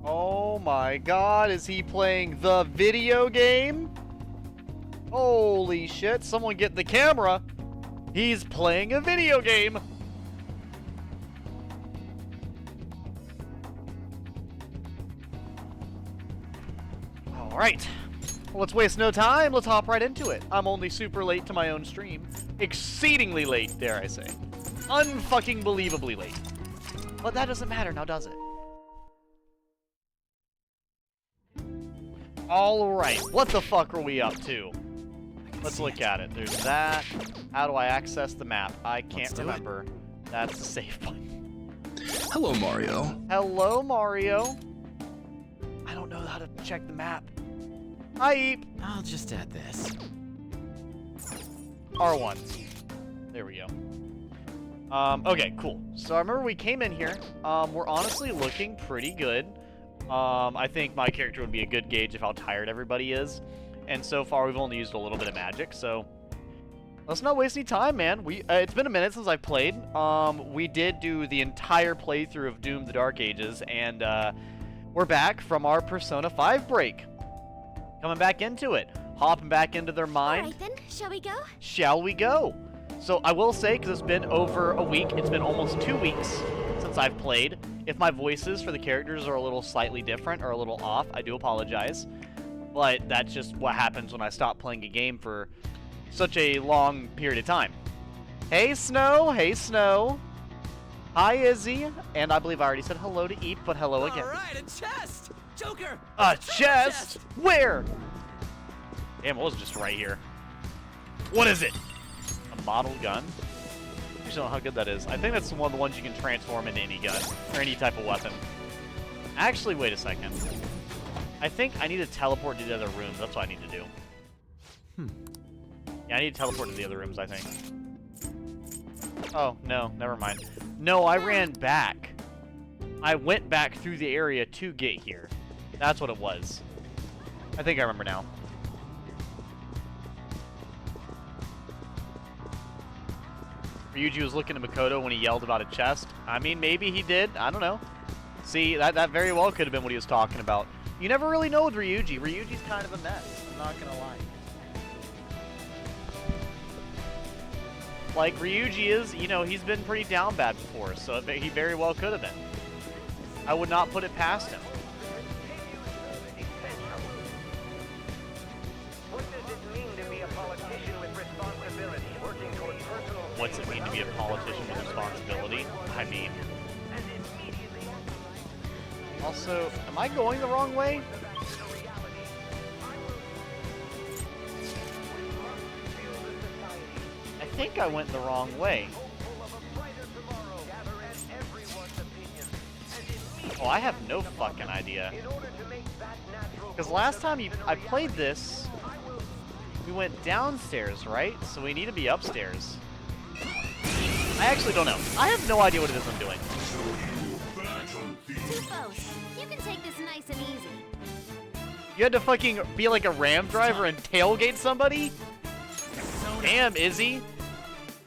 Oh my god, is he playing the video game? Holy shit, someone get the camera. He's playing a video game. Alright, well, let's waste no time. Let's hop right into it. I'm only super late to my own stream. Exceedingly late, dare I say. Unfucking believably late. But that doesn't matter now, does it? Alright, what the fuck are we up to? Let's look at it. There's that. How do I access the map? I can't remember. That's the save button. Hello, Mario. Hello, Mario. I don't know how to check the map. Hi, Eep. I'll just add this. R1. There we go. Okay, cool. So I remember we came in here. We're honestly looking pretty good. I think my character would be a good gauge of how tired everybody is. And so far, we've only used a little bit of magic, so let's not waste any time, man. It's been a minute since I've played. We did do the entire playthrough of Doom: The Dark Ages, and we're back from our Persona 5 break. Coming back into it. Hopping back into their mind. Alright then, shall we go? Shall we go? So I will say, because it's been over a week, it's been almost 2 weeks since I've played. If my voices for the characters are a little slightly different or a little off, I do apologize. But that's just what happens when I stop playing a game for such a long period of time. Hey, Snow. Hey, Snow. Hi, Izzy. And I believe I already said hello to Eep, but hello again. Alright, a chest! Joker! A chest? Where? Damn, it was just right here. What is it? A model gun? I don't know how good that is. I think that's one of the ones you can transform into any gun, or any type of weapon. Actually, wait a second. I think I need to teleport to the other rooms. That's what I need to do. Yeah, I need to teleport to the other rooms, I think. Oh, no, never mind. No, I ran back. I went back through the area to get here. That's what it was. I think I remember now. Ryuji was looking at Makoto when he yelled about a chest. I mean, maybe he did. I don't know. See, that very well could have been what he was talking about. You never really know with Ryuji. Ryuji's kind of a mess. I'm not gonna lie. Like, Ryuji is, you know, he's been pretty down bad before, so he very well could have been. I would not put it past him. What's it mean to be a politician with responsibility? I mean... Also, am I going the wrong way? I think I went the wrong way. Oh, I have no fucking idea. Because last time I played this, we went downstairs, right? So we need to be upstairs. I actually don't know. I have no idea what it is I'm doing. Too close. You can take this nice and easy. You had to fucking be like a ram driver and tailgate somebody? Damn, Izzy.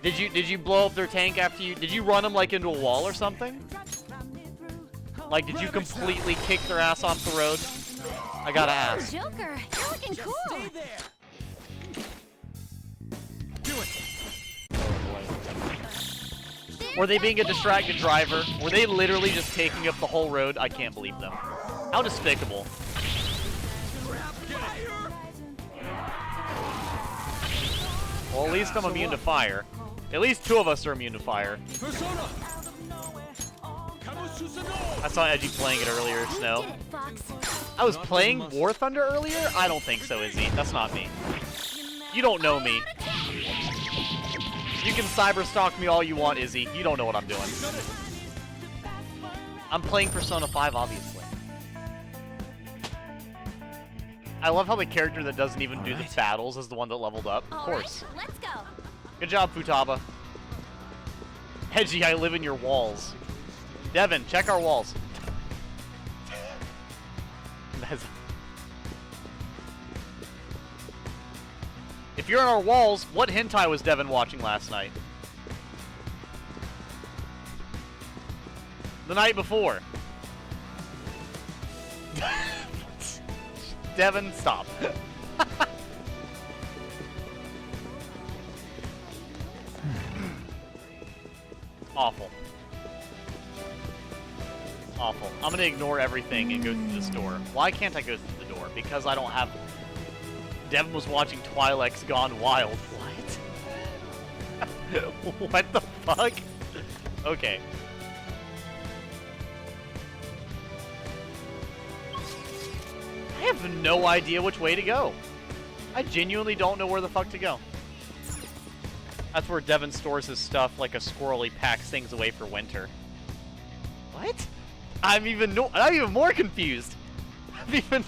Did you blow up their tank after you... Did you run them like into a wall or something? Like, did you completely kick their ass off the road? I gotta ask. Joker, you're looking cool. Stay there! Do it! Were they being a distracted driver? Were they literally just taking up the whole road? I can't believe them. How despicable. Well, at least I'm immune to fire. At least two of us are immune to fire. Persona! I saw Edgy playing it earlier, Snow. Get it, Fox. I was playing War Thunder earlier? I don't think so, Izzy. That's not me. You don't know me. You can cyber stalk me all you want, Izzy. You don't know what I'm doing. I'm playing Persona 5, obviously. I love how the character that doesn't even do the battles is the one that leveled up. Of course. Alright, let's go. Good job, Futaba. Edgy, I live in your walls. Devin, check our walls. If you're on our walls, what hentai was Devin watching last night? The night before. Devin, stop. Awful. Awful. I'm gonna ignore everything and go through this door. Why can't I go through the door? Because I don't have... Devin was watching Twilight's Gone Wild. What? What the fuck? Okay. I have no idea which way to go. I genuinely don't know where the fuck to go. That's where Devin stores his stuff like a squirrel. He packs things away for winter. What? I'm even more confused. I'm even...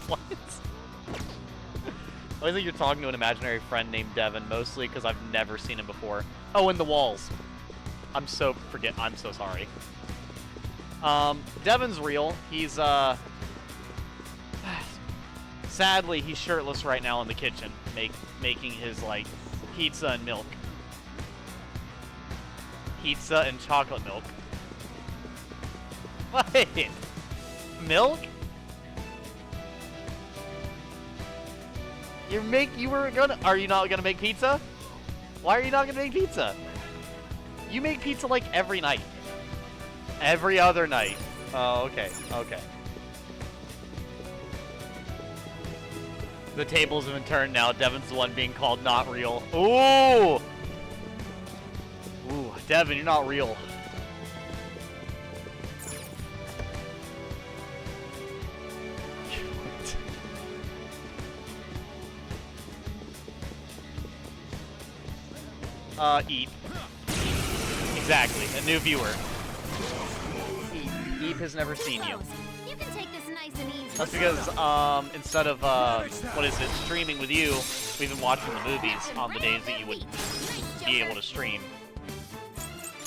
What? I think you're talking to an imaginary friend named Devin, mostly because I've never seen him before. Oh, in the walls. I'm so sorry. Devin's real. He's, sadly, he's shirtless right now in the kitchen, making his, like, pizza and milk. Pizza and chocolate milk. What? Milk? Are you not gonna make pizza? Why are you not gonna make pizza? You make pizza like every night. Every other night. Oh, okay, okay. The tables have been turned now. Devin's the one being called not real. Ooh! Ooh, Devin, you're not real. Eep. Exactly, a new viewer. Eep has never seen you. You can take this nice and easy. That's because, instead of, what is it, streaming with you, we've been watching the movies on the days that you would be able to stream.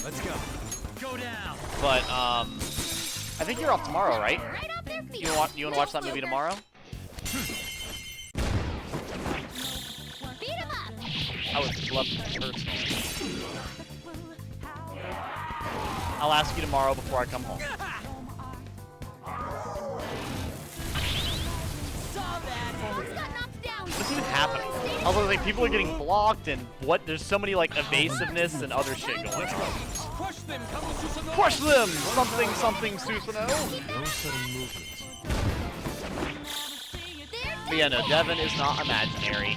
Let's go. Go down. But, I think you're off tomorrow, right? Right off their feet. You want to watch that movie tomorrow? Beat 'em up. I would love to personally. I'll ask you tomorrow before I come home. Saw that. Got knocked down. What's even happening? I was like, people are getting blocked and what? There's so many like evasiveness and other shit going on. Push them. Come on, Susanoo. Push them! Something, Susanoo. No sudden movements. But yeah, no, Devin is not imaginary.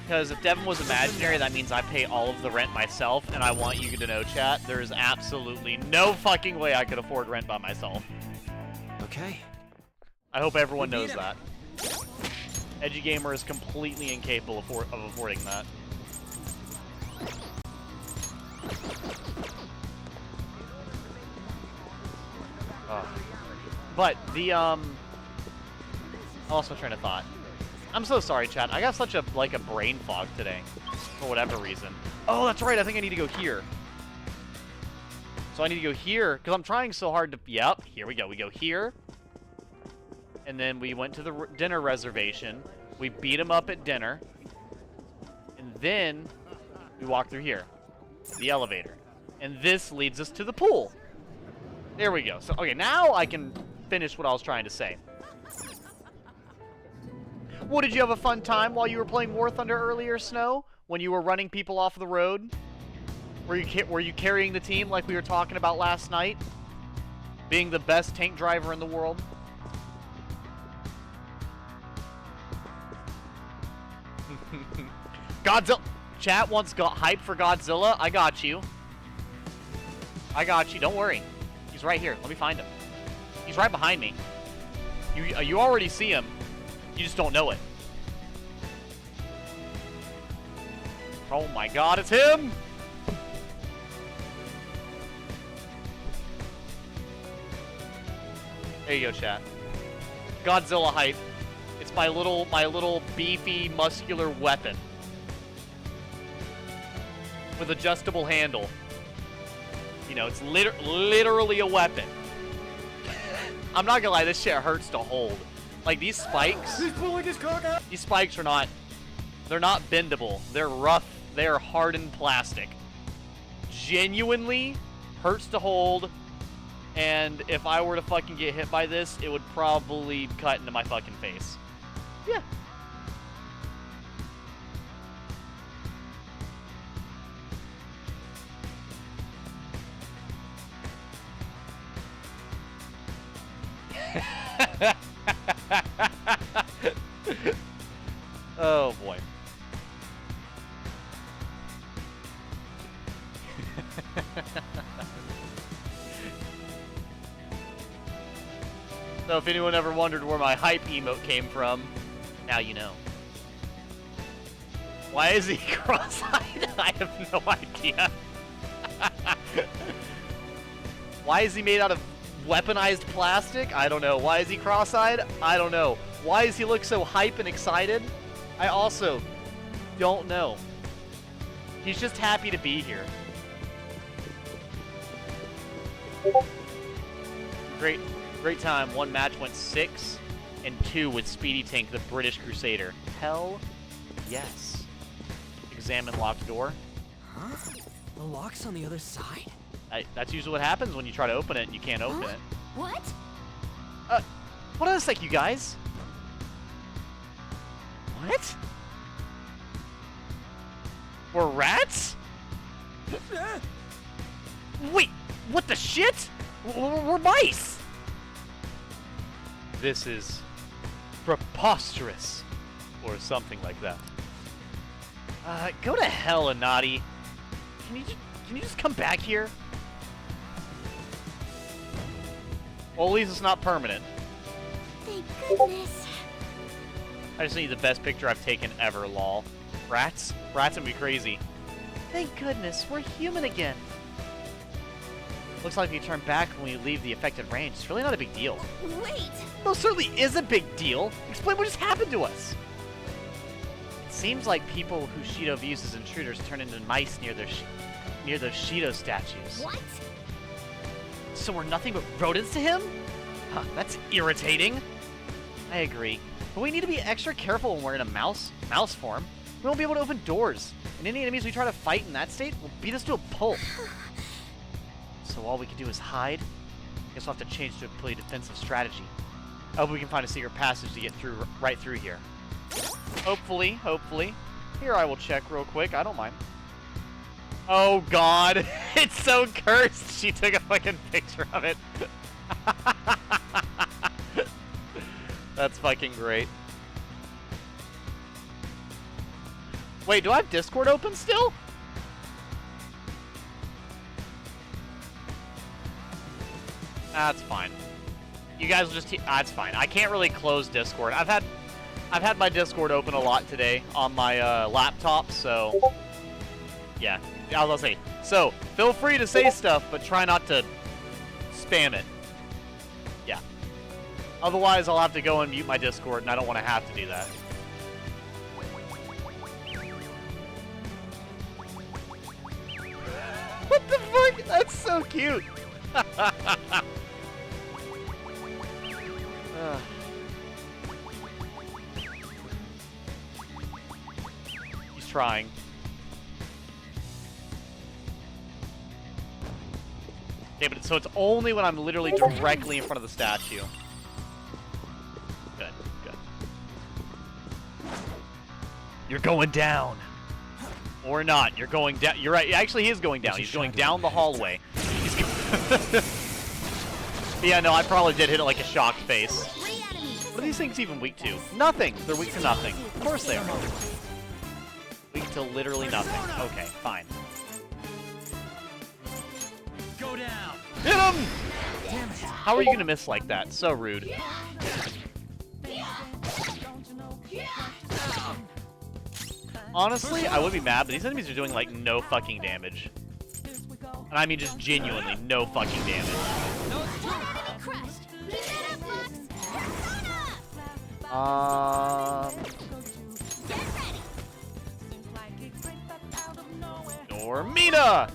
Because if Devin was imaginary, that means I pay all of the rent myself, and I want you to know, chat, there is absolutely no fucking way I could afford rent by myself. Okay. I hope everyone knows that. EduGamer is completely incapable of affording that. But the I lost my train of thought. I'm so sorry, chat. I got such a brain fog today, for whatever reason. Oh, that's right. I think I need to go here. So I need to go here because I'm trying so hard to. Yep. Here we go. We go here, and then we went to the dinner reservation. We beat him up at dinner, and then we walk through here, the elevator, and this leads us to the pool. There we go. So okay, now I can finish what I was trying to say. Well, did you have a fun time while you were playing War Thunder earlier, Snow? When you were running people off the road? Were you carrying the team like we were talking about last night? Being the best tank driver in the world? Godzilla! Chat once got hyped for Godzilla. I got you. I got you. Don't worry. He's right here. Let me find him. He's right behind me. You already see him. You just don't know it. Oh my god, it's him! There you go, chat. Godzilla hype. It's my little beefy, muscular weapon. With adjustable handle. You know, it's literally a weapon. I'm not gonna lie, this shit hurts to hold. Like, these spikes... He's pulling his cock out! These spikes are not... They're not bendable. They're rough. They're hardened plastic. Genuinely hurts to hold. And if I were to fucking get hit by this, it would probably cut into my fucking face. Yeah. Oh boy. So if anyone ever wondered where my hype emote came from, now you know. Why is he cross-eyed? I have no idea. Why is he made out of weaponized plastic? I don't know. Why is he cross-eyed? I don't know. Why does he look so hype and excited? I also don't know. He's just happy to be here. Great time. One match went 6 and 2 with Speedy Tank, the British Crusader. Hell yes. Examine locked door. Huh? The lock's on the other side? That's usually what happens when you try to open it and you can't open it. What? Hold on a sec, you guys. What? We're rats? Wait, what the shit? We're mice! This is preposterous. Or something like that. Go to hell, Anati. Can you just come back here? Well, at least it's not permanent. Thank goodness. I just need the best picture I've taken ever, lol. Rats? Rats would be crazy. Thank goodness, we're human again. Looks like we turn back when we leave the affected range. It's really not a big deal. Wait! Most certainly is a big deal. Explain what just happened to us. It seems like people who Shido views as intruders turn into mice near those Shido statues. What? So we're nothing but rodents to him? Huh, that's irritating. I agree. But we need to be extra careful when we're in a mouse form. We won't be able to open doors. And any enemies we try to fight in that state will beat us to a pulp. So all we can do is hide? Guess we'll have to change to a completely defensive strategy. I hope we can find a secret passage to get right through here. Hopefully. Here, I will check real quick. I don't mind. Oh god, it's so cursed. She took a fucking picture of it. That's fucking great. Wait, do I have Discord open still? That's fine. You guys will just that's fine. I can't really close Discord. I've had my Discord open a lot today on my laptop, so yeah. I was gonna say. So feel free to say stuff, but try not to spam it. Yeah. Otherwise, I'll have to go and mute my Discord, and I don't want to have to do that. What the fuck? That's so cute. He's trying. Okay, but so it's only when I'm literally directly in front of the statue. Good. You're going down. Or not. You're going down. You're right. Actually, he is going down. He's going down the hallway. Yeah, no, I probably did hit it like a shocked face. What are these things even weak to? Nothing. They're weak to nothing. Of course they are. Weak to literally nothing. Okay, fine. Go down. Hit him! How are you gonna miss like that? So rude. Honestly, I would be mad, but these enemies are doing like no fucking damage. And I mean just genuinely no fucking damage. Normina!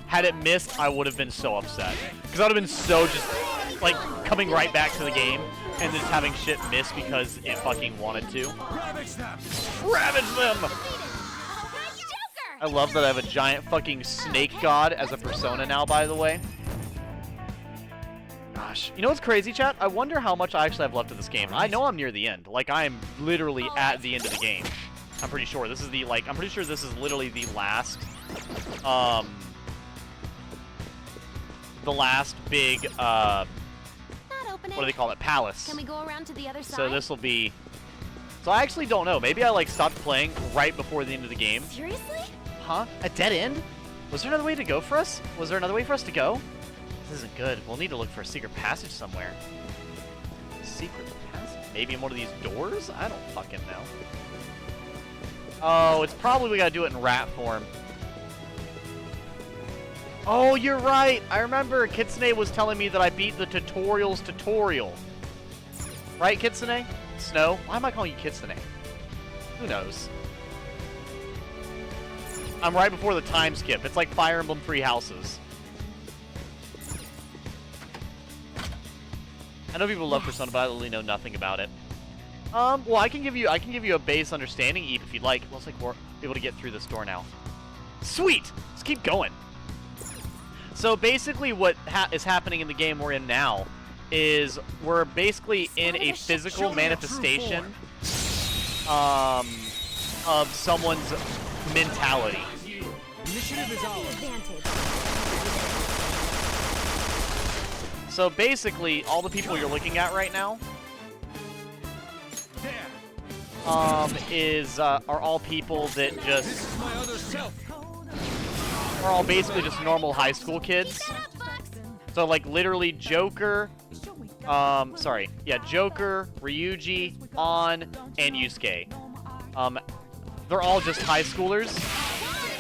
Had it missed, I would have been so upset. Because I would have been so just, like, coming right back to the game and just having shit miss because it fucking wanted to. Ravage them! Ravage them! I love that I have a giant fucking snake god as a persona now, by the way. Gosh. You know what's crazy, chat? I wonder how much I actually have left of this game. I know I'm near the end. Like, I am literally at the end of the game. I'm pretty sure. This is the, like, I'm pretty sure this is literally the last, big, Not opening. what do they call it? Palace. Can we go around to the other side? So this will be... So I actually don't know. Maybe I, like, stopped playing right before the end of the game. Seriously? Huh? A dead end? Was there another way to go for us? Was there another way for us to go? This isn't good. We'll need to look for a secret passage somewhere. Secret passage? Maybe in one of these doors? I don't fucking know. Oh, it's probably we gotta do it in rat form. Oh, you're right! I remember Kitsune was telling me that I beat the tutorials tutorial. Right, Kitsune? Snow? Why am I calling you Kitsune? Who knows? I'm right before the time skip. It's like Fire Emblem Three Houses. I know people love Persona, but I literally know nothing about it. Well, I can give you a base understanding, Eve, if you'd like. Looks like we're able to get through this door now. Sweet! Let's keep going. So basically what is happening in the game we're in now is we're basically in a physical manifestation of someone's mentality. Initiative is ours. Advantage. So basically, all the people you're looking at right now There. are all people that just This is my other self. are all basically just normal high school kids. So like literally Joker, Joker, Ryuji, An, and Yusuke. They're all just high schoolers,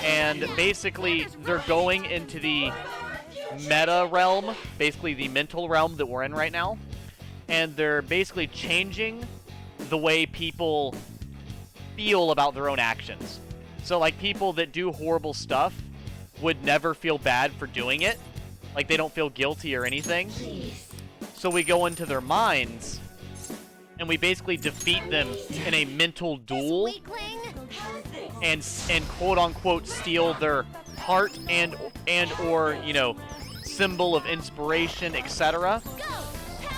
and basically they're going into the meta realm, basically the mental realm that we're in right now, and they're basically changing the way people feel about their own actions. So like people that do horrible stuff would never feel bad for doing it. Like they don't feel guilty or anything. So we go into their minds and we basically defeat them in a mental duel Weakling. and quote unquote steal their heart and or, you know, symbol of inspiration, etc.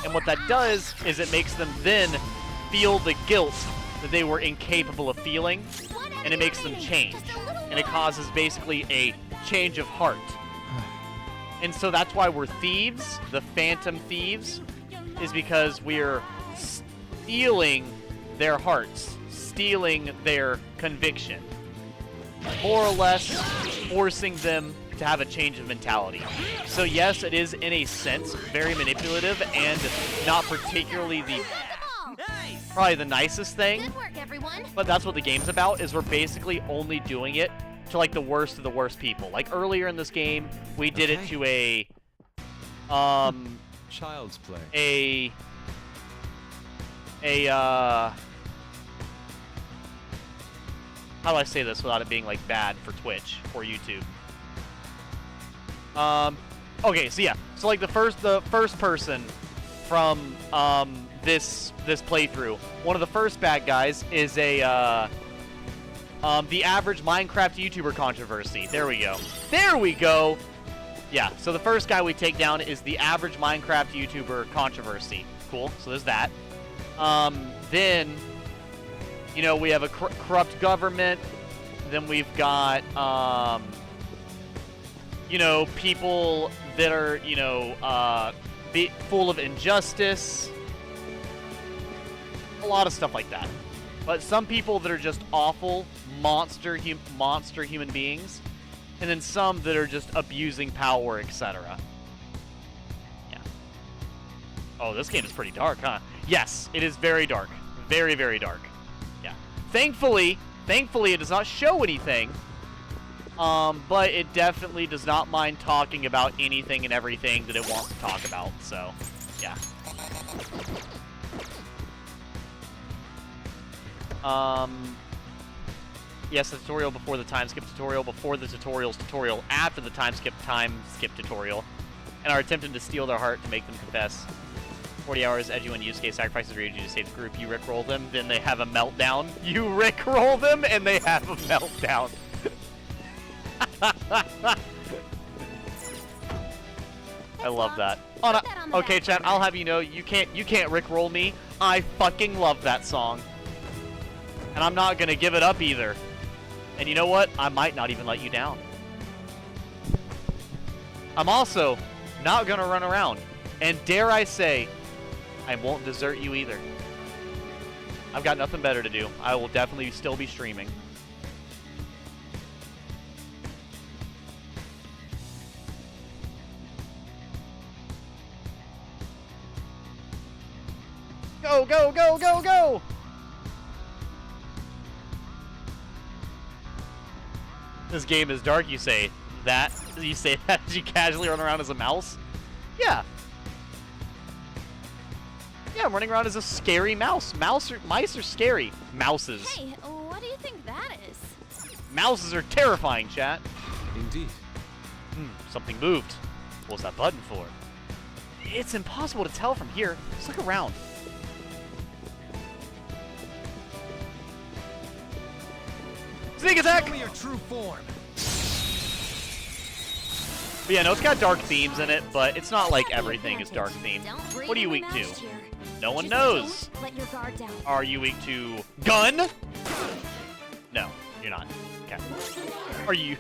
And what that does is it makes them then feel the guilt that they were incapable of feeling, and it makes them change. And it causes basically a change of heart. And so that's why we're thieves, the phantom thieves, is because we're stealing their hearts, stealing their conviction. More or less forcing them to have a change of mentality. So yes, it is in a sense very manipulative and not particularly probably the nicest thing, Good work, everyone. but that's what the game's about, is we're basically only doing it to like the worst of the worst people. Like earlier in this game, we did it to a Child's play. How do I say this without it being like bad for Twitch or YouTube? Okay, so yeah, so like the first person from this playthrough, one of the first bad guys is the average Minecraft YouTuber controversy. There we go. There we go. Yeah, so the first guy we take down is the average Minecraft YouTuber controversy. Cool. So there's that. Then, you know, we have a corrupt government. Then we've got, you know, people that are, you know, full of injustice. A lot of stuff like that. But some people that are just awful, monster human beings. And then some that are just abusing power, etc. Yeah. Oh, this game is pretty dark, huh? Yes, it is very dark. Very, very dark. Yeah. Thankfully, it does not show anything. But it definitely does not mind talking about anything and everything that it wants to talk about. So, yeah. Yes, the tutorial before the time skip tutorial, before the tutorial's tutorial, after the time skip tutorial, and are attempting to steal their heart to make them confess. 40 hours, Edu and Yusuke sacrifices Ryuji to save the group. You rickroll them, then they have a meltdown. You rickroll them, and they have a meltdown. I love that. Oh, no. Okay, chat, I'll have you know, you can't rickroll me. I fucking love that song. And I'm not gonna give it up either. And you know what? I might not even let you down. I'm also not gonna run around. And dare I say, I won't desert you either. I've got nothing better to do. I will definitely still be streaming. Go, go, go, go, go! This game is dark, you say that? You say that as you casually run around as a mouse? Yeah. Yeah, I'm running around as a scary mouse. Mice are scary. Mouses. Hey, what do you think that is? Mouses are terrifying, chat. Indeed. Something moved. What was that button for? It's impossible to tell from here. Just look around. Sneak attack! Show me your true form. But yeah, no, it's got dark themes in it, but it's not like everything is dark themed. What are you weak to? No one knows. Let your guard down. Are you weak to gun? No, you're not. Okay. Are you?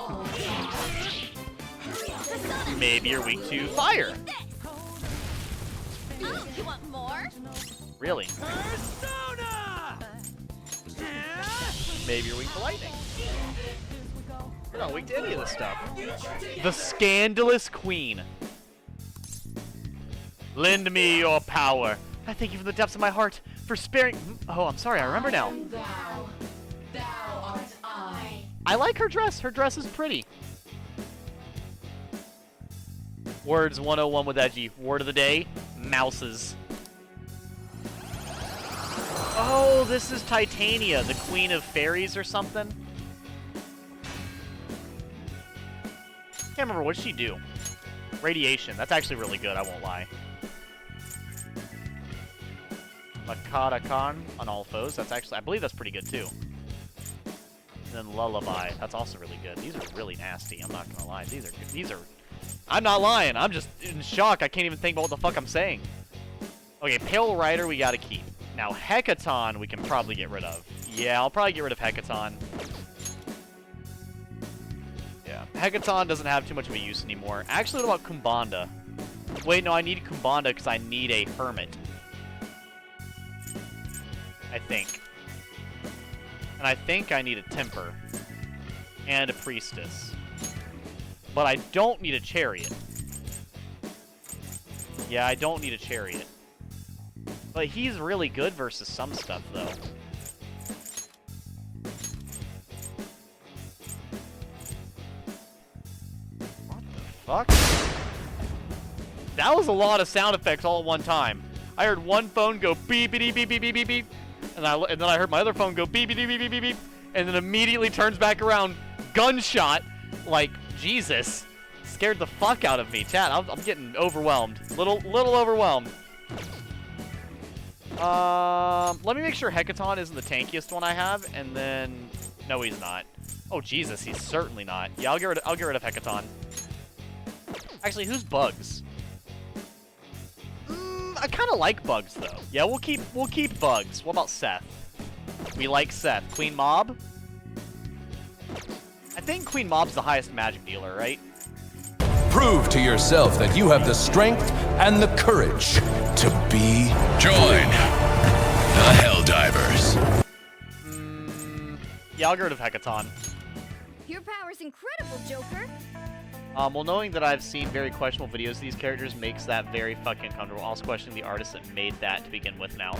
Maybe you're weak to fire. Oh, you want more? Really? Persona! Maybe you're weak to lightning. You're not weak to any of this stuff. The Scandalous Queen. Lend me your power. I thank you from the depths of my heart for sparing... Oh, I'm sorry, I remember now. Thou art I. I like her dress. Her dress is pretty. Words 101 with Edgy. Word of the day, mouses. Oh, this is Titania, the queen of fairies or something. Can't remember, what did she do? Radiation. That's actually really good, I won't lie. Makata Khan on all foes. That's actually, I believe that's pretty good too. And then Lullaby. That's also really good. These are really nasty. I'm not gonna lie. These are good. These are. I'm not lying. I'm just in shock. I can't even think about what the fuck I'm saying. Okay, Pale Rider we gotta keep. Now Hecaton we can probably get rid of. Yeah, I'll probably get rid of Hecaton. Yeah, Hecaton doesn't have too much of a use anymore. Actually, what about Kumbanda? Wait, no, I need Kumbanda because I need a Hermit. I think. And I think I need a Temper. And a Priestess. But I don't need a Chariot. Yeah, I don't need a Chariot. But he's really good versus some stuff, though. What the fuck? That was a lot of sound effects all at one time. I heard one phone go beep beep beep beep beep beep beep, and then I heard my other phone go beep beep beep beep beep beep, and then immediately turns back around, gunshot. Like Jesus, scared the fuck out of me, chat. I'm getting overwhelmed, little overwhelmed. Let me make sure Hecaton isn't the tankiest one I have, and then no, he's not. Oh Jesus, he's certainly not. Yeah, I'll get rid of Hecaton. Actually, who's Bugs? I kind of like Bugs though. Yeah, we'll keep Bugs. What about Seth? We like Seth. Queen Mob? I think Queen Mob's the highest magic dealer, right? Prove to yourself that you have the strength and the courage to be. Join the Helldivers. Yeah, I'll get rid of Hecaton. Your power's incredible, Joker. Well, knowing that I've seen very questionable videos of these characters makes that very fucking uncomfortable. Also questioning the artist that made that to begin with now.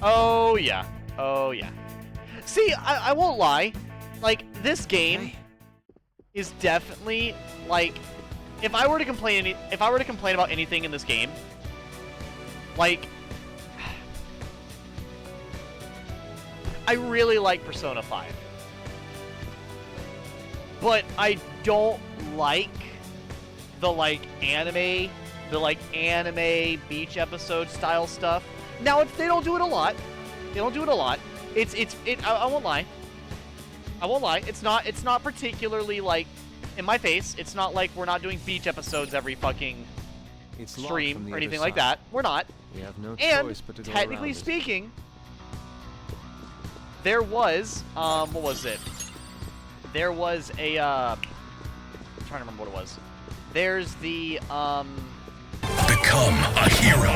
Oh, yeah. Oh, yeah. See, I won't lie. Like, this game is definitely, like, if I were to complain about anything in this game, like, I really like Persona 5. But I don't like the anime beach episode style stuff. Now they don't do it a lot. They don't do it a lot. I won't lie. I won't lie. It's not particularly like in my face. It's not like we're not doing beach episodes every fucking It's locked from stream the or other anything like side. that. We're not. We have no And choice but to go technically around it. speaking, there was what was it? There was a I'm trying to remember what it was. There's the Become a hero.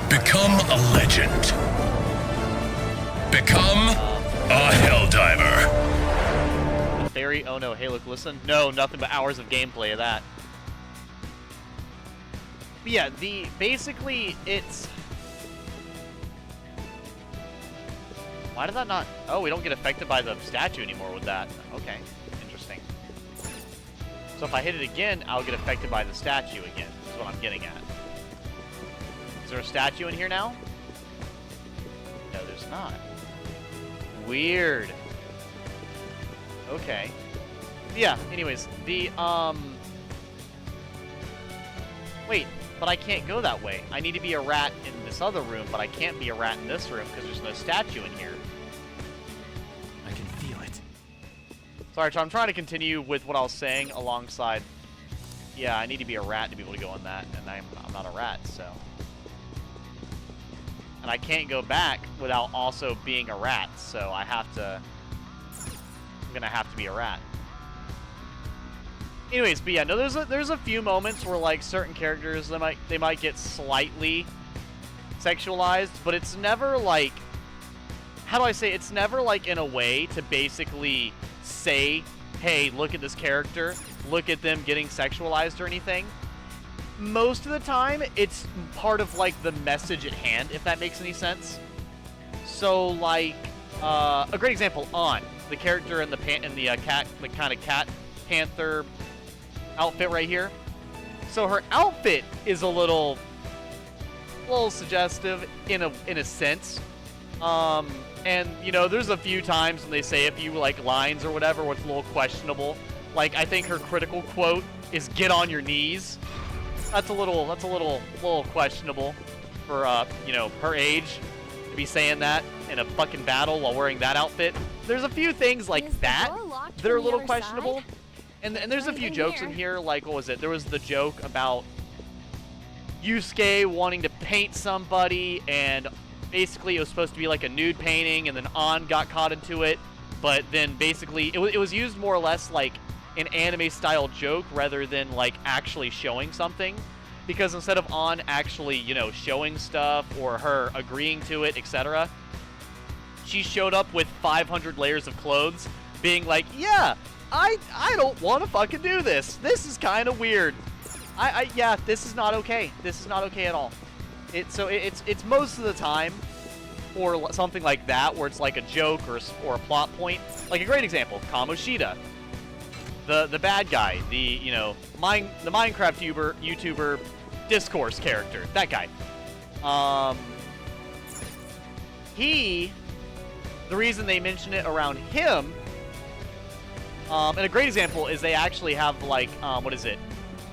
Become a legend. Become a helldiver. the fairy. Oh no, hey look, listen. No, nothing but hours of gameplay of that. But yeah, basically it's. Why did that not? Oh, we don't get affected by the statue anymore with that. Okay, interesting. So if I hit it again, I'll get affected by the statue again. That's what I'm getting at. Is there a statue in here now? No, there's not. Weird. Okay. Yeah, anyways, wait, but I can't go that way. I need to be a rat in this other room, but I can't be a rat in this room because there's no statue in here. I can feel it. Sorry, I'm trying to continue with what I was saying alongside. Yeah, I need to be a rat to be able to go in that, and I'm not a rat, so. And I can't go back without also being a rat, so I have to. I'm gonna have to be a rat. Anyways, but yeah, no, there's a few moments where like certain characters they might get slightly sexualized, but it's never like, how do I say, it's never like in a way to basically say, hey, look at this character, look at them getting sexualized or anything. Most of the time, it's part of like the message at hand, if that makes any sense. So like, a great example, On, the character in the kind of cat panther outfit right here. So her outfit is a little suggestive in a sense. And you know, there's a few times when they say a few like lines or whatever where it's a little questionable. Like I think her critical quote is "Get on your knees." That's a little questionable for you know, her age to be saying that in a fucking battle while wearing that outfit. There's a few things like that that are a little questionable. And there's a few jokes in here, like, what was it? There was the joke about Yusuke wanting to paint somebody, and basically it was supposed to be like a nude painting, and then An got caught into it, but then basically it was used more or less like an anime-style joke rather than like actually showing something, because instead of An actually, you know, showing stuff or her agreeing to it, etc., she showed up with 500 layers of clothes, being like, yeah, I don't want to fucking do this. This is kind of weird. Yeah, this is not okay. This is not okay at all. It's most of the time, or something like that, where it's like a joke or a plot point. Like a great example, Kamoshida, the bad guy, the Minecraft YouTuber discourse character, that guy. The reason they mention it around him. And a great example is they actually have, like, what is it?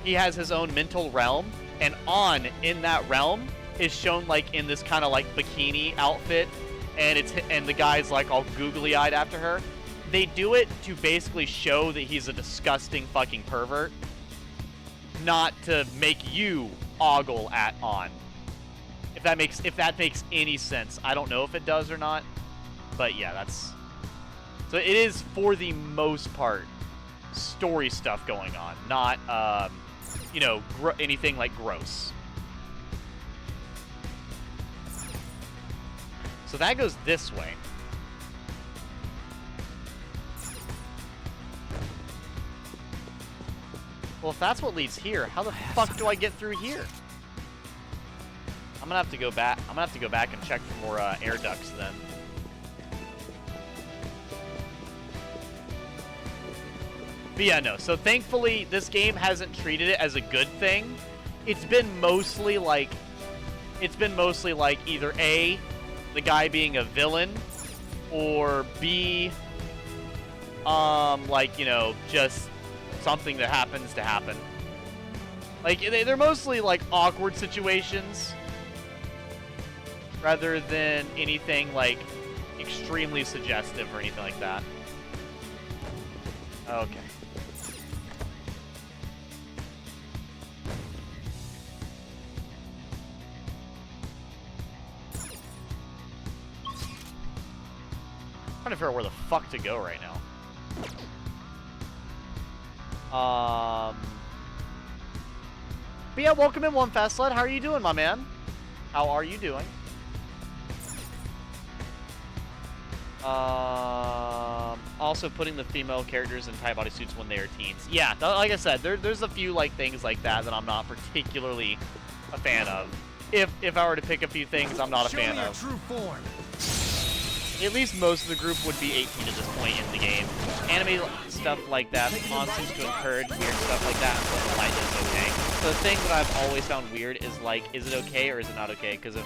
He has his own mental realm, and An in that realm is shown, like, in this kind of, like, bikini outfit, and the guy's, like, all googly-eyed after her. They do it to basically show that he's a disgusting fucking pervert, not to make you ogle at An. If that makes any sense. I don't know if it does or not, but yeah, that's... So it is, for the most part, story stuff going on, not, you know, anything like gross. So that goes this way. Well, if that's what leads here, how the fuck do I get through here? I'm gonna have to go back. I'm gonna have to go back and check for more air ducts then. But yeah, no. So thankfully, this game hasn't treated it as a good thing. It's been mostly like either A, the guy being a villain, or B, like, you know, just something that happens to happen. Like, they're mostly like awkward situations, rather than anything like extremely suggestive or anything like that. Okay. to figure out where the fuck to go right now. But yeah, welcome in, One Fast Sled. How are you doing, my man? How are you doing? Also putting the female characters in tight bodysuits when they are teens. Yeah, like I said, there's a few like things like that that I'm not particularly a fan of. If I were to pick a few things I'm not a fan of. True form. At least most of the group would be 18 at this point in the game. Anime stuff like that on seems to encourage weird stuff like that, but light is okay. So the thing that I've always found weird is like, is it okay or is it not okay? Because if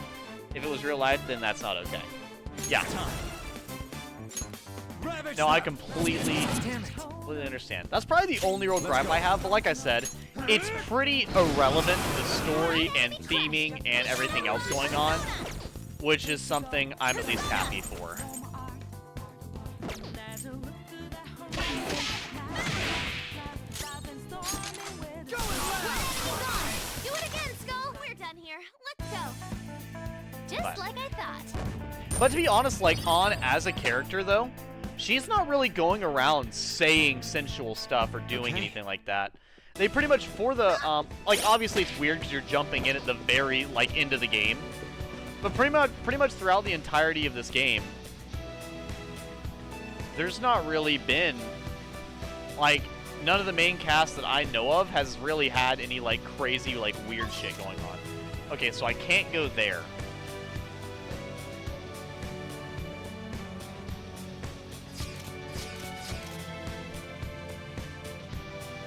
it was real life, then that's not okay. Yeah. No, I completely understand. That's probably the only real gripe I have, but like I said, it's pretty irrelevant to the story and theming and everything else going on, which is something I'm at least happy for. Do it again, Skull. We're done here. Let's go. Just like I thought. But to be honest, like, Ann as a character, though, she's not really going around saying sensual stuff or doing anything like that. They pretty much, for the, like, obviously it's weird because you're jumping in at the very, like, end of the game. But pretty much throughout the entirety of this game, there's not really been, like, none of the main cast that I know of has really had any, like, crazy, like, weird shit going on. Okay, so I can't go there.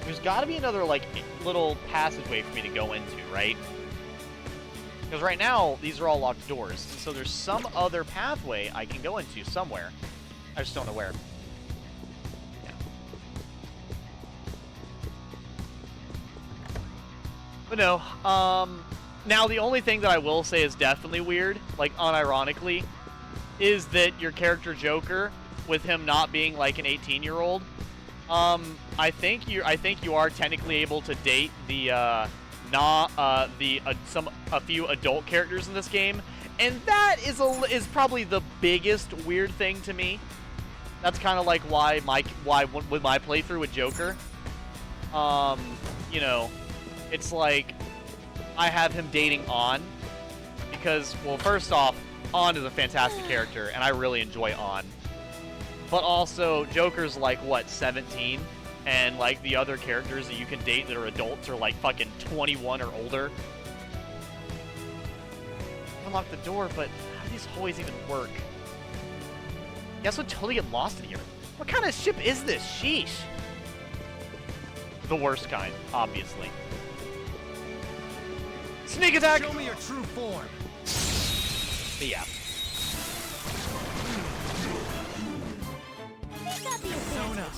There's got to be another, like, little passageway for me to go into, right? Because right now, these are all locked doors. And so there's some other pathway I can go into somewhere. I just don't know where. Yeah. But no, now the only thing that I will say is definitely weird, like, unironically, is that your character Joker, with him not being, like, an 18-year-old, I think you are technically able to date the a few adult characters in this game, and that is probably the biggest weird thing to me. That's kind of like why with my playthrough with Joker, you know, it's like I have him dating Ann because, well, first off, Ann is a fantastic character, and I really enjoy Ann. But also, Joker's like, what, 17? And, like, the other characters that you can date that are adults are, like, fucking 21 or older. Unlock the door, but how do these hallways even work? Guess we'll totally get lost in here. What kind of ship is this? Sheesh. The worst kind, obviously. Sneak attack! Show me your true form. But yeah.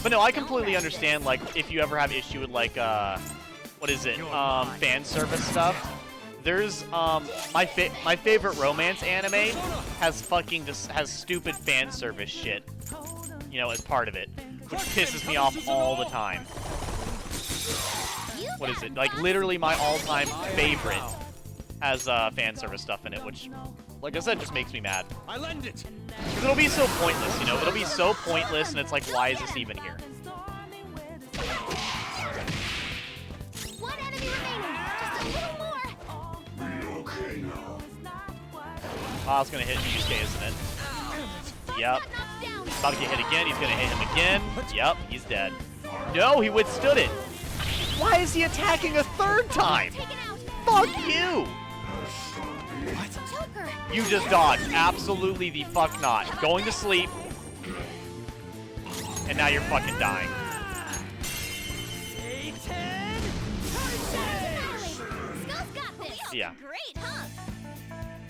But no, I completely understand, like, if you ever have issue with, like, what is it, fan service stuff. There's, my favorite romance anime has has stupid fan service shit, you know, as part of it, which pisses me off all the time. What is it? Like, literally my all-time favorite has, fan service stuff in it, which, like I said, just makes me mad. I lend it. Because it'll be so pointless, you know? It'll be so pointless, and it's like, why is this even here? One enemy remaining. Just a little more. Oh, it's gonna hit Yusuke, isn't it? Yep. About to get hit again. He's gonna hit him again. Yep, he's dead. No, he withstood it. Why is he attacking a third time? Fuck you! Joker. You just dodged. Absolutely the fuck not. Going to sleep. And now you're fucking dying. Skull's got this. Yeah. Great, huh?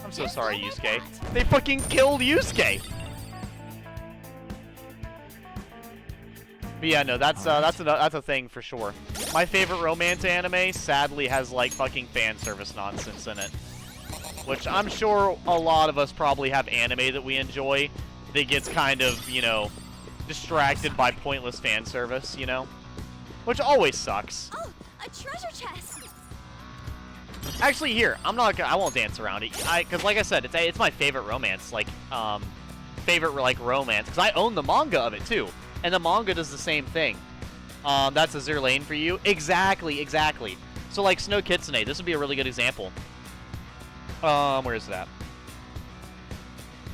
I'm so sorry, Yusuke. They fucking killed Yusuke! But yeah, no, that's a thing for sure. My favorite romance anime sadly has like fucking fan service nonsense in it. Which I'm sure a lot of us probably have anime that we enjoy that gets kind of, you know, distracted by pointless fan service, you know? Which always sucks. Oh, a treasure chest. Actually, here, I won't dance around it. Cause like I said, it's my favorite romance. Like, favorite like romance, because I own the manga of it too, and the manga does the same thing. That's Azure Lane for you. Exactly, exactly. So like Snow Kitsune, this would be a really good example. Where is that?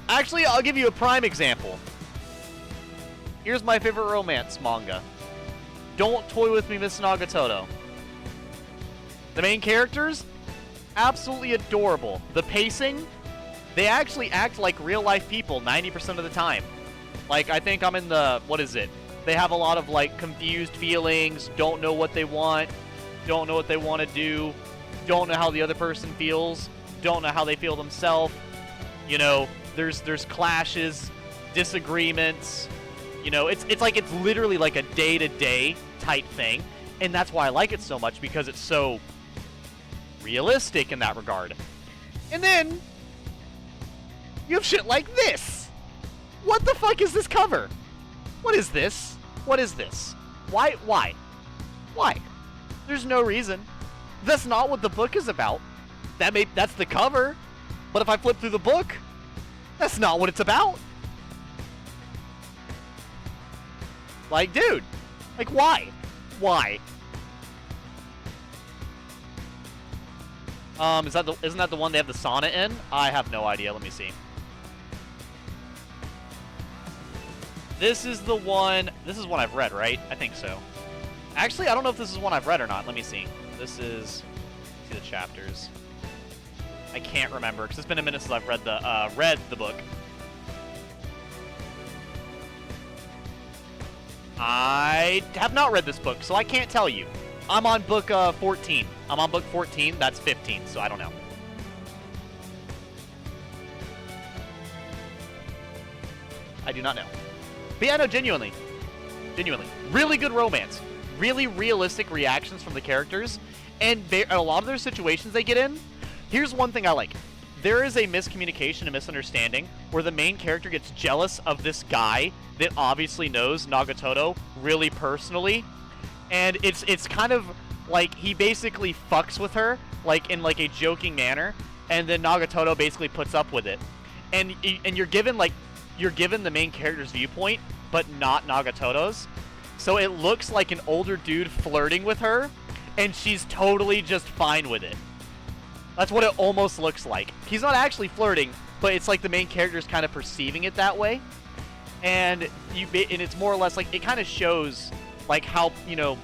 Actually, I'll give you a prime example. Here's my favorite romance manga. Don't Toy With Me, Miss Nagatoro. The main characters, absolutely adorable. The pacing, they actually act like real-life people 90% of the time. Like, I think I'm in the, what is it? They have a lot of, like, confused feelings, don't know what they want, don't know what they want to do, don't know how the other person feels, don't know how they feel themselves. You know, there's clashes, disagreements. You know, it's literally like a day-to-day type thing. And that's why I like it so much, because it's so realistic in that regard. And then you have shit like this. What the fuck is this cover? What is this? What is this? Why? There's no reason. That's not what the book is about. That's the cover. But if I flip through the book, that's not what it's about. Like, dude, like, why? Why? Isn't that the one they have the sauna in? I have no idea. Let me see. This is the one. This is one I've read, right? I think so. Actually, I don't know if this is one I've read or not. Let me see. This is. See the chapters. I can't remember because it's been a minute since I've read the book. I have not read this book, so I can't tell you. I'm on book 14. I'm on book 14. That's 15, so I don't know. I do not know. But yeah, no, genuinely. Genuinely. Really good romance. Really realistic reactions from the characters. And a lot of their situations they get in, here's one thing I like. There is a miscommunication, a misunderstanding, where the main character gets jealous of this guy that obviously knows Nagatoro really personally. And it's kind of like he basically fucks with her, like in like a joking manner, and then Nagatoro basically puts up with it. And you're given the main character's viewpoint, but not Nagatoro's. So it looks like an older dude flirting with her, and she's totally just fine with it. That's what it almost looks like. He's not actually flirting, but it's like the main character's kind of perceiving it that way. And it's more or less like it kind of shows like how, you know,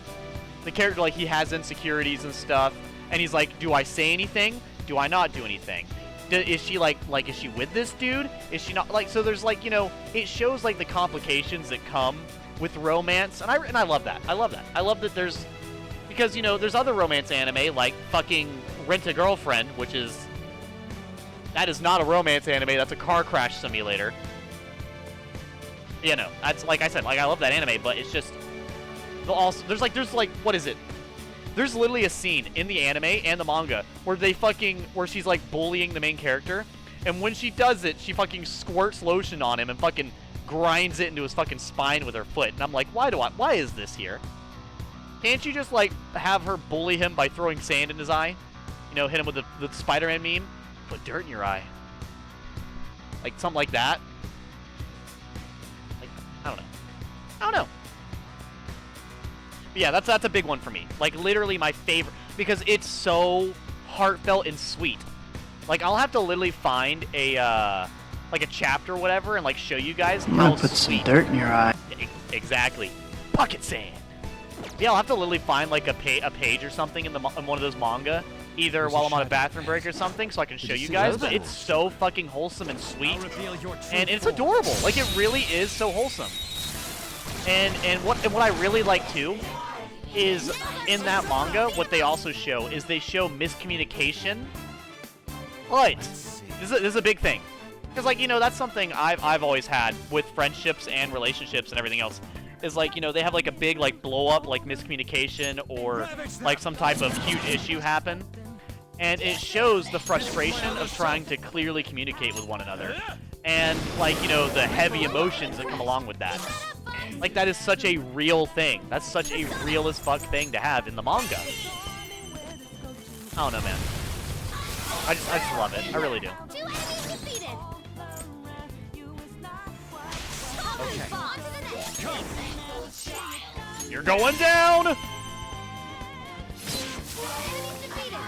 the character, like, he has insecurities and stuff, and he's like, do I say anything? Do I not do anything? Is she like is she with this dude? Is she not? Like, so there's like, you know, it shows like the complications that come with romance, and I love that. I love that. I love that there's, because, you know, there's other romance anime like fucking Rent a Girlfriend, which is, that is not a romance anime, that's a car crash simulator. You know, that's, like I said, like, I love that anime, but it's just, also, there's like, what is it? There's literally a scene in the anime and the manga where where she's like bullying the main character, and when she does it, she fucking squirts lotion on him and fucking grinds it into his fucking spine with her foot. And I'm like, why is this here? Can't you just like have her bully him by throwing sand in his eye? You know, hit him with the Spider-Man meme, put dirt in your eye. Like something like that. Like, I don't know. But yeah, that's a big one for me. Like, literally my favorite, because it's so heartfelt and sweet. Like, I'll have to literally find a like a chapter or whatever and like show you guys how put sweet. some dirt in your eye. Exactly. Bucket sand. Yeah, I'll have to literally find like a page or something in one of those manga, either while I'm on a bathroom break or something, so I can show you guys. But it's so fucking wholesome and sweet, and it's adorable. Like, it really is so wholesome. And what I really like too is in that manga, what they also show is they show miscommunication. But this is a big thing, because, like, you know, that's something I've always had with friendships and relationships and everything else. Is like, you know, they have like a big like blow up, like miscommunication, or like some type of huge issue happen, and it shows the frustration of trying to clearly communicate with one another, and, like, you know, the heavy emotions that come along with that. Like, that is such a real thing. That's such a real as fuck thing to have in the manga. I don't know, man. I just love it. I really do. You're going down! Enemies defeated.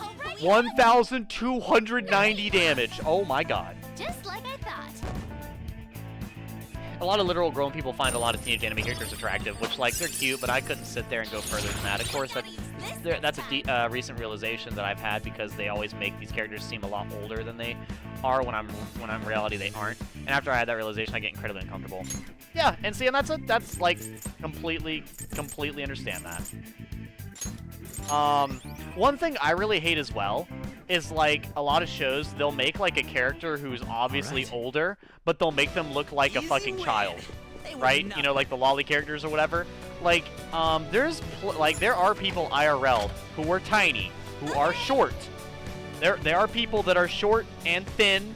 All right, 1,290 damage. Oh my god. just like I thought. A lot of literal grown people find a lot of teenage anime characters attractive, which, like, they're cute, but I couldn't sit there and go further than that. Of course, that's a recent realization that I've had because they always make these characters seem a lot older than they are when in reality they aren't. And after I had that realization, I get incredibly uncomfortable. Yeah, and see, and that's like completely understand that. One thing I really hate as well is, like, a lot of shows, they'll make, like, a character who's obviously older, but they'll make them look like a fucking child, right? You know, like the lolly characters or whatever. Like, there are people IRL who are tiny, who are short. There are people that are short and thin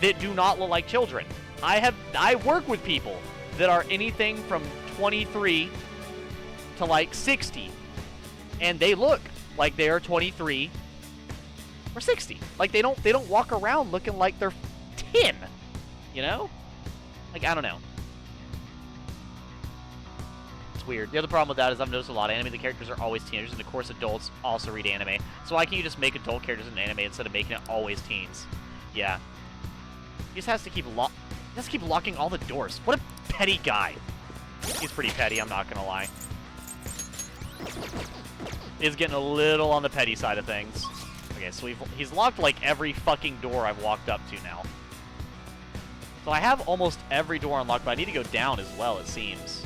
that do not look like children. I work with people that are anything from 23 to, like, 60, and they look like they are 23 or 60. Like, they don't walk around looking like they're 10, you know? Like, I don't know. It's weird. The other problem with that is I've noticed a lot of anime, the characters are always teenagers, and of course adults also read anime. So why can't you just make adult characters in anime instead of making it always teens? Yeah. He just has to keep locking all the doors. What a petty guy. He's pretty petty, I'm not gonna lie. He's getting a little on the petty side of things. Okay, so he's locked like every fucking door I've walked up to now. So I have almost every door unlocked, but I need to go down as well, it seems.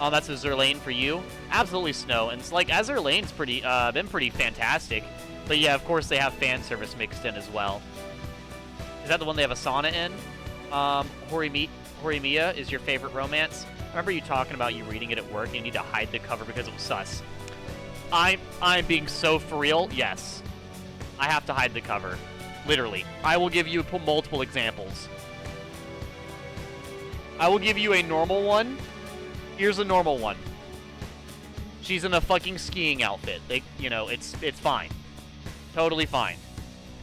Oh, that's Azur Lane for you? Absolutely, Snow. And it's like, Azur Lane's been pretty fantastic. But yeah, of course they have fan service mixed in as well. Is that the one they have Asana in? Horimiya is your favorite romance? I remember you talking about you reading it at work and you need to hide the cover because it was sus. I'm being so for real. Yes. I have to hide the cover. Literally. I will give you multiple examples. I will give you a normal one. Here's a normal one. She's in a fucking skiing outfit. It's fine. Totally fine.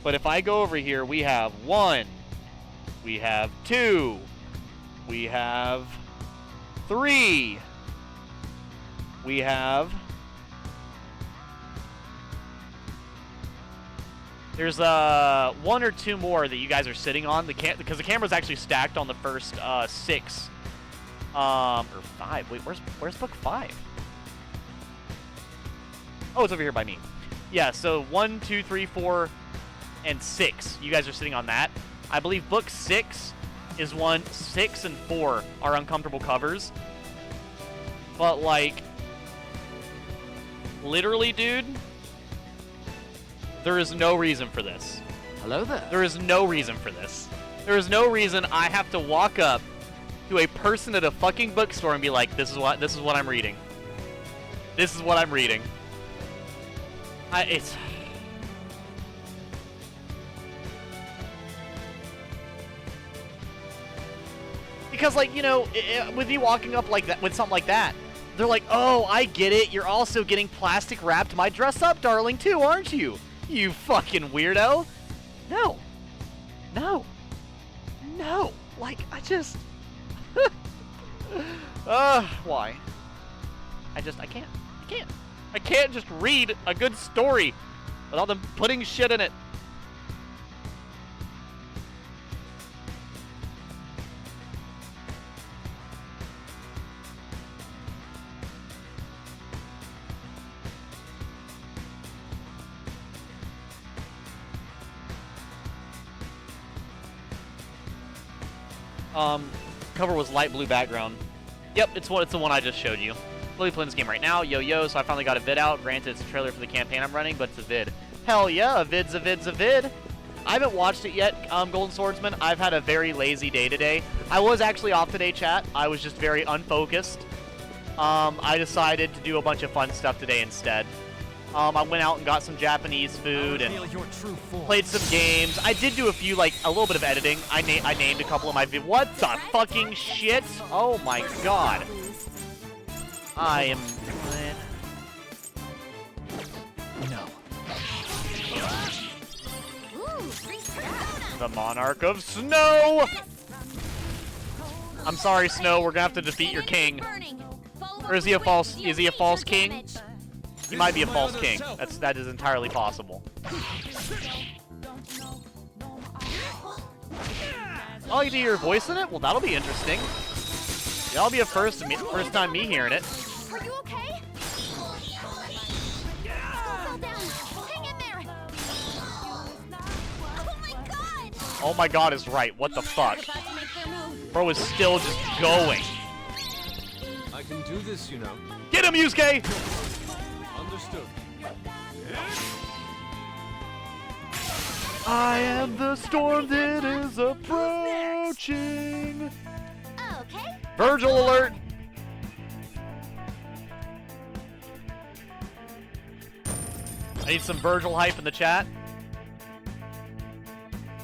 But if I go over here, we have 1. We have 2. We have 3. We have... There's 1 or 2 more that you guys are sitting on. Because the camera's actually stacked on the first 6. Or 5. Wait, where's book 5? Oh, it's over here by me. Yeah, so 1, 2, 3, 4, and 6. You guys are sitting on that. I believe book 6 is 1. 6 and 4 are uncomfortable covers. But, like, literally, dude, there is no reason for this. Hello there. There is no reason for this. There is no reason I have to walk up to a person at a fucking bookstore and be like, this is what I'm reading. This is what I'm reading. It's... Because, like, you know, with you walking up like that, with something like that, they're like, oh, I get it. You're also getting plastic wrapped my dress up, darling, too, aren't you? You fucking weirdo. No. No. No. Like, I just... why? I can't. I can't just read a good story without them putting shit in it. Cover was light blue background. Yep, it's the one I just showed you. Literally playing this game right now. Yo, so I finally got a vid out. Granted, it's a trailer for the campaign I'm running, but it's a vid. Hell yeah, a vid's a vid's a vid. I haven't watched it yet, Golden Swordsman. I've had a very lazy day today. I was actually off today, chat. I was just very unfocused. I decided to do a bunch of fun stuff today instead. I went out and got some Japanese food and played some games. I did do a little bit of editing. I named a couple of my videos. What the fucking shit? Oh my god. I am... No. Ooh, free persona. The Monarch of Snow! I'm sorry, Snow. We're gonna have to defeat your king. Or is he a false? Is he a false king? He might be a false king. That is entirely possible. Oh, you do your voice in it? Well, that'll be interesting. That'll be a first time me hearing it. Are you okay? Fell down. Hang in there. Oh my god! Oh my god is right. What the fuck? About to make their move. Bro is still just going. I can do this, you know. Get him, Yusuke! Understood. I am the storm that is approaching. Okay. Virgil alert! I need some Virgil hype in the chat.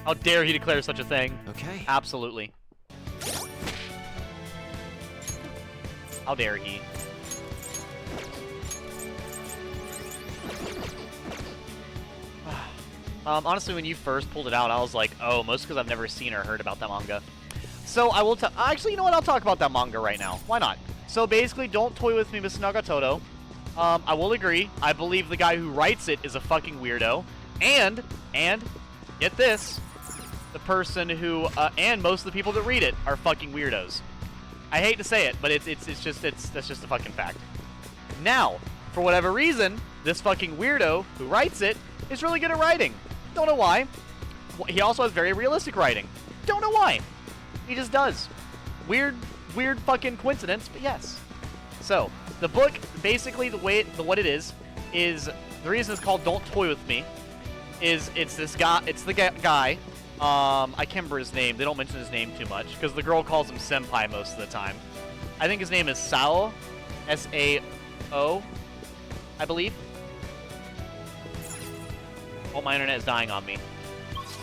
How dare he declare such a thing? Okay. Absolutely. How dare he? Honestly, when you first pulled it out, I was like, oh, most because I've never seen or heard about that manga. So I will actually, you know what? I'll talk about that manga right now. Why not? So basically, don't toy with me, Miss Nagatoto. I will agree. I believe the guy who writes it is a fucking weirdo. And, get this, the person who, and most of the people that read it are fucking weirdos. I hate to say it, but that's just a fucking fact. Now, for whatever reason, this fucking weirdo who writes it is really good at writing. Don't know why. He also has very realistic writing. Don't know why. He just does. Weird fucking coincidence, but yes. So, the book, basically what it is the reason it's called Don't Toy With Me is it's the guy, I can't remember his name. They don't mention his name too much because the girl calls him Senpai most of the time. I think his name is Sao, S-A-O, I believe. Oh, my internet is dying on me.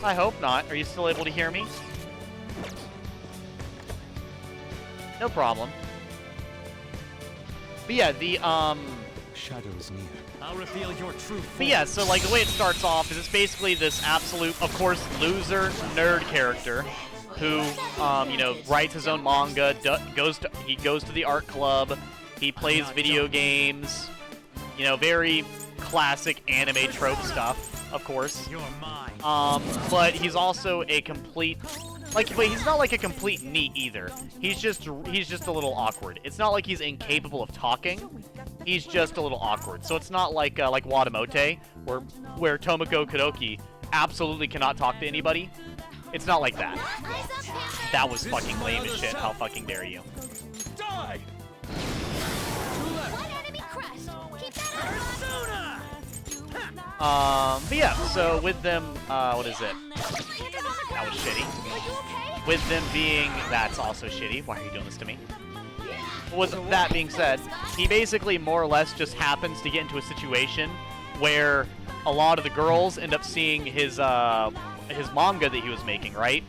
I hope not. Are you still able to hear me? No problem. But yeah, the Shadow is near. I'll reveal your true form. But yeah, so like the way it starts off is it's basically this absolute, of course, loser nerd character who, you know, writes his own manga, he goes to the art club, he plays video games, you know, very classic anime trope stuff, of course. You're mine. But he's also a complete, but he's not like a complete NEET either. He's just a little awkward. It's not like he's incapable of talking. He's just a little awkward. So it's not like Watamote, where Tomoko Kadoki absolutely cannot talk to anybody. It's not like that. That was fucking lame as shit. How fucking dare you? Die! One enemy crushed. Keep that up. But yeah, so with them, what is it? That was shitty. Are you okay? With them being, that's also shitty. Why are you doing this to me? With that being said, he basically more or less just happens to get into a situation where a lot of the girls end up seeing his manga that he was making, right?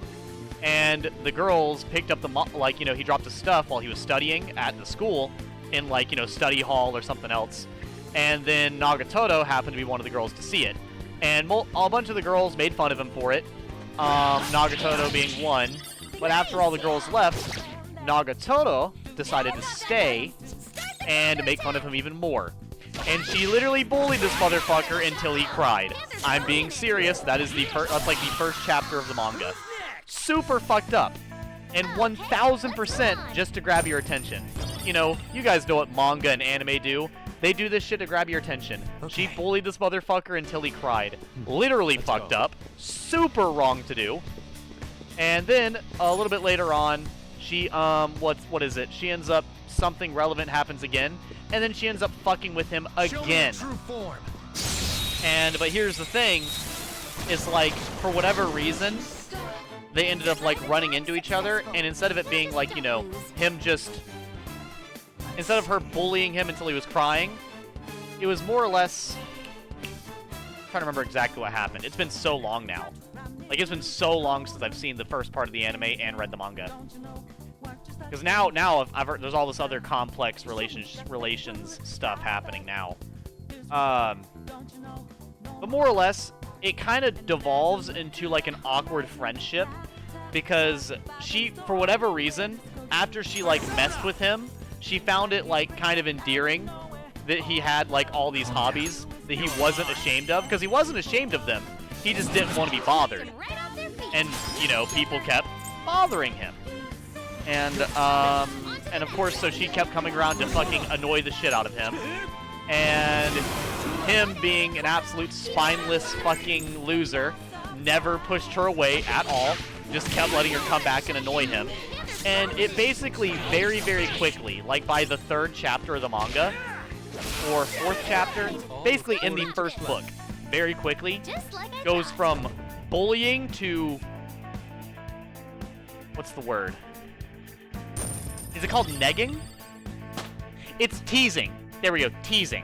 And the girls picked up he dropped his stuff while he was studying at the school in study hall or something else. And then Nagatoto happened to be one of the girls to see it. And a bunch of the girls made fun of him for it, Nagatoto being one. But after all the girls left, Nagatoto decided to stay and make fun of him even more. And she literally bullied this motherfucker until he cried. I'm being serious. That's like the first chapter of the manga. Super fucked up. And 1000% just to grab your attention. You know, you guys know what manga and anime do. They do this shit to grab your attention. Okay. She bullied this motherfucker until he cried. Literally fucked up. Super wrong to do. And then, a little bit later on, she, what is it? She ends up, something relevant happens again. And then she ends up fucking with him again. Show me your true form. But here's the thing. Is like, for whatever reason, they ended up like running into each other. And instead of it being like, you know, instead of her bullying him until he was crying, it was more or less, I'm trying to remember exactly what happened. It's been so long now. Like, it's been so long since I've seen the first part of the anime and read the manga. Because now I've heard there's all this other complex relations stuff happening now. But more or less, it kind of devolves into like an awkward friendship because she, for whatever reason, after she like messed with him, she found it like kind of endearing that he had like all these hobbies that he wasn't ashamed of, because he wasn't ashamed of them. He just didn't want to be bothered. And, you know, people kept bothering him. And of course, so she kept coming around to fucking annoy the shit out of him. And him being an absolute spineless fucking loser, never pushed her away at all, just kept letting her come back and annoy him. And it basically very, very quickly, like by the 3rd chapter of the manga, or 4th chapter, basically in the first book, very quickly, goes from bullying to, what's the word? Is it called negging? It's teasing. There we go, teasing.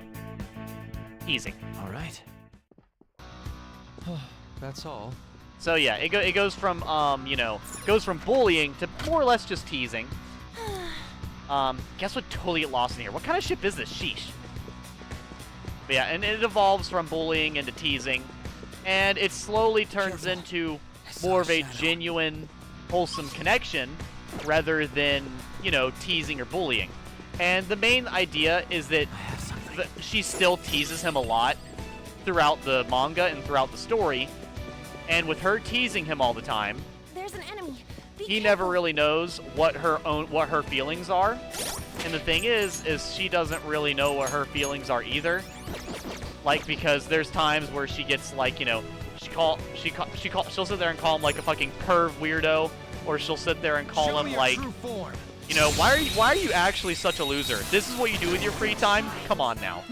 Teasing. All right. That's all. So yeah, it goes from, you know, goes from bullying to more or less just teasing. Guess what totally get lost in here? What kind of ship is this? Sheesh. But yeah, and it evolves from bullying into teasing, and it slowly turns into more of a genuine, wholesome connection rather than, you know, teasing or bullying. And the main idea is that she still teases him a lot throughout the manga and throughout the story, and with her teasing him all the time, There's an enemy. he never really knows what her feelings are. And the thing is she doesn't really know what her feelings are either. Like, because there's times where she gets like, you know, she'll sit there and call him like a fucking perv weirdo, or she'll sit there and call him like, you know, why are you actually such a loser? This is what you do with your free time? Come on now.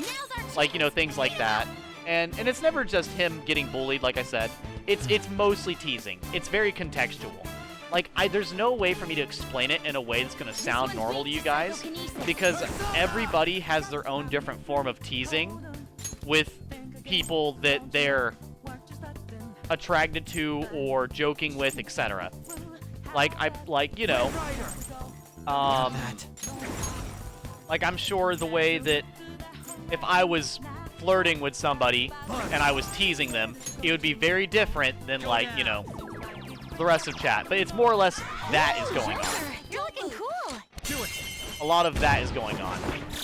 Like, you know, things like that. And it's never just him getting bullied, like I said. It's mostly teasing. It's very contextual. Like, there's no way for me to explain it in a way that's gonna sound normal to you guys, because everybody has their own different form of teasing with people that they're attracted to or joking with, etc. Like, you know, like, I'm sure the way that if I was flirting with somebody and I was teasing them, it would be very different than, like, you know, the rest of chat. But it's more or less that is going on. You're looking cool. A lot of that is going on.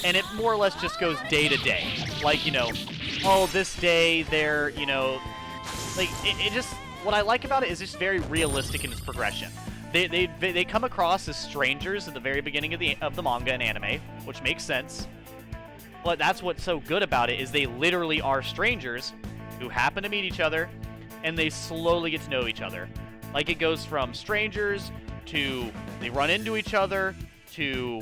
And it more or less just goes day to day. Like, you know, oh, this day they're, you know, like, it just, what I like about it is it's very realistic in its progression. They come across as strangers at the very beginning of the manga and anime, which makes sense. But that's what's so good about it, is they literally are strangers who happen to meet each other, and they slowly get to know each other. Like, it goes from strangers to they run into each other to,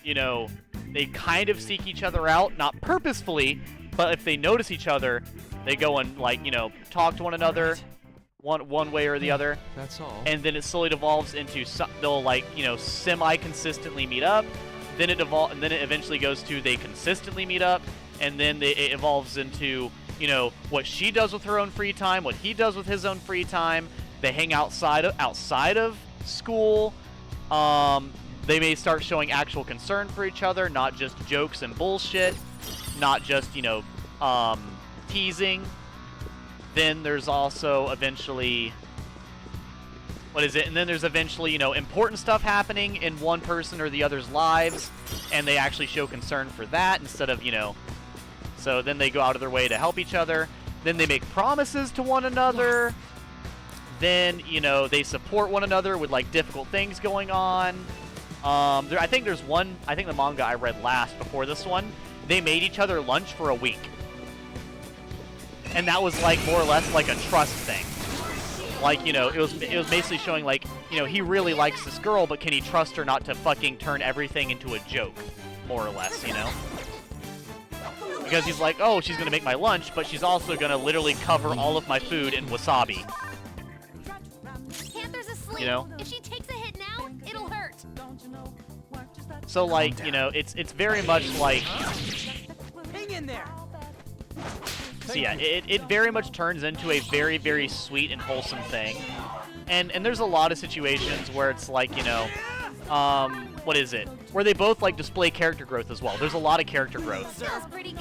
you know, they kind of seek each other out, not purposefully, but if they notice each other, they go and, like, you know, talk to one another one way or the other. That's all. And then it slowly devolves into they'll, like, you know, semi-consistently meet up. Then it eventually goes to they consistently meet up, and then it evolves into, you know, what she does with her own free time, what he does with his own free time. They hang outside of school. They may start showing actual concern for each other, not just jokes and bullshit, not just, you know, teasing. Then there's also eventually, and then there's eventually, you know, important stuff happening in one person or the other's lives, and they actually show concern for that instead of, you know, so then they go out of their way to help each other. Then they make promises to one another. Then, you know, they support one another with, like, difficult things going on. I think the manga I read last before this one, they made each other lunch for a week. And that was, like, more or less like a trust thing. Like, you know, it was basically showing, like, you know, he really likes this girl, but can he trust her not to fucking turn everything into a joke, more or less, you know? Because he's like, oh, she's gonna make my lunch, but she's also gonna literally cover all of my food in wasabi. Panther's asleep. You know? If she takes a hit now, it'll hurt. So, like, you know, it's very much like... Hang in there. So yeah, it very much turns into a very, very sweet and wholesome thing. And there's a lot of situations where it's like, you know, where they both, like, display character growth as well. There's a lot of character growth.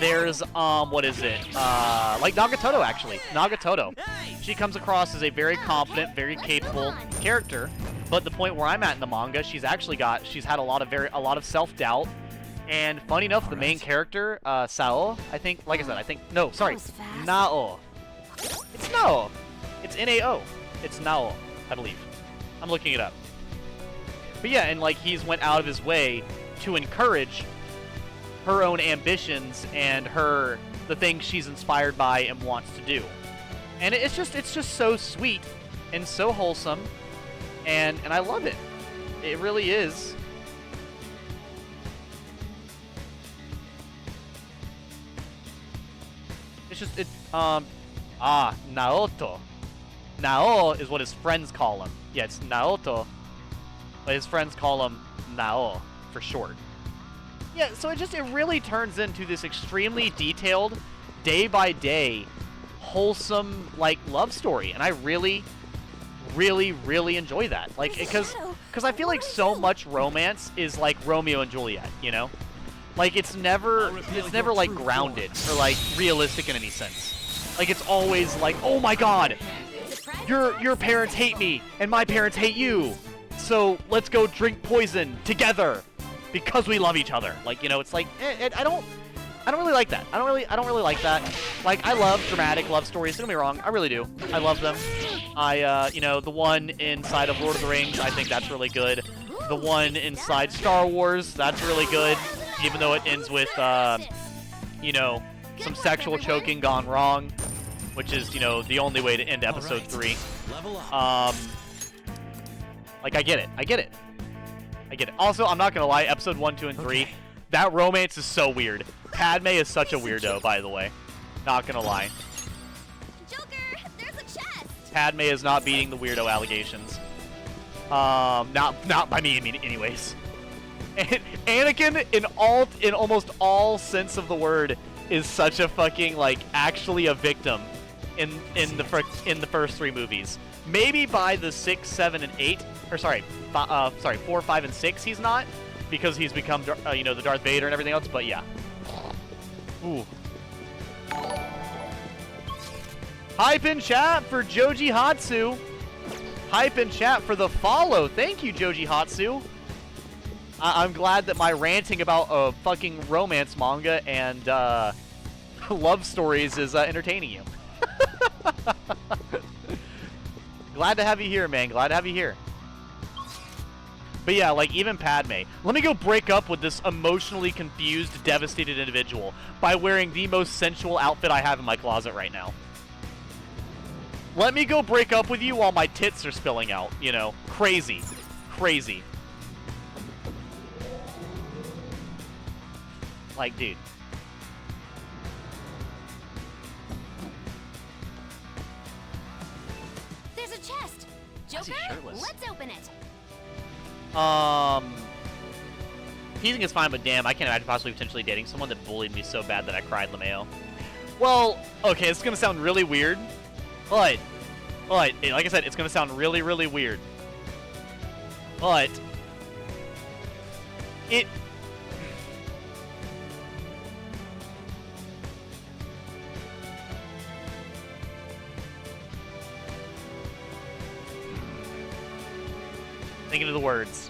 There's, like Nagatoto, actually. Nagatoto. She comes across as a very confident, very capable character, But the point where I'm at in the manga, she's had a lot of self-doubt. And funny enough, the main character, Sao, I think, like I said, no, sorry, Nao. It's Nao. It's N-A-O. It's Nao, I believe. I'm looking it up. But yeah, and like he's went out of his way to encourage her own ambitions and the things she's inspired by and wants to do. And it's just so sweet and so wholesome, and I love it. It really is. It's just Naoto. Nao is what his friends call him. Yeah, it's Naoto, but his friends call him Nao for short. Yeah, so it really turns into this extremely detailed, day by day, wholesome like love story, and I really enjoy that. Like, because I feel like so much romance is like Romeo and Juliet, you know? Like it's never like grounded or like realistic in any sense. Like it's always like, oh my god, your parents hate me and my parents hate you, so let's go drink poison together because we love each other. Like, you know, it's like I don't really like that. I don't really like that. Like, I love dramatic love stories. Don't get me wrong, I really do. I love them. You know, the one inside of Lord of the Rings, I think that's really good. The one inside Star Wars, that's really good. Even though it ends with, you know, some sexual choking gone wrong, which is, you know, the only way to end episode 3. Like, I get it. Also, I'm not gonna lie, episode 1, 2, and 3, that romance is so weird. Padme is such a weirdo, by the way. Not gonna lie. Joker, there's a chest. Padme is not beating the weirdo allegations. Not by me, anyways. And Anakin, in almost all sense of the word, is such a fucking, like, actually a victim in the first 3 movies. Maybe by the 6, 7, and 8, or sorry, 4, 5, and 6, he's not, because he's become, you know, the Darth Vader and everything else. But yeah. Ooh. Hype in chat for Joji Hatsu. Hype in chat for the follow. Thank you, Joji Hatsu. I'm glad that my ranting about a fucking romance manga and love stories is entertaining you. Glad to have you here, man. Glad to have you here. But yeah, like, even Padme. Let me go break up with this emotionally confused, devastated individual by wearing the most sensual outfit I have in my closet right now. Let me go break up with you while my tits are spilling out, you know? Crazy. Crazy. Like, dude. There's a chest. Joker, let's open it. Teasing is fine, but damn, I can't imagine possibly potentially dating someone that bullied me so bad that I cried LeMayo. Well, okay, it's gonna sound really weird, but like I said, it's gonna sound really, really weird. But it. Thinking of the words.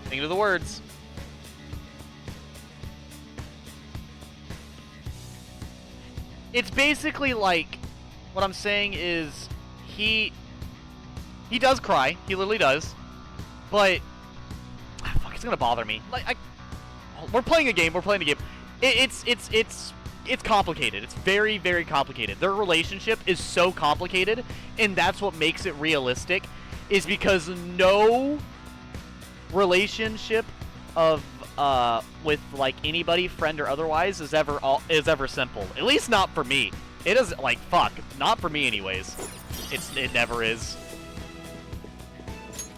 Thinking of the words. It's basically like, what I'm saying is, he does cry. He literally does. But, fuck, it's gonna bother me. Like, we're playing a game. We're playing a game. It's complicated. It's very, very complicated. Their relationship is so complicated, and that's what makes it realistic. Is because no relationship of with like anybody, friend or otherwise, is ever simple. At least not for me. It is like fuck, not for me anyways. It never is.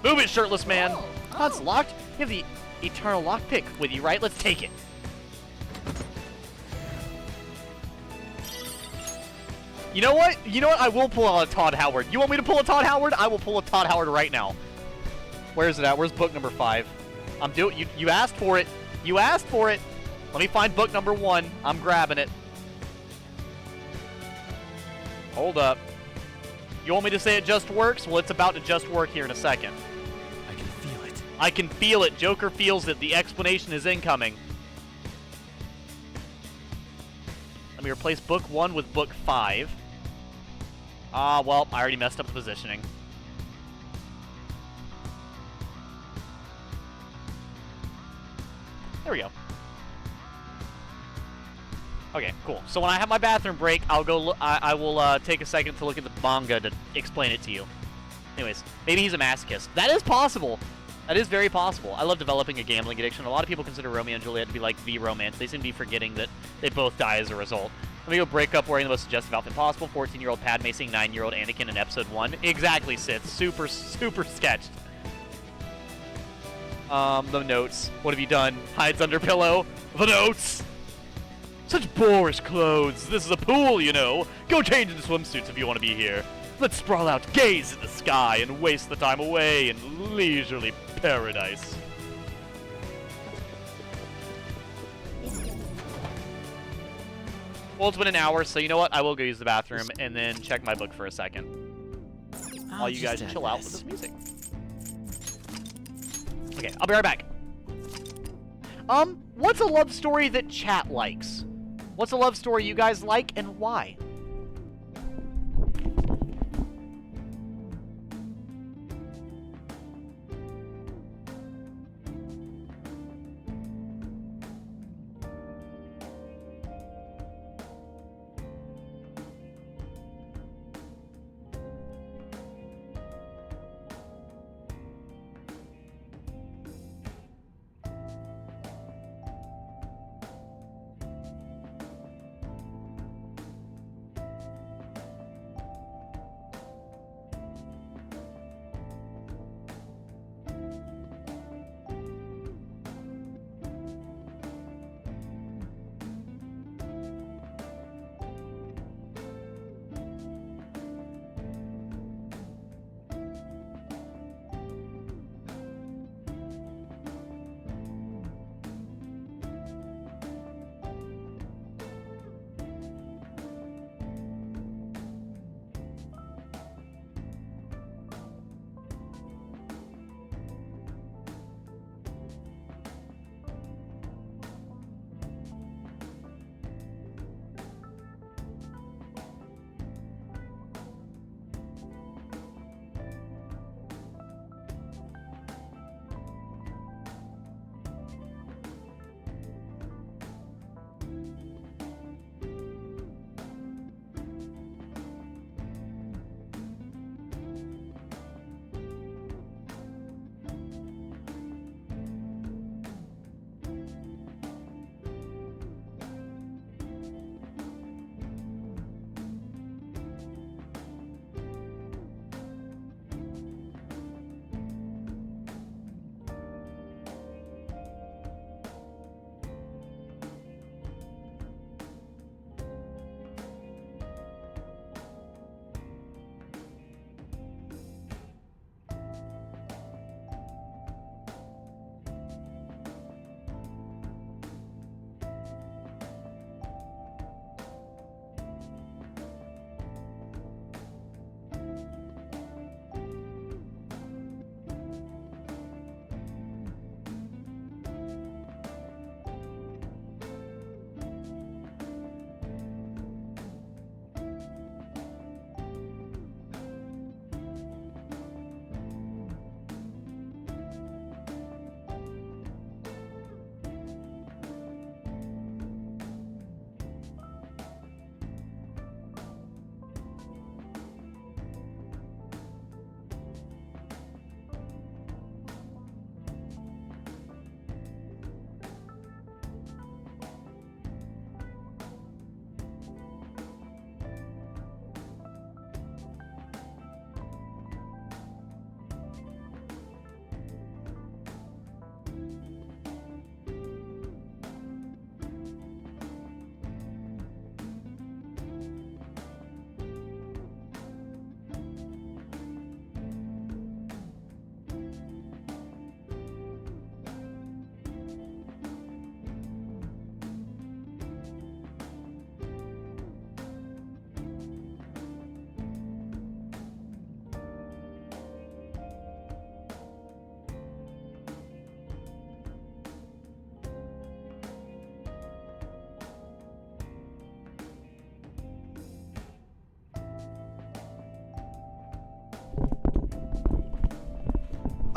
Move it, shirtless man. Oh, it's locked. You have the eternal lockpick with you, right? Let's take it. You know what? You know what? I will pull out a Todd Howard. You want me to pull a Todd Howard? I will pull a Todd Howard right now. Where is it at? Where's book number 5? I'm doing. You asked for it. You asked for it. Let me find book number 1. I'm grabbing it. Hold up. You want me to say it just works? Well, it's about to just work here in a second. I can feel it. Joker feels it. The explanation is incoming. Let me replace book 1 with book 5. Well, I already messed up the positioning. There we go. Okay, cool. So when I have my bathroom break, I'll go. I will take a second to look at the manga to explain it to you. Anyways, maybe he's a masochist. That is possible. That is very possible. I love developing a gambling addiction. A lot of people consider Romeo and Juliet to be like the romance. They seem to be forgetting that they both die as a result. Let me go break up wearing the most suggestive outfit possible. 14-year-old Padme seeing 9-year-old Anakin in episode 1. Exactly, Sith. Super sketched. The notes. What have you done? Hides under pillow. The notes. Such boorish clothes. This is a pool, you know. Go change into swimsuits if you want to be here. Let's sprawl out, gaze at the sky, and waste the time away in leisurely paradise. Well, it's been an hour, so you know what? I will go use the bathroom and then check my book for a second. While you guys chill out with this music. Okay, I'll be right back. What's a love story that chat likes? What's a love story you guys like and why?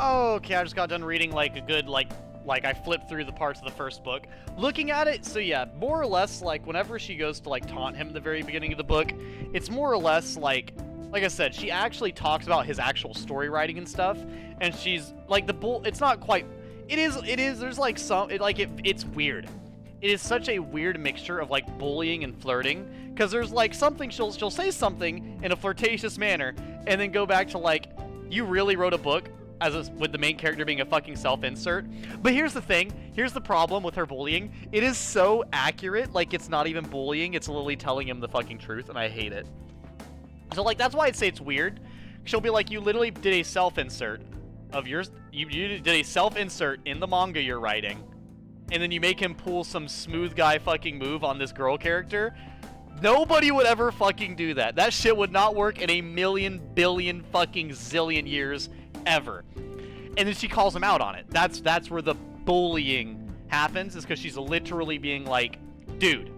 Okay, I just got done reading like a good like I flipped through the parts of the first book. Looking at it, so yeah, more or less like whenever she goes to like taunt him at the very beginning of the book, it's more or less like I said, she actually talks about his actual story writing and stuff, and she's like it's not quite, it is, there's like some, it's weird. It is such a weird mixture of like bullying and flirting, because there's like something, she'll say something in a flirtatious manner, and then go back to like, you really wrote a book with the main character being a fucking self-insert. But here's the thing, here's the problem with her bullying, it is so accurate, like it's not even bullying, it's literally telling him the fucking truth, and I hate it. So like, that's why I'd say it's weird. She'll be like, you literally did a self-insert of yours, you did a self-insert in the manga you're writing, and then you make him pull some smooth guy fucking move on this girl character. Nobody would ever fucking do that. That shit would not work in a million, billion, fucking zillion years ever. And then she calls him out on it. That's where the bullying happens, is because she's literally being like, dude,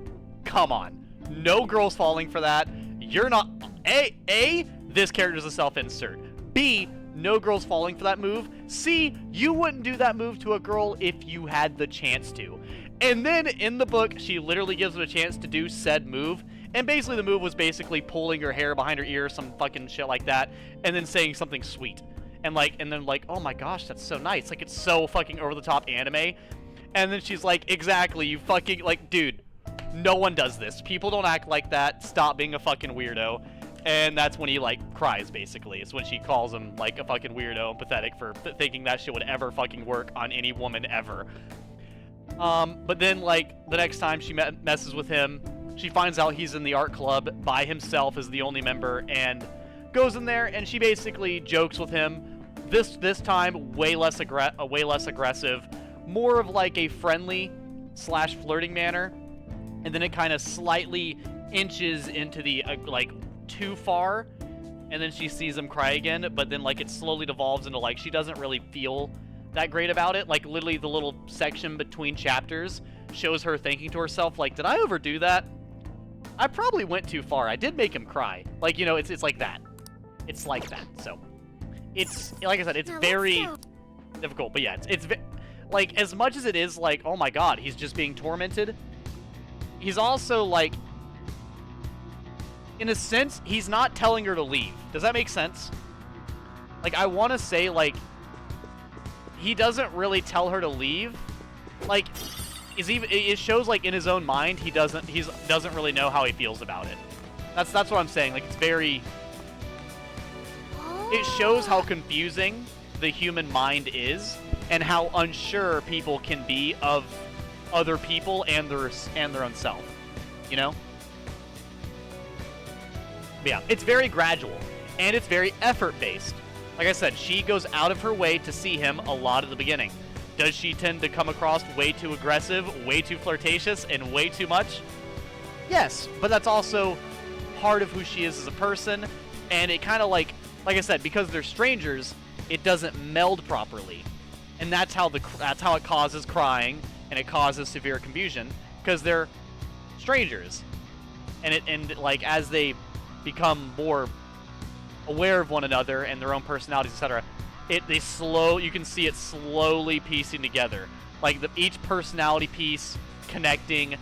come on. No girl's falling for that. You're not... A, this character's a self-insert. B, no girl's falling for that move. C, you wouldn't do that move to a girl if you had the chance to. And then in the book, she literally gives him a chance to do said move. And basically the move was basically pulling her hair behind her ear, some fucking shit like that, and then saying something sweet. And then oh my gosh, that's so nice. Like, it's so fucking over-the-top anime. And then she's like, exactly, you fucking, like, dude, no one does this. People don't act like that. Stop being a fucking weirdo. And that's when he, like, cries, basically. It's when she calls him, like, a fucking weirdo and pathetic for thinking that shit would ever fucking work on any woman ever. But then, like, the next time she messes with him, she finds out he's in the art club by himself as the only member, and goes in there, and she basically jokes with him. This time, way less aggressive, more of like a friendly / flirting manner, and then it kind of slightly inches into the like too far, and then she sees him cry again. But then like it slowly devolves into like she doesn't really feel that great about it. Like literally the little section between chapters shows her thinking to herself like, did I overdo that? I probably went too far. I did make him cry. Like, you know, it's like that. It's like that. So it's, like I said, it's very difficult. But yeah, it's like, as much as it is like, oh my god, he's just being tormented, he's also like, in a sense, he's not telling her to leave. Does that make sense? Like, I want to say, like, he doesn't really tell her to leave. Like, it shows like in his own mind he doesn't really know how he feels about it. That's what I'm saying. Like, it's very, it shows how confusing the human mind is and how unsure people can be of other people and their own self, you know? But yeah, it's very gradual and it's very effort based. Like I said, she goes out of her way to see him a lot at the beginning. Does she tend to come across way too aggressive, way too flirtatious, and way too much? Yes, but that's also part of who she is as a person, and it kind of like I said, because they're strangers, it doesn't meld properly, and that's how it causes crying, and it causes severe confusion, because they're strangers, and like as they become more aware of one another and their own personalities, etc., you can see it slowly piecing together, like each personality piece connecting,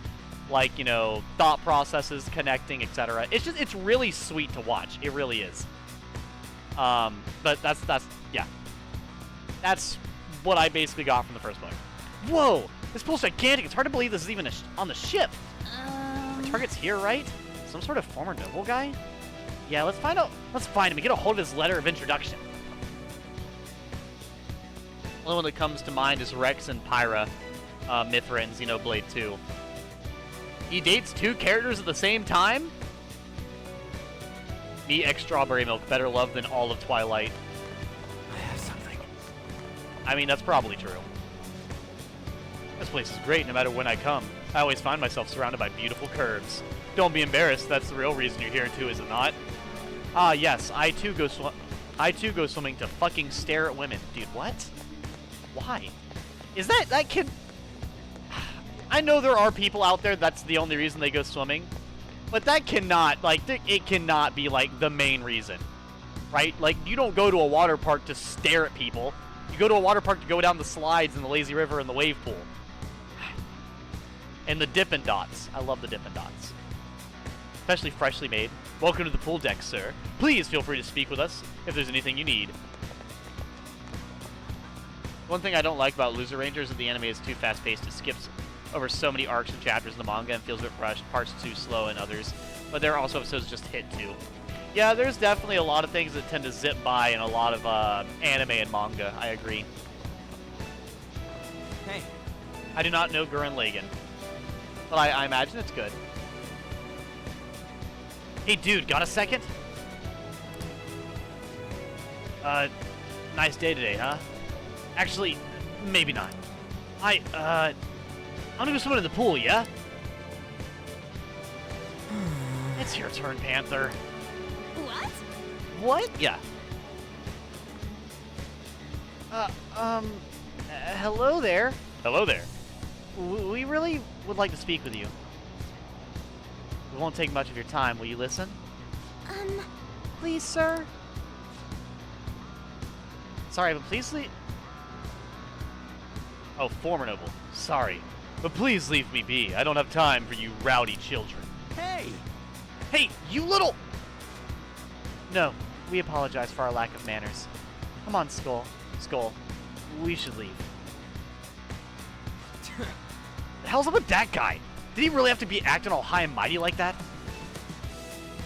like, you know, thought processes connecting, etc. It's really sweet to watch. It really is. But that's what I basically got from the first book. Whoa, this pool's gigantic. It's hard to believe this is even on the ship. Our target's here, right? Some sort of former noble guy? Yeah, let's find him and get a hold of his letter of introduction. The only one that comes to mind is Rex and Pyra, Mithra and Xenoblade 2. He dates 2 characters at the same time? Me, ex-strawberry milk, better love than all of Twilight. I have something. I mean, that's probably true. This place is great no matter when I come. I always find myself surrounded by beautiful curves. Don't be embarrassed, that's the real reason you're here too, is it not? Ah, yes, I too go swimming to fucking stare at women. Dude, what? Why? Is that kid... I know there are people out there that's the only reason they go swimming, but that cannot, like, it cannot be, like, the main reason, right? Like, you don't go to a water park to stare at people. You go to a water park to go down the slides in the lazy river and the wave pool. And the Dippin' Dots. I love the Dippin' Dots. Especially freshly made. Welcome to the pool deck, sir. Please feel free to speak with us if there's anything you need. One thing I don't like about Loser Rangers is that the anime is too fast-paced. It skips over so many arcs and chapters in the manga and feels a bit rushed. Parts too slow in others. But there are also episodes just hit too. Yeah, there's definitely a lot of things that tend to zip by in a lot of anime and manga. I agree. Hey. I do not know Gurren Lagann, but I imagine it's good. Hey, dude, got a second? Nice day today, huh? Actually, maybe not. I'm gonna go swim in the pool, yeah? It's your turn, Panther. What? What? Yeah. Hello there. Hello there. We really would like to speak with you. It won't take much of your time. Will you listen? Please, sir? Sorry, but please leave... Oh, former noble. Sorry. But please leave me be. I don't have time for you rowdy children. Hey! Hey, you little... No, we apologize for our lack of manners. Come on, Skull. Skull, we should leave. The hell's up with that guy? Did he really have to be acting all high and mighty like that?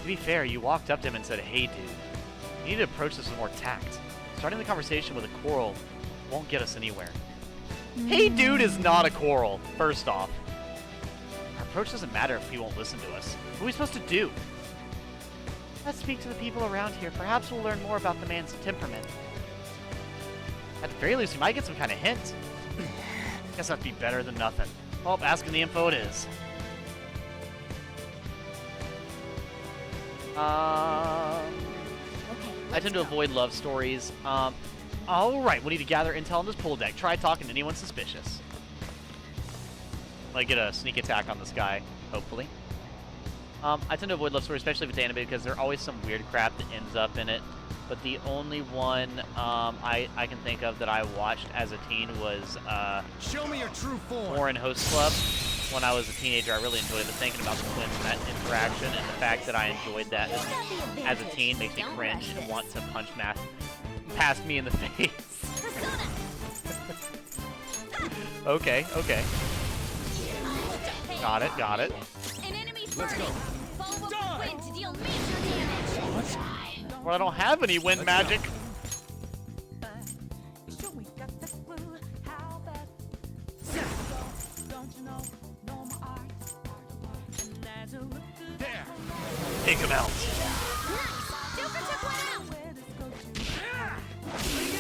To be fair, you walked up to him and said, hey, dude. You need to approach this with more tact. Starting the conversation with a quarrel won't get us anywhere. Hey, dude is not a quarrel, first off. Our approach doesn't matter if he won't listen to us. What are we supposed to do? Let's speak to the people around here. Perhaps we'll learn more about the man's temperament. At the very least, we might get some kind of hint. Guess that'd be better than nothing. Well, asking the info it is. I tend to avoid love stories. Alright, we need to gather intel on this pool deck. Try talking to anyone suspicious. Might get a sneak attack on this guy, hopefully. I tend to avoid love stories, especially if it's anime, because there's always some weird crap that ends up in it. But the only one I can think of that I watched as a teen was Show me your true form. Warren Host Club. When I was a teenager, I really enjoyed it. But thinking about the twins and that interaction and the fact that I enjoyed that as a teen makes me cringe and want to punch math past me in the face. Okay, okay. Got it, got it. An enemy's Let's go. burning. Follow up with wind to deal major damage. Well, I don't have any wind magic. There. Take him out. Nice. Joker took one out.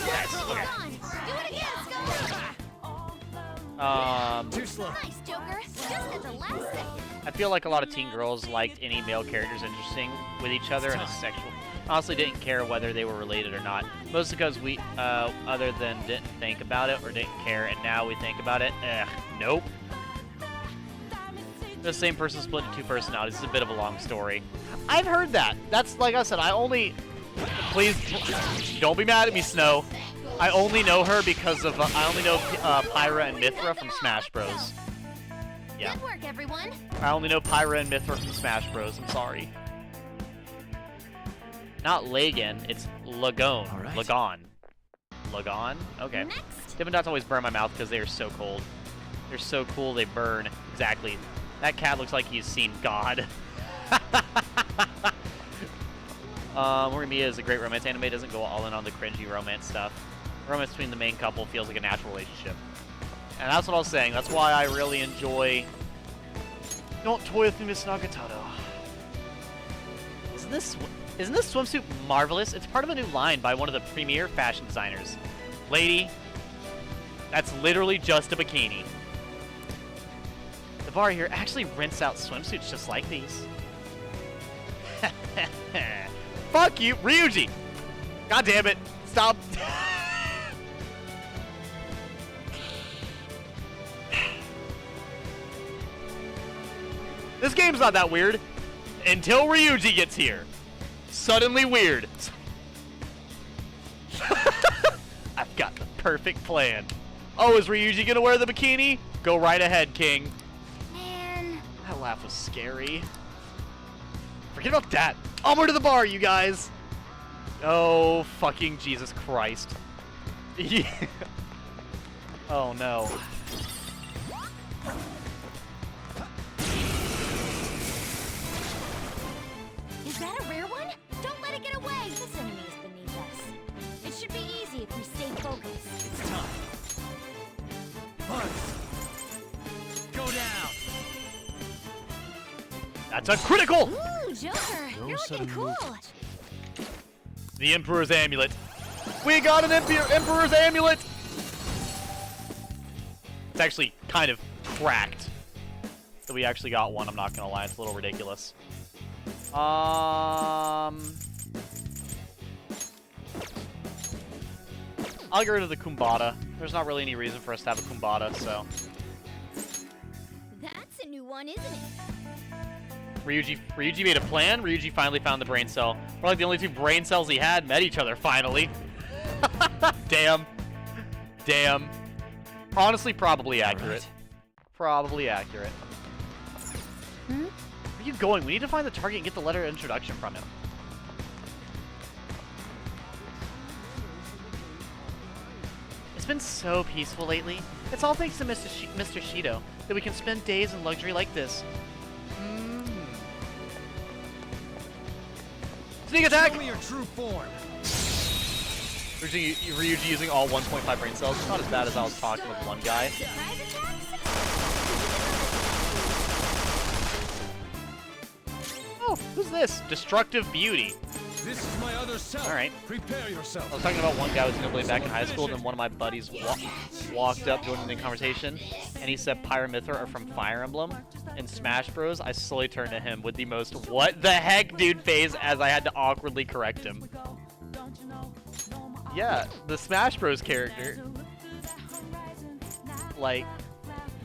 Yes. Hold Okay. on. Do it again, Skull. Too slow. Nice, Joker. Just at the last second. I feel like a lot of teen girls liked any male characters interesting with each other in a sexual... Honestly, didn't care whether they were related or not. Mostly because we, other than didn't think about it or didn't care, and now we think about it. Nope. The same person split into two personalities. It's a bit of a long story. I've heard that. That's, like I said, I only... Please, don't be mad at me, Snow. I only know her because of... I only know Pyra and Mithra from Smash Bros. Yeah. Good work, everyone. I only know Pyra and Mithra from Smash Bros. I'm sorry. Not Lagan, it's Lagon. All right. Lagon. Lagon? Okay. Next. Dippin' Dots always burn my mouth because they are so cold. They're so cool, they burn. Exactly. That cat looks like he's seen God. Horimiya is a great romance anime. It doesn't go all in on the cringy romance stuff. Romance between the main couple feels like a natural relationship. And that's what I was saying. That's why I really enjoy... Don't toy with me, Miss Nagatoro. Isn't this swimsuit marvelous? It's part of a new line by one of the premier fashion designers. Lady, that's literally just a bikini. The bar here actually rents out swimsuits just like these. Fuck you, Ryuji! God damn it! Stop! This game's not that weird until Ryuji gets here. Suddenly weird. I've got the perfect plan. Oh, is Ryuji gonna wear the bikini? Go right ahead, King. Man. That laugh was scary. Forget about that. Onward to the bar, you guys. Oh, fucking Jesus Christ. Yeah. Oh, no. Is that a rare one? Don't let it get away. This enemy is beneath us. It should be easy if we stay focused. It's time. Buzz. Go down. That's a critical! Ooh, Joker, No you're looking sudden cool. movement. The Emperor's Amulet. We got an Emperor's Amulet! It's actually kind of cracked that we actually got one, I'm not gonna lie. It's a little ridiculous. I'll get rid of the Kumbata. There's not really any reason for us to have a Kumbata, so. That's a new one, isn't it? Ryuji made a plan. Ryuji finally found the brain cell. We're like the only two brain cells he had met each other finally. Damn. Damn. Honestly, probably accurate. Probably accurate. Hmm? Where are you going? We need to find the target and get the letter of introduction from him. It's been so peaceful lately. It's all thanks to Mr. Shido that we can spend days in luxury like this. Sneak attack! Show me your true form. Ryuji using all 1.5 brain cells. It's not as bad as I was talking with one guy. Surprise attacks? Oh, who's this? Destructive Beauty. This is my other self. All right. Prepare yourself. I was talking about one guy who was nibbling back in high school, then one of my buddies walked up, joined in the conversation, and he said Pyramithra are from Fire Emblem. In Smash Bros, I slowly turned to him with the most what the heck dude phase as I had to awkwardly correct him. Yeah, the Smash Bros character. Like,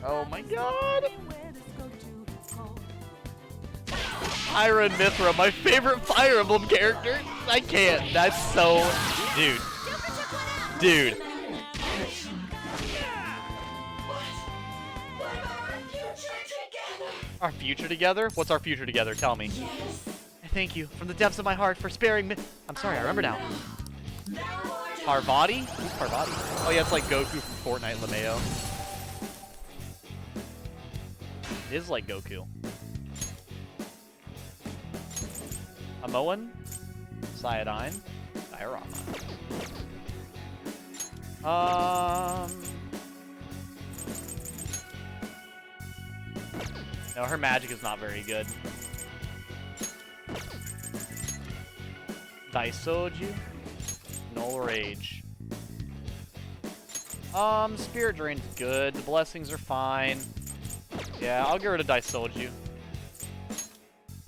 oh my god. Pyra and Mithra, my favorite Fire Emblem character. I can't. That's so... Dude. Dude. Our future together? What's our future together? Tell me. Thank you from the depths of my heart for sparing me. I'm sorry, I remember now. Parvati? Who's Parvati? Oh yeah, it's like Goku from Fortnite LeMayo. It is like Goku. Amoan? Cyodine? Diorama. No, her magic is not very good. Daisoju? Null Rage. Spirit Drain's good. The blessings are fine. Yeah, I'll get rid of Daisoju.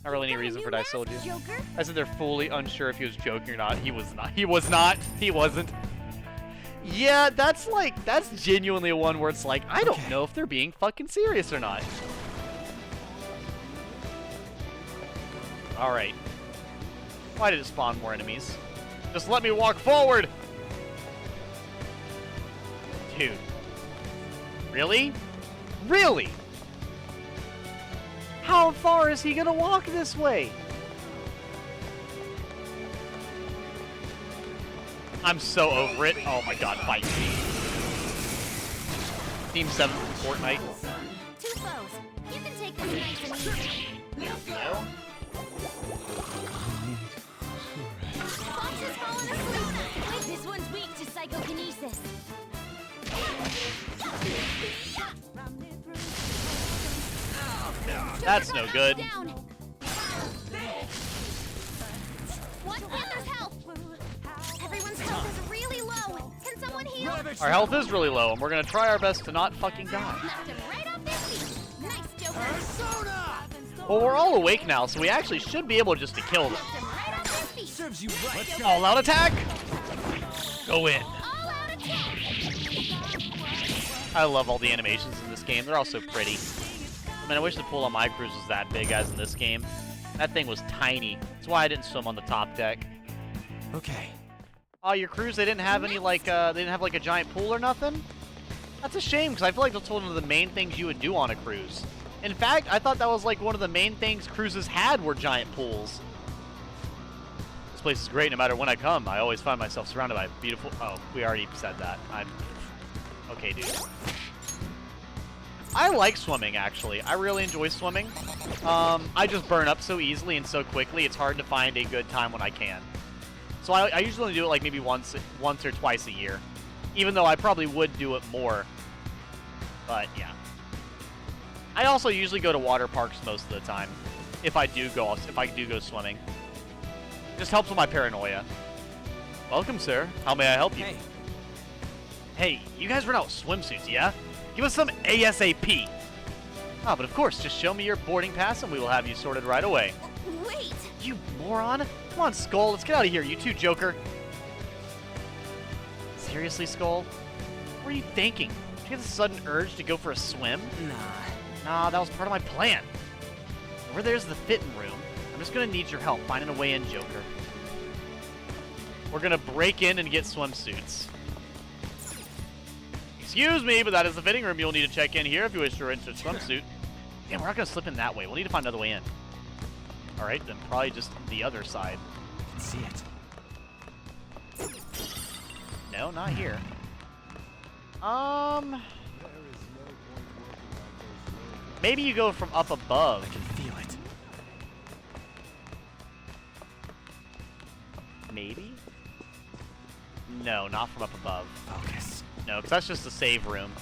Not really any reason for Daisoju. Joker? I said they're fully unsure if he was joking or not. He was not. He was not. He wasn't. Yeah, that's genuinely one where it's like, I don't know if they're being fucking serious or not. Alright. Why did it spawn more enemies? Just let me walk forward! Dude. Really? Really? How far is he gonna walk this way? I'm so over it. Oh my god, fight me. Team 7 from Fortnite. Two foes. You can take this nice and easy. Fox has fallen asleep. This one's weak to psychokinesis. That's no good. Down. What? Panther's health. Everyone's health is really low. Can someone heal? Our health is really low, and we're gonna try our best to not fucking die. Knocked him right off their feet. Nice, Joker. Well, we're all awake now, so we actually should be able just to kill them. Knocked him right off their feet. Serves you right. Let's go. All out attack! Go in. All out attack. I love all the animations in this game. They're all so pretty. I mean, I wish the pool on my cruise was that big as in this game. That thing was tiny. That's why I didn't swim on the top deck. Okay. Oh, your cruise, they didn't have any, like, they didn't have, like, a giant pool or nothing? That's a shame, because I feel like that's one of the main things you would do on a cruise. In fact, I thought that was, like, one of the main things cruises had were giant pools. This place is great no matter when I come. I always find myself surrounded by beautiful... Oh, we already said that. I'm... Okay, dude. I like swimming, actually. I really enjoy swimming. I just burn up so easily and so quickly, it's hard to find a good time when I can. So I usually only do it, like, maybe once or twice a year. Even though I probably would do it more. But, yeah. I also usually go to water parks most of the time. If I do go swimming. Just helps with my paranoia. Welcome, sir. How may I help you? Hey, Hey, you guys run out swimsuits, yeah? Give us some ASAP. Ah, but of course, just show me your boarding pass and we will have you sorted right away. Wait! You moron! Come on, Skull, let's get out of here, you too, Joker. Seriously, Skull? What are you thinking? Did you get a sudden urge to go for a swim? Nah, that was part of my plan. Over there's the fitting room. I'm just gonna need your help finding a way in, Joker. We're gonna break in and get swimsuits. Excuse me, but that is the fitting room. You'll need to check in here if you wish to rent a swimsuit. Damn, we're not gonna slip in that way. We'll need to find another way in. Alright, then probably just the other side. I can see it. No, not here. Maybe you go from up above. I can feel it. Maybe? No, not from up above. Focus. No, because that's just the save room.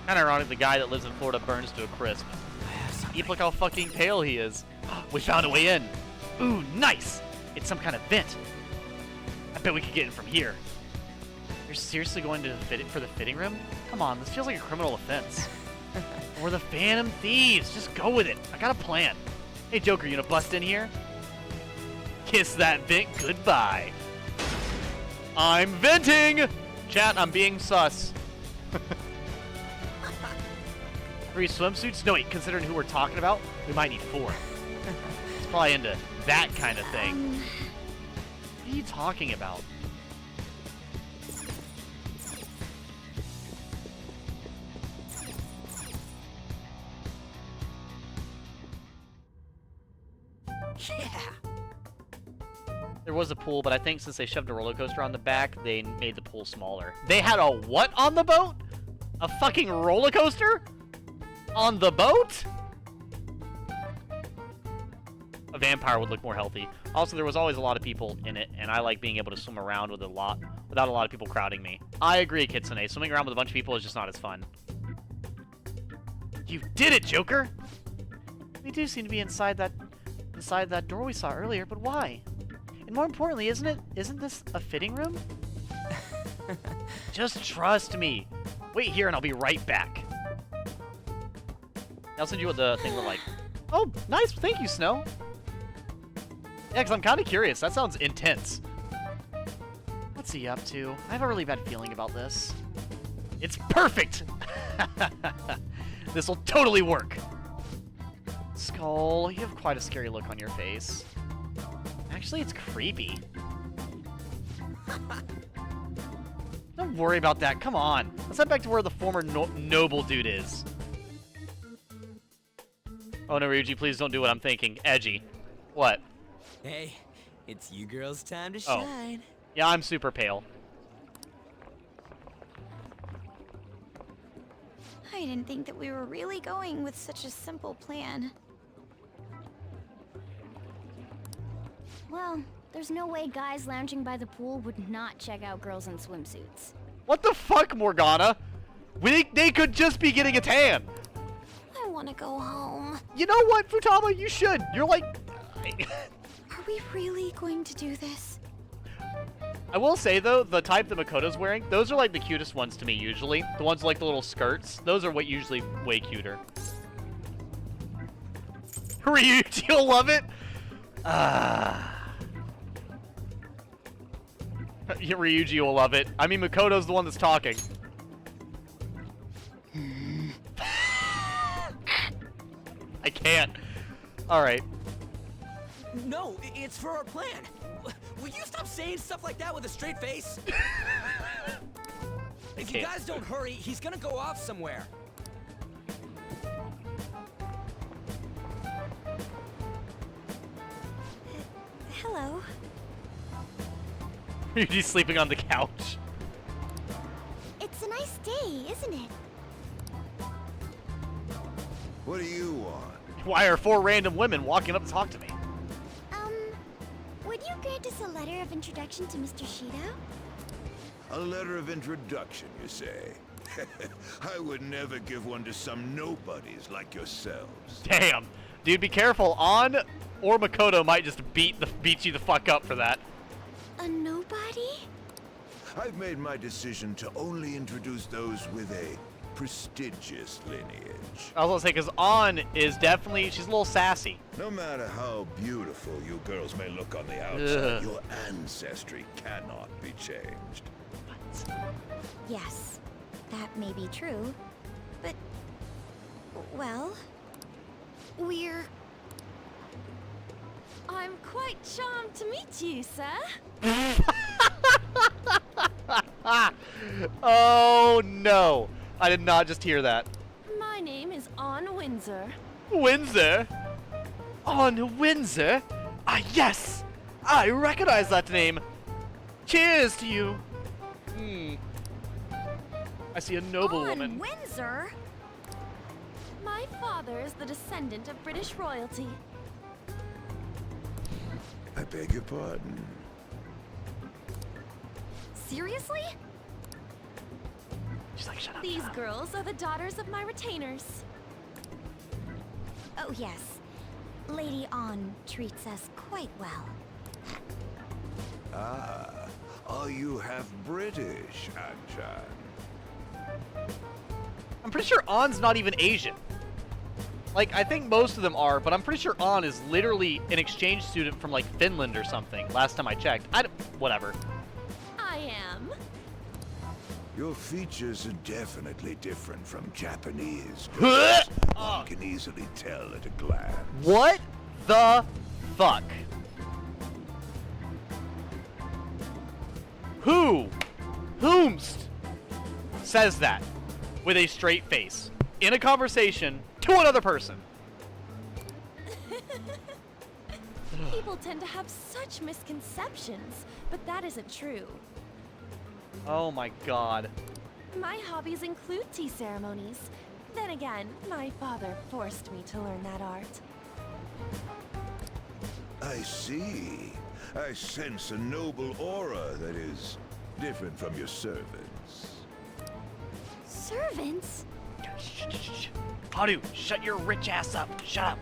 Kinda ironic the guy that lives in Florida burns to a crisp. I have something. Eep, look how fucking pale he is. We found a way in. Ooh, nice! It's some kind of vent. I bet we could get in from here. You're seriously going to fit it for the fitting room? Come on, this feels like a criminal offense. We're the Phantom Thieves. Just go with it. I got a plan. Hey, Joker, you gonna bust in here? Kiss that vent goodbye. I'm venting! Chat, I'm being sus. 3 swimsuits? No, wait, considering who we're talking about, we might need 4. It's probably into that kind of thing. What are you talking about? yeah. There was a pool, but I think since they shoved a roller coaster on the back, they made the pool smaller. They had a what on the boat? A fucking roller coaster? On the boat? A vampire would look more healthy. Also, there was always a lot of people in it, and I like being able to swim around without a lot of people crowding me. I agree, Kitsune. Swimming around with a bunch of people is just not as fun. You did it, Joker! We do seem to be inside that door we saw earlier, but why? And more importantly, isn't this a fitting room? Just trust me. Wait here and I'll be right back. I'll send you what the thing looked like. Oh, nice. Thank you, Snow. Yeah, because I'm kind of curious. That sounds intense. What's he up to? I have a really bad feeling about this. It's perfect! This'll totally work. Skull, you have quite a scary look on your face. Actually, it's creepy. Don't worry about that. Come on. Let's head back to where the former noble dude is. Oh no, Ryuji, please don't do what I'm thinking. Edgy. What? Hey, it's you girls' time to Oh. shine. Yeah, I'm super pale. I didn't think that we were really going with such a simple plan. Well, there's no way guys lounging by the pool would not check out girls in swimsuits. What the fuck, Morgana? They could just be getting a tan. I want to go home. You know what, Futaba? You should. You're like... Are we really going to do this? I will say, though, the type that Makoto's wearing, those are like the cutest ones to me, usually. The ones like the little skirts. Those are what usually way cuter. Ryuji, you'll love it? Ryuji will love it. I mean, Makoto's the one that's talking. I can't. Alright. No, it's for our plan. will you stop saying stuff like that with a straight face? If you guys don't hurry, he's gonna go off somewhere. Hello. You're just sleeping on the couch. It's a nice day, isn't it? What do you want? Why are 4 random women walking up to talk to me? Would you grant us a letter of introduction to Mr. Shido? A letter of introduction, you say? I would never give one to some nobodies like yourselves. Damn. Dude, be careful. On or Makoto might just beat you the fuck up for that. A nobody? I've made my decision to only introduce those with a prestigious lineage. I was gonna say, because On is definitely, she's a little sassy. No matter how beautiful you girls may look on the outside, Ugh. your ancestry cannot be changed. Yes, that may be true, but, well, I'm quite charmed to meet you, sir. Oh no. I did not just hear that. My name is On Windsor. Windsor? On Windsor? Ah, yes! I recognize that name. Cheers to you. I see a noble On woman. Windsor? My father is the descendant of British royalty. I beg your pardon. Seriously? She's like, shut up. These shut up. girls are the daughters of my retainers. Oh, yes. Lady On treats us quite well. Ah, are you half British, Anchan? I'm pretty sure On's not even Asian. Like, I think most of them are, but I'm pretty sure On is literally an exchange student from, like, Finland or something, last time I checked. Whatever. I am. Your features are definitely different from Japanese. Huh? One can easily tell at a glance. What the fuck? Whomst says that with a straight face in a conversation to another person? People tend to have such misconceptions, but that isn't true. Oh my god. My hobbies include tea ceremonies. Then again, my father forced me to learn that art. I see. I sense a noble aura that is different from your servants. Servants? Shh. Haru, shut your rich ass up. Shut up.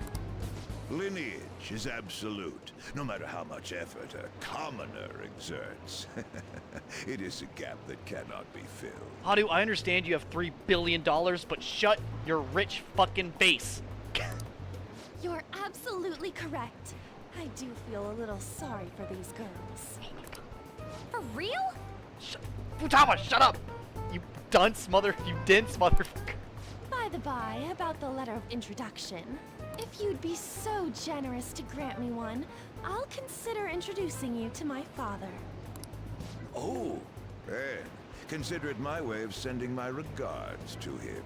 Lineage is absolute, no matter how much effort a commoner exerts. It is a gap that cannot be filled. Haru, I understand you have $3 billion, but shut your rich fucking face. You're absolutely correct. I do feel a little sorry for these girls. For real? Futaba, shut up! You dense motherfucker. By the by, about the letter of introduction. If you'd be so generous to grant me one, I'll consider introducing you to my father. Oh, then consider it my way of sending my regards to him.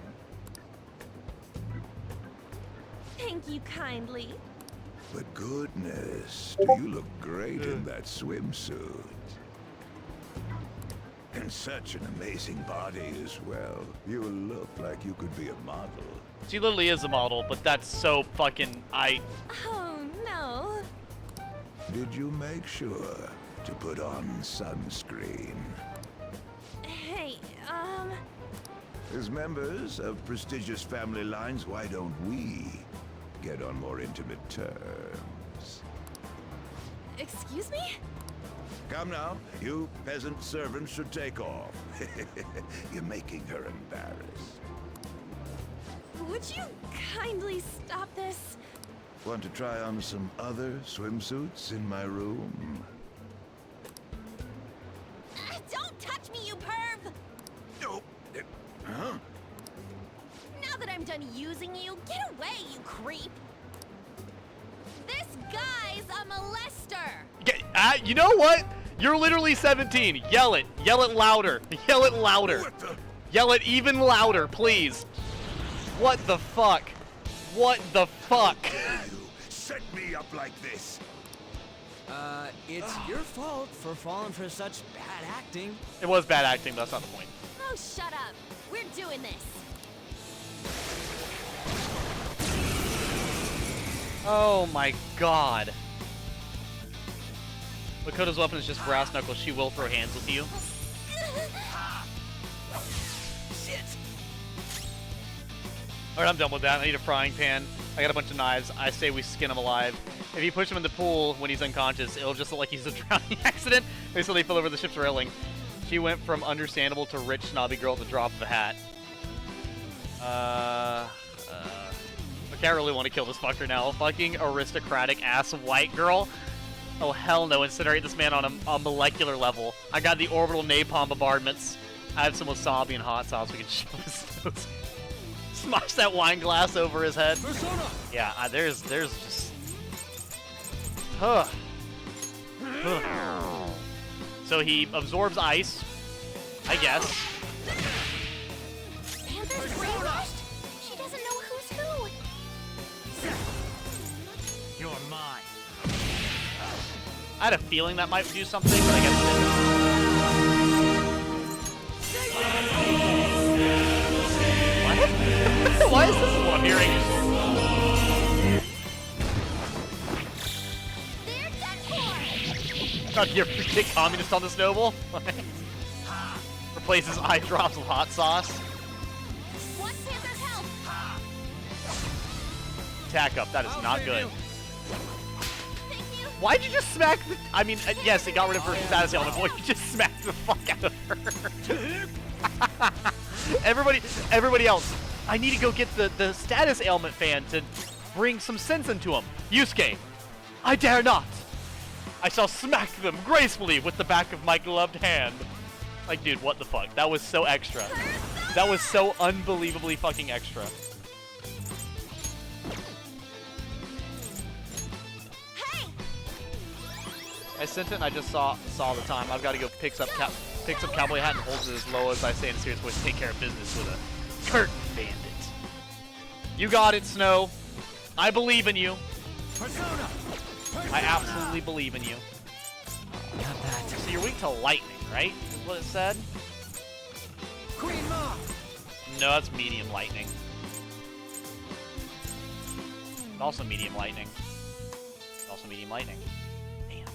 Thank you kindly. But goodness, do you look great in that swimsuit. And such an amazing body as well. You look like you could be a model. She literally is a model, but that's so fucking Oh, no. Did you make sure to put on sunscreen? Hey, As members of prestigious family lines, why don't we get on more intimate terms? excuse me? Come now, you peasant servants should take off. You're making her embarrassed. Would you kindly stop this? Want to try on some other swimsuits in my room? Don't touch me, you perv! No. Huh? Now that I'm done using you, get away, you creep! This guy guy's a molester. You know what? You're literally 17. Yell it. Yell it louder. Yell it louder. What the? Yell it even louder, please. What the fuck? What the fuck? You set me up like this. It's your fault for falling for such bad acting. It was bad acting, but that's not the point. Oh, shut up. We're doing this. Oh my god. Makoto's weapon is just brass knuckles. She will throw hands with you. Shit! Alright, I'm done with that. I need a frying pan. I got a bunch of knives. I say we skin him alive. If you push him in the pool when he's unconscious, it'll just look like he's a drowning accident. So they fell over the ship's railing. She went from understandable to rich, snobby girl at the drop of a hat. I can't really want to kill this fucker now. Fucking aristocratic ass white girl. Oh, hell no. Incinerate this man on a molecular level. I got the orbital napalm bombardments. I have some wasabi and hot sauce. We can shove his nose. Smash that wine glass over his head. Persona! Yeah, there's just... Huh. So he absorbs ice, I guess. Panther's brainwashed? She doesn't know who's who. You're mine. I had a feeling that might do something, but I guess it didn't. What? Why is this one hearing? They're done for. God, you're freaking communist on this noble? Replaces eye drops with hot sauce. Want Panther's help? Tack up, that is not good. Thank you. Why'd you just smack the... I mean, yes, it got rid of her status element, but you just smacked the fuck out of her. Everybody else, I need to go get the status ailment fan to bring some sense into him. Yusuke, I dare not. I shall smack them gracefully with the back of my gloved hand. Like, dude, what the fuck? That was so extra. That was so unbelievably fucking extra. Hey! I sent it and I just saw the time. I've got to go pick up cowboy hat and holds it as low as I say in a serious voice. Take care of business with a curtain bandit. You got it, Snow. I believe in you. Persona! I absolutely believe in you. Not that. So you're weak to lightning, right? Is what it said? Queen Ma! No, that's medium lightning. Also medium lightning. Also medium lightning. Damn.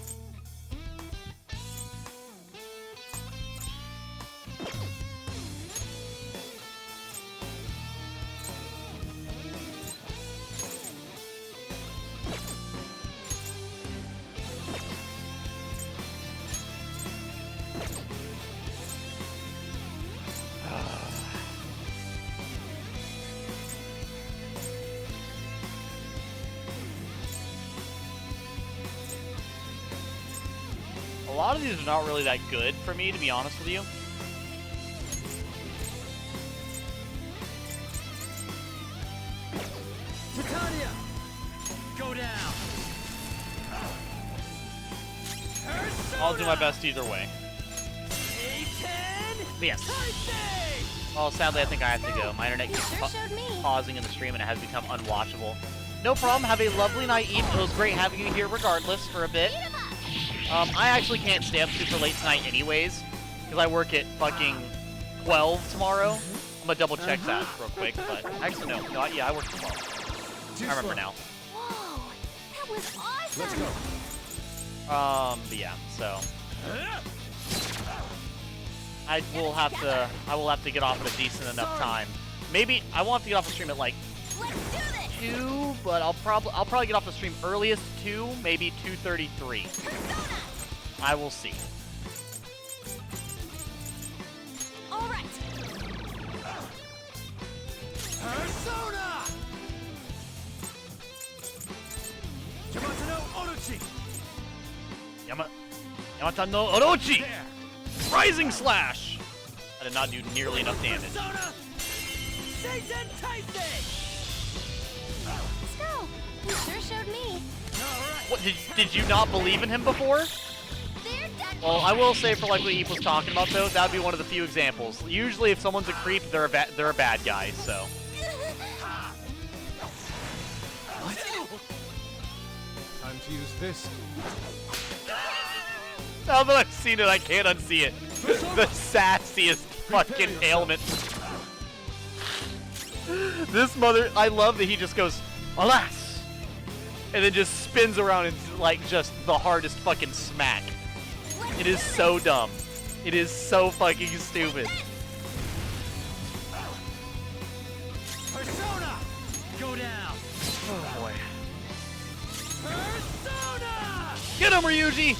A lot of these are not really that good for me, to be honest with you. Titania! Go down. I'll do my best either way. A10! Yes. Taisei! Well, sadly, I think I have to go. My internet You keeps sure showed me. pausing in the stream, and it has become unwatchable. No problem. Have a lovely night, Eve. It was great having you here regardless for a bit. Beat 'em up. I actually can't stay up super late tonight anyways, because I work at fucking 12 tomorrow. I'm gonna double check that real quick, but actually no, yeah, I work at 12. I remember now. Whoa, that was awesome. Let's go. But yeah, so I will have to get off at a decent enough time. Maybe I won't have to get off the stream at like Let's do this. 2, but I'll probably get off the stream earliest 2, maybe 2:33. Persona. I will see. All right. Persona! Yamato no Orochi! Yamata no Orochi! There! Rising Slash! I did not do nearly enough damage. Persona! Seizen Taisei! Let's go. You sure showed me. What, did you not believe in him before? Well, I will say for like what Eve was talking about though, that would be one of the few examples. Usually if someone's a creep, they're a bad guy, so. Time to use this. Now that I've seen it, I can't unsee it. The sassiest fucking ailment. This mother, I love that he just goes, alas! And then just spins around and like just the hardest fucking smack. It is so dumb. It is so fucking stupid. Persona! Go down! Oh boy. Persona! Get him, Ryuji!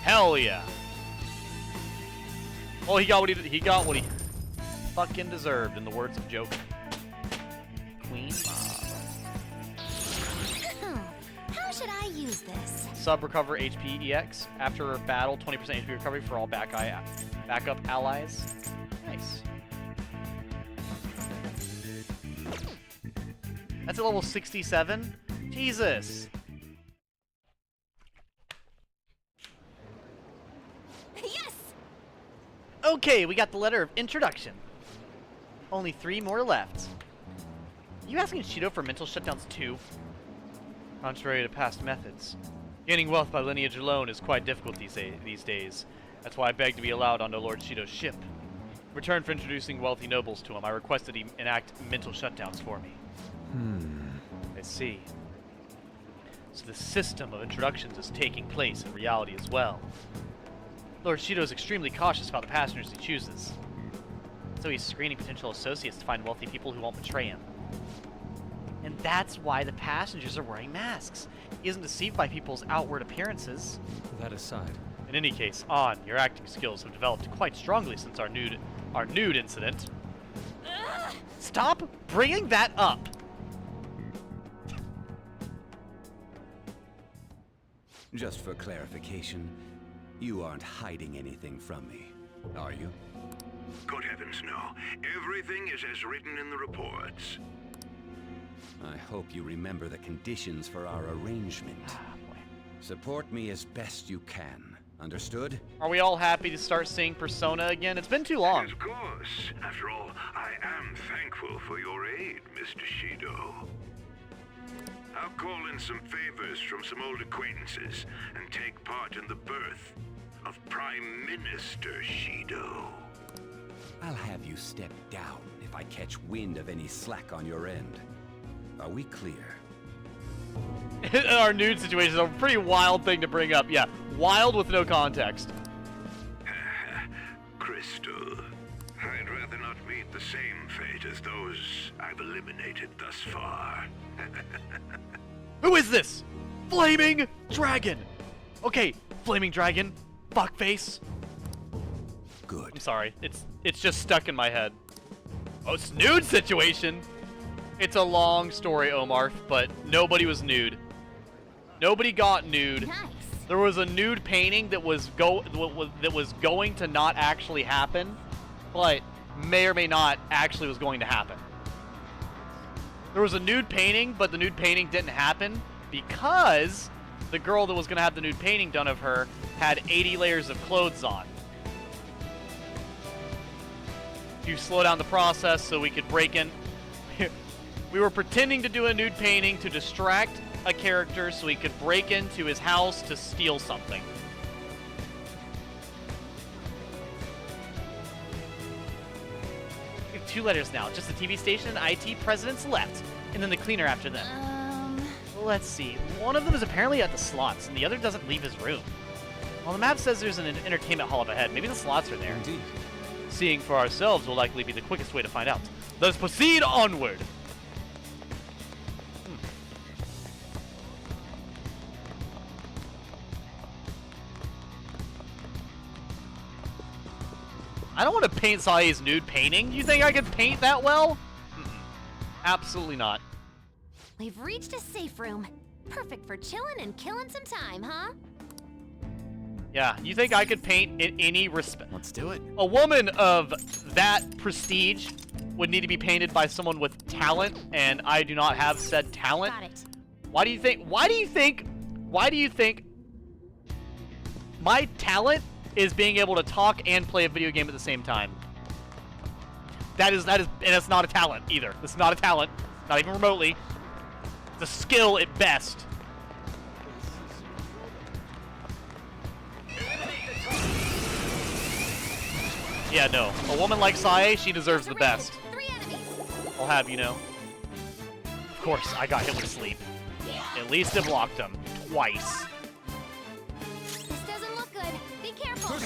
Hell yeah. Well, he got what he fucking deserved, in the words of Joker. Queen Mom. How should I use this? Sub recover HP EX. After battle, 20% HP recovery for all backup allies. Nice. That's at level 67? Jesus. Yes! Okay, we got the letter of introduction. Only 3 more left. Are you asking Shido for mental shutdowns too? Contrary to past methods, gaining wealth by lineage alone is quite difficult these days. That's why I beg to be allowed onto Lord Shido's ship. In return for introducing wealthy nobles to him, I requested he enact mental shutdowns for me. I see. So the system of introductions is taking place in reality as well. Lord Shido is extremely cautious about the passengers he chooses. So he's screening potential associates to find wealthy people who won't betray him. And that's why the passengers are wearing masks. He isn't deceived by people's outward appearances. That aside. In any case, On, your acting skills have developed quite strongly since our nude incident. Stop bringing that up! Just for clarification, you aren't hiding anything from me, are you? Good heavens, no. Everything is as written in the reports. I hope you remember the conditions for our arrangement. Support me as best you can. Understood? Are we all happy to start seeing Persona again? It's been too long. Of course. After all, I am thankful for your aid, Mr. Shido. I'll call in some favors from some old acquaintances and take part in the birth of Prime Minister Shido. I'll have you step down if I catch wind of any slack on your end. Are we clear? Our nude situation is a pretty wild thing to bring up. Yeah, wild with no context. Crystal, I'd rather not meet the same fate as those I've eliminated thus far. Who is this? Flaming Dragon! Okay, Flaming Dragon, fuckface. Good. I'm sorry, it's just stuck in my head. Oh, it's nude situation! It's a long story, Omar, but nobody was nude. Nobody got nude. Nice. There was a nude painting that was going to not actually happen, but may or may not actually was going to happen. There was a nude painting, but the nude painting didn't happen because the girl that was going to have the nude painting done of her had 80 layers of clothes on. To slow down the process so we could break in. We were pretending to do a nude painting to distract a character so he could break into his house to steal something. We have 2 letters now, just the TV station and IT presidents left, and then the cleaner after them. Let's see, one of them is apparently at the slots, and the other doesn't leave his room. Well, the map says there's an entertainment hall up ahead. Maybe the slots are there. Indeed. Seeing for ourselves will likely be the quickest way to find out. Let's proceed onward! I don't want to paint Sae's nude painting. You think I could paint that well? Absolutely not. We've reached a safe room. Perfect for chilling and killing some time, huh? Yeah, you think I could paint in any respect? Let's do it. A woman of that prestige would need to be painted by someone with talent, and I do not have said talent. Got it. Why do you think my talent is being able to talk and play a video game at the same time? That is, and it's not a talent either. It's not a talent, not even remotely. It's a skill at best. Yeah, no. A woman like Sae, she deserves the best. I'll have you know. Of course, I got hit with sleep. At least it blocked him. Twice. This doesn't look good. Be careful.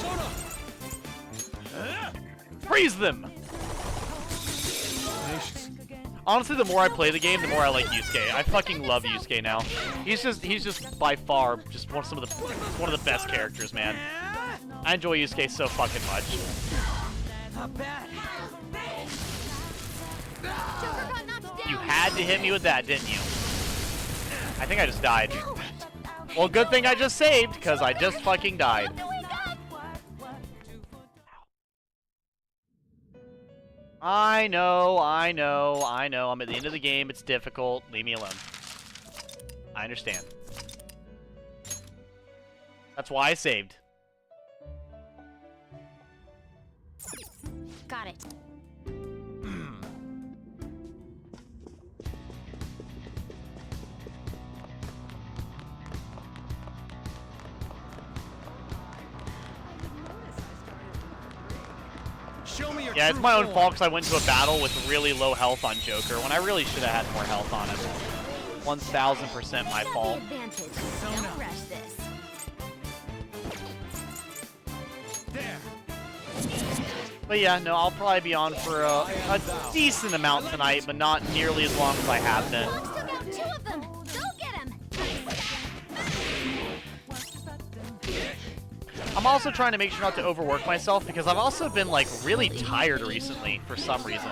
Freeze them! Honestly, the more I play the game, the more I like Yusuke. I fucking love Yusuke now. He's just by far just one of the best characters, man. I enjoy Yusuke so fucking much. Not bad. You had to hit me with that, didn't you? I think I just died. Well, good thing I just saved, because I just fucking died. I know. I'm at the end of the game. It's difficult. Leave me alone. I understand. That's why I saved. Got it. Show me your Yeah, it's true my own form. fault because I went into a battle with really low health on Joker when I really should have had more health on him. 1000% my fault. Don't rush this. There. But yeah, no, I'll probably be on for a decent amount tonight, but not nearly as long as I have been. Fox took out 2 of them. Go get him. I'm also trying to make sure not to overwork myself because I've also been, like, really tired recently for some reason.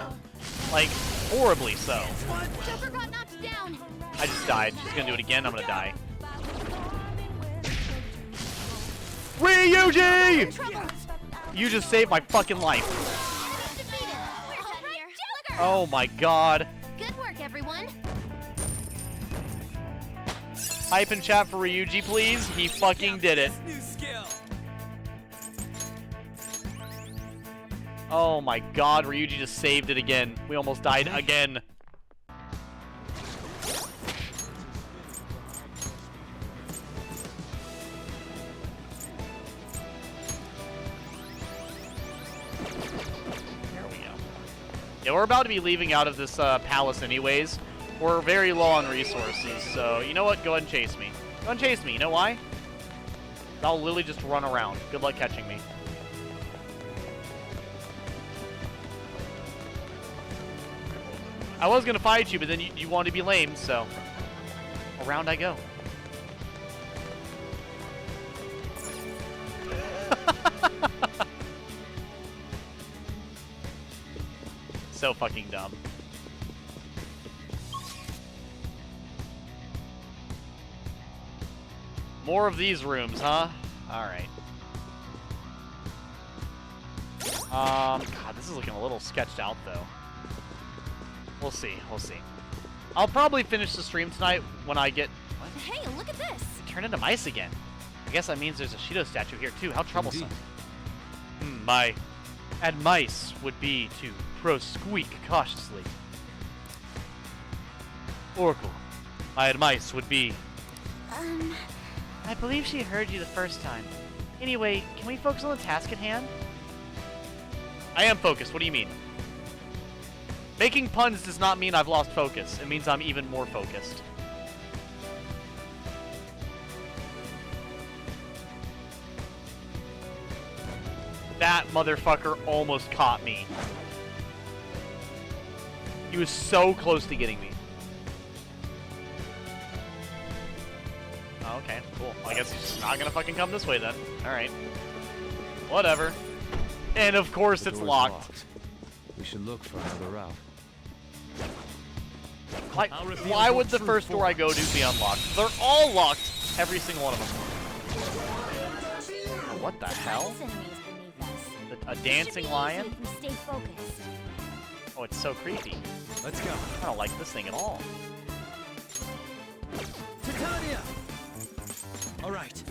Like, horribly so. Joker got knocked down. I just died. She's gonna do it again. I'm gonna die. Ryuji! Trouble. You just saved my fucking life. Defeated. We're done here. Oh my god. Good work, everyone. Hype in chat for Ryuji, please. He fucking did it. New skill. Oh my god, Ryuji just saved it again. We almost died again. There we go. Yeah, we're about to be leaving out of this palace anyways. We're very low on resources, so you know what? Go ahead and chase me. Go ahead and chase me. You know why? I'll literally just run around. Good luck catching me. I was gonna fight you, but then you wanted to be lame, so around I go. So fucking dumb. More of these rooms, huh? Alright. God, this is looking a little sketched out, though. We'll see, we'll see. I'll probably finish the stream tonight when I get... What? Hey, look at this. Turn into mice again. I guess that means there's a Shido statue here, too. How troublesome. My advice would be to pro-squeak cautiously. Oracle, my advice would be... I believe she heard you the first time. Anyway, can we focus on the task at hand? I am focused. What do you mean? Making puns does not mean I've lost focus. It means I'm even more focused. That motherfucker almost caught me. He was so close to getting me. Oh, okay, cool. I guess he's just not gonna fucking come this way then. Alright. Whatever. And of course it's locked. We should look for another route. Like, why would the first door I go to be unlocked? They're all locked. Every single one of them. What the hell? A dancing lion? Stay focused. Oh, it's so creepy. Let's go. I don't like this thing at all. All right.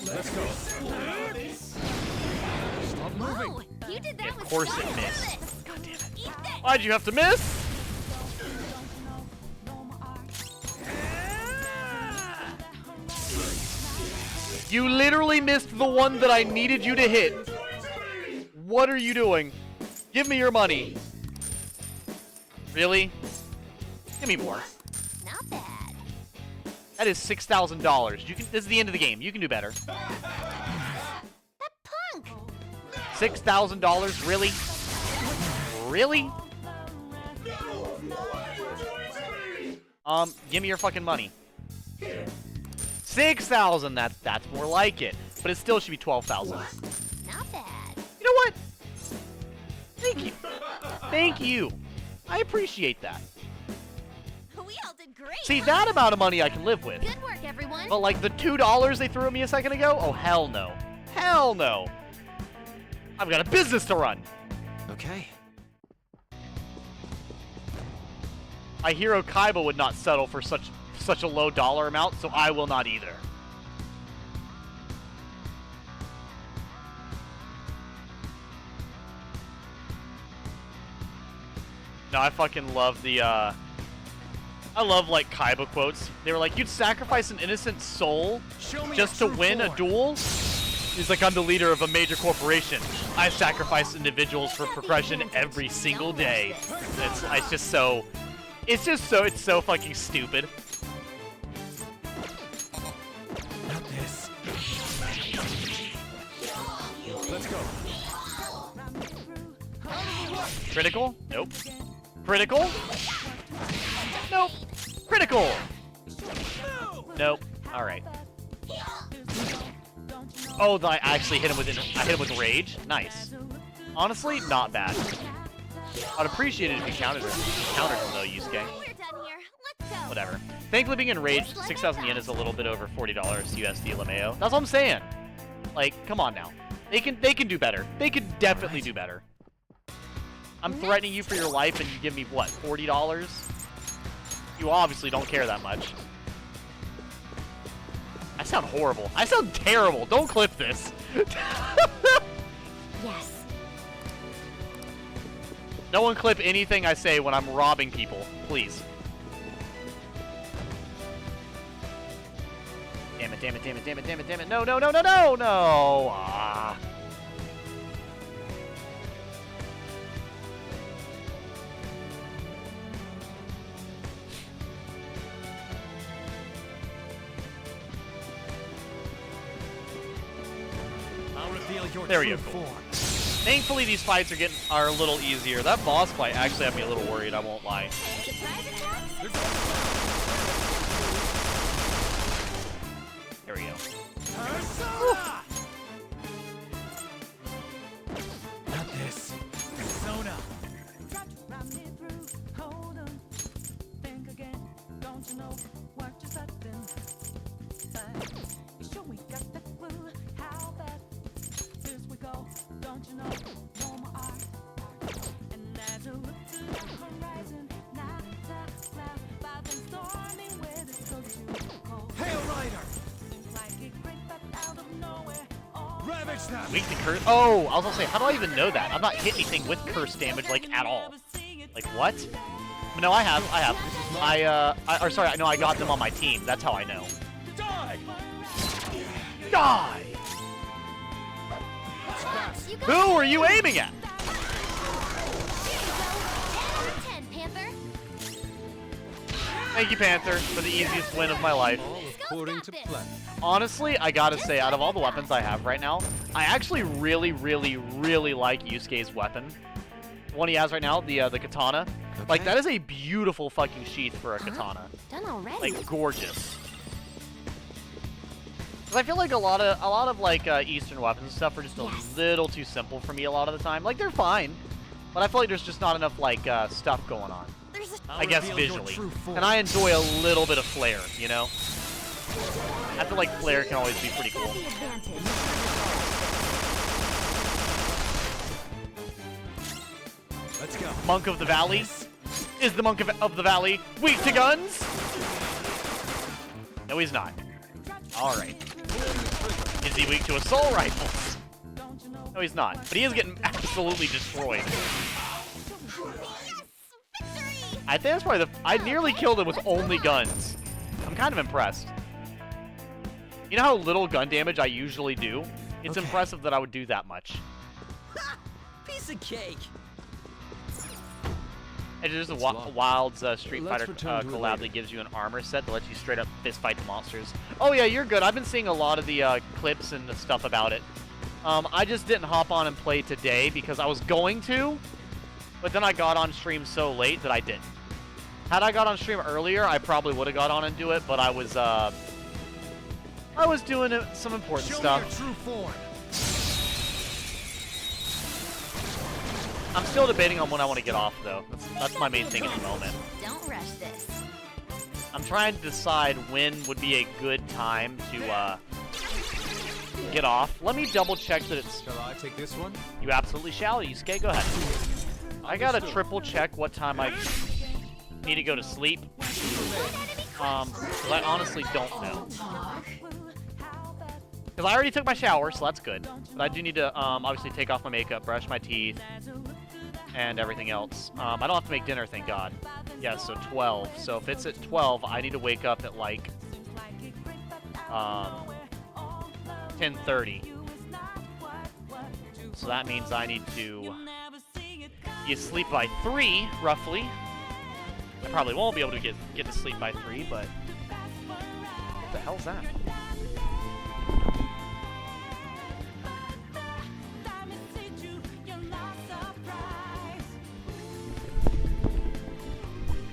Let's go. Stop moving. Oh, you did that Of with course such it missed. purpose. God damn it. Eat this. Why'd you have to miss? You literally missed the one that I needed you to hit. What are you doing? Give me your money. Really? Give me more. Not bad. That is $6,000. You can. This is the end of the game. You can do better. That punk. $6,000? Really? Really? Give me your fucking money. 6,000. That's more like it. But it still should be 12,000. Not bad. You know what? Thank you. Thank you. I appreciate that. We all did great. See, that amount of money I can live with. Good work, everyone. But like the $2 they threw at me a second ago? Oh, hell no. Hell no. I've got a business to run. Okay. My hero Kaiba would not settle for such a low dollar amount, so I will not either. No, I fucking love the, I love, like, Kaiba quotes. They were like, you'd sacrifice an innocent soul just to win a duel? He's like, I'm the leader of a major corporation. I sacrifice individuals for progression every single day. It's just so... It's so fucking stupid. Not this. Let's go. Critical? Nope. Critical? Nope. Critical! Nope. Alright. Oh, I actually hit him with rage? Nice. Honestly, not bad. I'd appreciate it if you countered him though, Yusuke. We're done here. Let's go. Whatever. Thankfully, being enraged, 6,000 yen is a little bit over $40 USD LMAO. That's what I'm saying. Like, come on now. They can do better. They could definitely do better. I'm threatening you for your life, and you give me what, $40? You obviously don't care that much. I sound horrible. I sound terrible. Don't clip this. Yes. No one clip anything I say when I'm robbing people, please. Damn it, damn it, damn it, damn it, damn it, damn it. No, no, no, no, no, no. Ah. I'll reveal your There we true go. form. Thankfully, these fights are a little easier. That boss fight actually had me a little worried, I won't lie. Surprise attack. There we go. Not this. Persona. Hail Rider. Ravage them. Weak to curse. Oh, I was gonna say, how do I even know that? I've not hit anything with curse damage like at all. Like what? No, I have. Or sorry, no, I got them on my team. That's how I know. Die. Die! You got Who are you aiming at? 10, Panther. Thank you, Panther, for the easiest win of my life. All according to plan. Honestly, I gotta say, out of all the weapons I have right now, I actually really, really, really like Yusuke's weapon. The one he has right now, the katana. Okay. Like, that is a beautiful fucking sheath for a katana. Done already. Like, gorgeous. 'Cause I feel like a lot of like Eastern weapons and stuff are just a little too simple for me a lot of the time. Like, they're fine, but I feel like there's just not enough like stuff going on. There's a I guess visually, and I enjoy a little bit of flair, you know. I feel like flair can always be pretty cool. the advantage. Let's go. Monk of the Valley. Is the monk of the valley weak to guns? No, he's not. All right. Is he weak to assault rifles? No, he's not. But he is getting absolutely destroyed. I think that's probably I nearly killed him with only guns. I'm kind of impressed. You know how little gun damage I usually do? It's impressive that I would do that much. Piece of cake. And there's a Wild's Street Fighter collab that gives you an armor set that lets you straight up fist fight the monsters. Oh yeah, you're good. I've been seeing a lot of the clips and the stuff about it. I just didn't hop on and play today because I was going to, but then I got on stream so late that I didn't. Had I got on stream earlier, I probably would have got on and do it, but I was doing some important stuff. Show me your true form. I'm still debating on when I want to get off, though. That's my main thing at the moment. Don't rush this. I'm trying to decide when would be a good time to get off. Let me double check that it's... Shall I take this one? You absolutely shall, Yusuke. Go ahead. I gotta triple check what time I need to go to sleep. Because I honestly don't know. Because I already took my shower, so that's good. But I do need to obviously take off my makeup, brush my teeth, and everything else. I don't have to make dinner, thank God. Yeah, so 12. So if it's at 12, I need to wake up at like 10:30. So that means I need to sleep by 3, roughly. I probably won't be able to get to sleep by 3, but what the hell's that?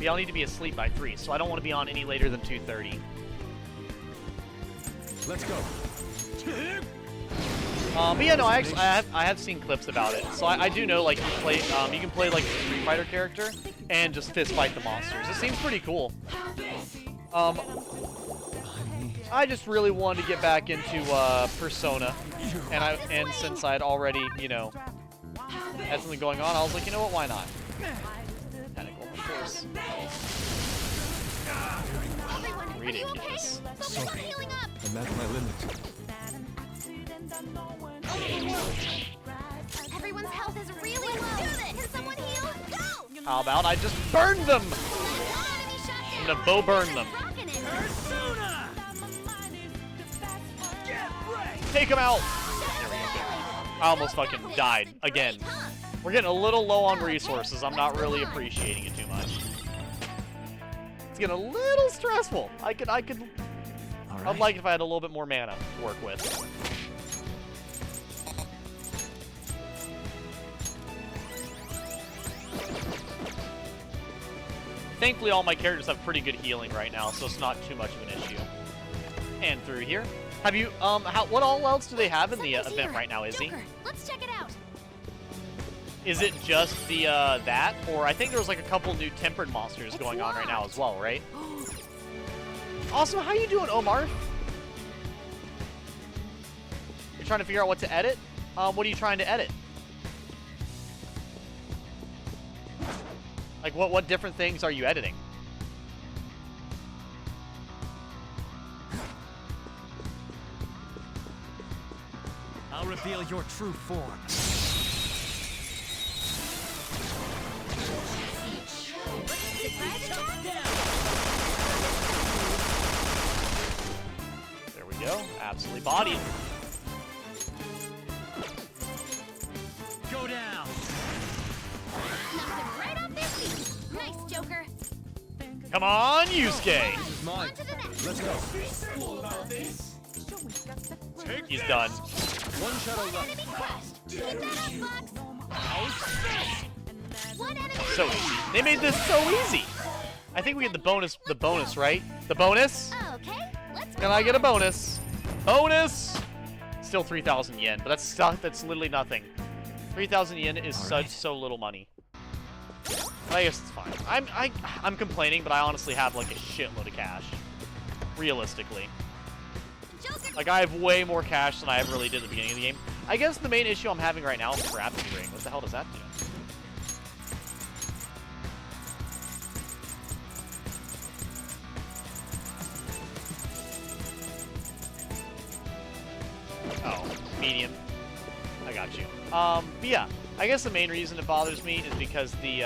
Yeah, I'll need to be asleep by 3, so I don't want to be on any later than 2:30. Let's go. But yeah, no, I have seen clips about it, so I do know like you can play like a Street Fighter character and just fist fight the monsters. It seems pretty cool. I just really wanted to get back into Persona, and since I'd already had something going on, I was like, you know what, why not? Tentacle, of course. Ridiculous. Sorry. I'm at my limit. Everyone's health is really low. Can someone heal? Go! How about I just burn them? I'm gonna bow burn them. Take him out! There we go. I almost fucking died again. We're getting a little low on resources. I'm not really appreciating it too much. It's getting a little stressful. I'd like if I had a little bit more mana to work with. Thankfully, all my characters have pretty good healing right now, so it's not too much of an issue. And through here. Have you, what all else do they have in the event right now, Izzy? Let's check it out. Is it just the, that? Or I think there was like a couple new tempered monsters going on right now as well, right? Also, how you doing, Omar? You're trying to figure out what to edit? What are you trying to edit? Like, what different things are you editing? I'll reveal your true form. There we go. Absolutely bodied. Go down. Right off their feet. Nice, Joker. Come on, Yusuke. Mine. Let's go. He's done. One shadow left. Enemy crushed. Keep that up, Fox. One enemy. So easy. They made this so easy. I think we get the bonus, right? The bonus? Okay, let's Can I get a bonus? Bonus! Still 3,000 yen, but that's stuff that's literally nothing. 3,000 yen is so little money. But I guess it's fine. I'm complaining, but I honestly have like a shitload of cash. Realistically. Like, I have way more cash than I ever really did at the beginning of the game. I guess the main issue I'm having right now is Gravity Ring. What the hell does that do? Medium. I got you. But yeah, I guess the main reason it bothers me is because the,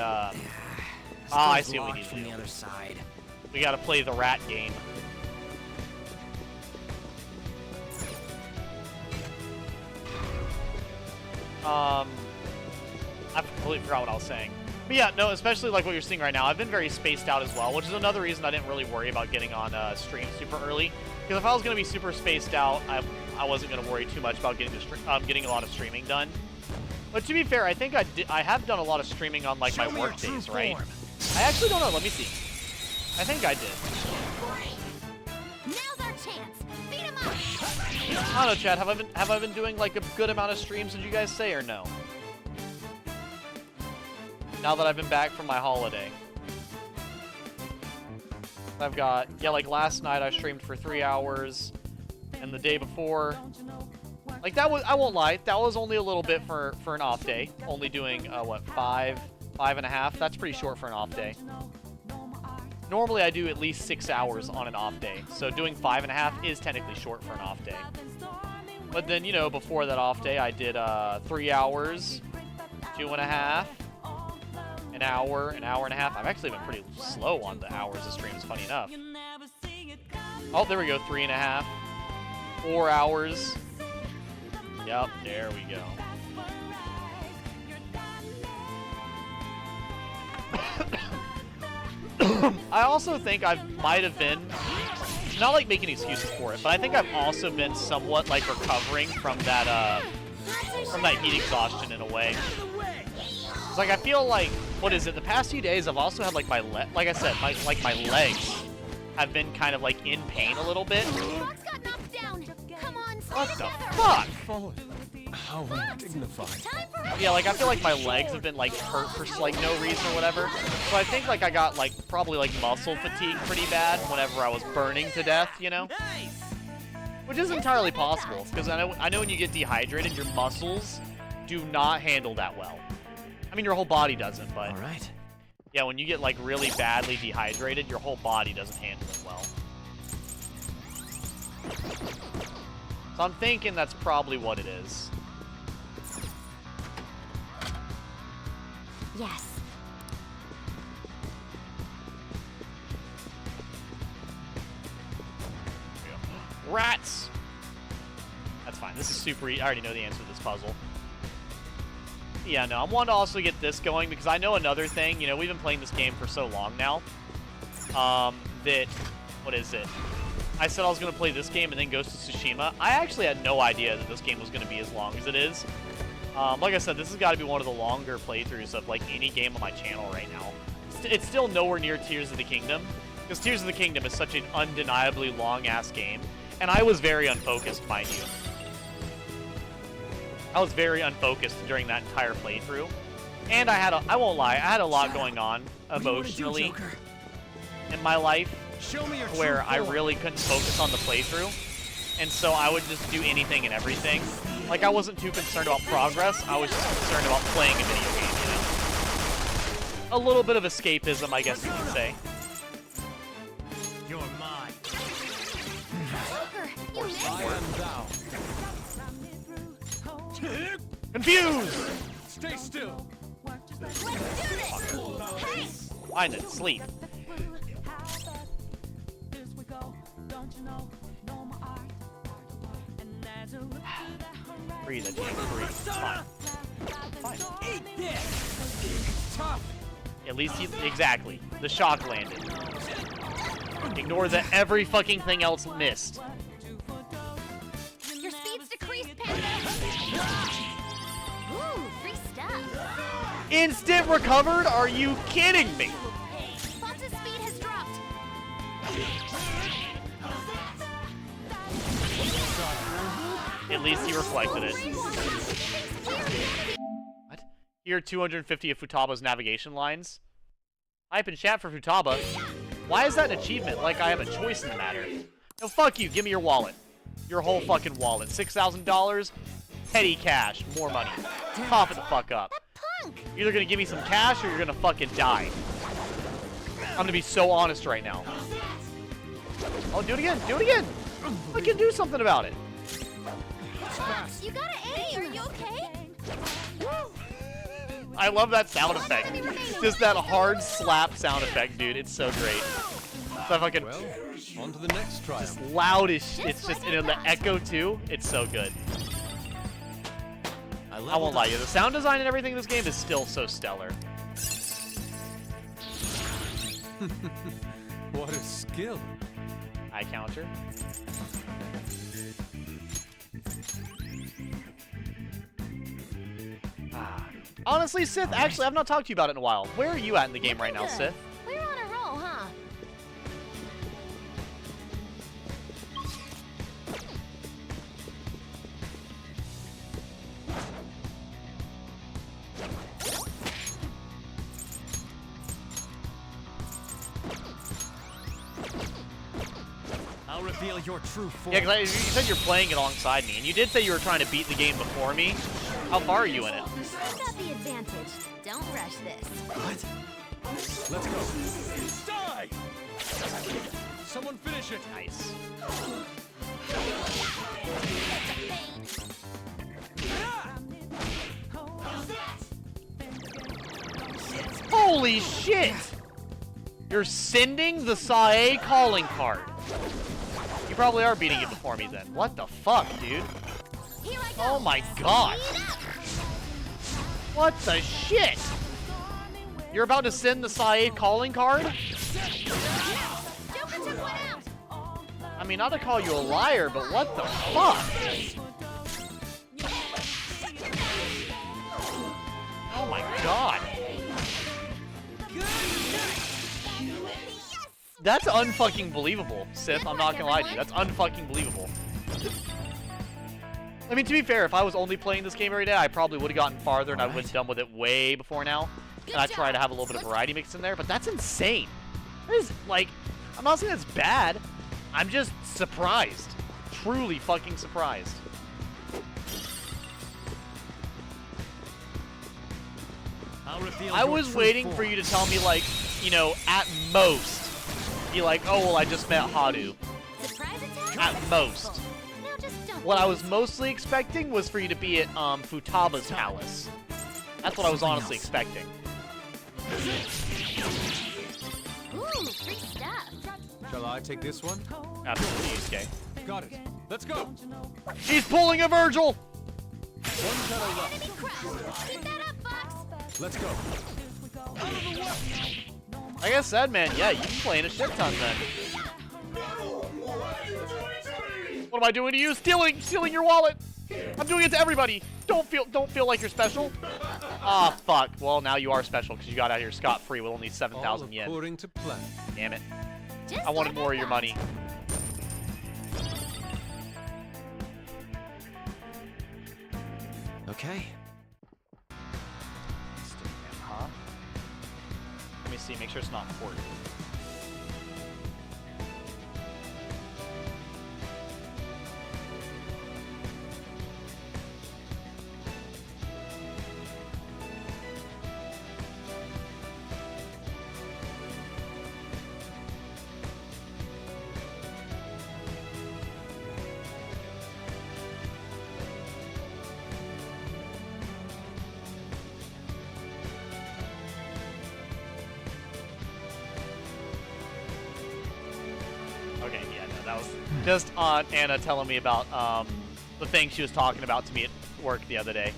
I see what we need to do. The other side. We gotta play the rat game. I completely forgot what I was saying. But yeah, no, especially like what you're seeing right now, I've been very spaced out as well, which is another reason I didn't really worry about getting on stream super early. Because if I was going to be super spaced out, I wasn't going to worry too much about getting a lot of streaming done. But to be fair, I think I have done a lot of streaming on like my work days, right? I actually don't know. Let me see. I think I did. Now's our chance. Beat him up. I don't know, Chad. Have I been doing like a good amount of streams? Did you guys say or no? Now that I've been back from my holiday, I've got like last night I streamed for 3 hours, and the day before, like that was, I won't lie, that was only a little bit for an off day. Only doing what, 5.5. That's pretty short for an off day. Normally I do at least 6 hours on an off day, so doing 5.5 is technically short for an off day. But then, you know, before that off day I did 3 hours, 2.5, an hour and a half. I've actually been pretty slow on the hours of streams, funny enough. Oh, there we go, 3.5, 4 hours. Yep, there we go. I also think I might have been, not like making excuses for it, but I think I've also been somewhat like recovering from that heat exhaustion in a way. It's like I feel like, what is it? The past few days I've also had like like I said, my legs have been kind of like in pain a little bit. What the fuck? How undignified. Yeah, like I feel like my legs have been like hurt for like no reason or whatever. So I think like I got like probably like muscle fatigue pretty bad whenever I was burning to death, you know? Which is entirely possible because I know when you get dehydrated, your muscles do not handle that well. I mean, your whole body doesn't, but... Alright. Yeah, when you get, like, really badly dehydrated, your whole body doesn't handle it well. So I'm thinking that's probably what it is. Yes. Rats! That's fine. This is super easy. I already know the answer to this puzzle. Yeah, no, I'm wanting to also get this going because I know another thing. You know, we've been playing this game for so long now. That, what is it? I said I was going to play this game and then Ghost of Tsushima. I actually had no idea that this game was going to be as long as it is. Like I said, this has got to be one of the longer playthroughs of, like, any game on my channel right now. It's still nowhere near Tears of the Kingdom, because Tears of the Kingdom is such an undeniably long-ass game, and I was very unfocused, mind you. I was very unfocused during that entire playthrough, and I won't lie, I had a lot going on emotionally in my life, where I really couldn't focus on the playthrough, and so I would just do anything and everything. Like, I wasn't too concerned about progress, I was just concerned about playing a video game, you know? A little bit of escapism, I guess you could say. You're mine. Confused! Stay still. Find it, sleep. Breathe, Ajay, breathe. It's fine. It's fine. Eat this! Tough. At least exactly. The shock landed. Ignore that every fucking thing else missed. Your speed's decreased, Panda. Ooh, free stuff. Instant recovered? Are you kidding me? Fonta's speed has dropped. At least he reflected it. What? Here are 250 of Futaba's navigation lines. Type in chat for Futaba. Why is that an achievement? Like I have a choice in the matter. No, fuck you. Give me your wallet. Your whole fucking wallet. $6,000. Petty cash. More money. Cough it the fuck up. You're either gonna give me some cash or you're gonna fucking die. I'm gonna be so honest right now. Oh, do it again. Do it again. I can do something about it. You gotta aim! Are you okay? I love that sound effect. Just that hard slap sound effect, dude. It's so great. So fucking Well, on to the next trial. just loud as shit. It's just in the echo too. It's so good. I won't lie to you. The sound design and everything in this game is still so stellar. What a skill. High counter. Honestly, Sith, actually, I've not talked to you about it in a while. Where are you at in the game right now, Sith? We're on a roll, huh? I'll reveal your true form. Yeah, because you said you're playing it alongside me, and you did say you were trying to beat the game before me. How far are you in it? I've got the advantage. Don't rush this. What? Let's go. Die! Someone finish it. Nice. Holy shit! You're sending the Sae calling card. You probably are beating it before me then. What the fuck, dude? Oh my god. What the shit? You're about to send the Sae calling card? I mean, not to call you a liar, but what the fuck? Oh my god. That's unfucking believable, Sith. I'm not gonna lie to you. That's unfucking believable. I mean, to be fair, if I was only playing this game every day, I probably would have gotten farther and I would have done with it way before now. And I try to have a little bit of variety mixed in there, but that's insane. That is, like, I'm not saying that's bad. I'm just surprised. Truly fucking surprised. I was waiting for you to tell me, like, you know, at most, be like, oh, well, I just met Hadu. At most. What I was mostly expecting was for you to be at Futaba's palace. That's what I was honestly expecting. Ooh, free stuff. Shall I take this one? Absolutely, Yusuke. Got it. Let's go. He's pulling a Virgil! One shadow left. Enemy crushed. Keep that up, Fox. Let's go. Like I said, man, yeah, you can play in a shit ton then. What am I doing to you? Stealing your wallet. I'm doing it to everybody. Don't feel like you're special. Ah, fuck. Well, now you are special because you got out here scot-free with only 7,000 yen. According to plan. Damn it. I wanted more of your money. Okay. Huh? Let me see. Make sure it's not important. Okay, yeah, no, that was just Aunt Anna telling me about the thing she was talking about to me at work the other day.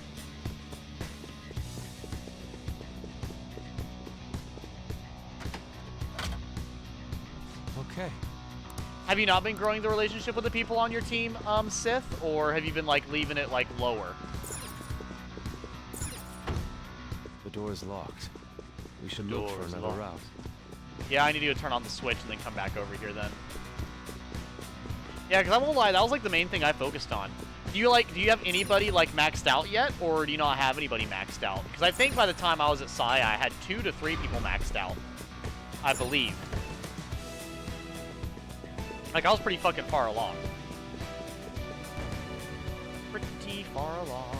Okay. Have you not been growing the relationship with the people on your team, Sith, or have you been like leaving it like lower? The door is locked. We should look for another route. Yeah, I need to go turn on the switch and then come back over here then. Yeah, because I won't lie, that was like the main thing I focused on. Do you have anybody like maxed out yet, or do you not have anybody maxed out? Because I think by the time I was at Sai, I had 2 to 3 people maxed out. I believe. Like, I was pretty fucking far along. Pretty far along.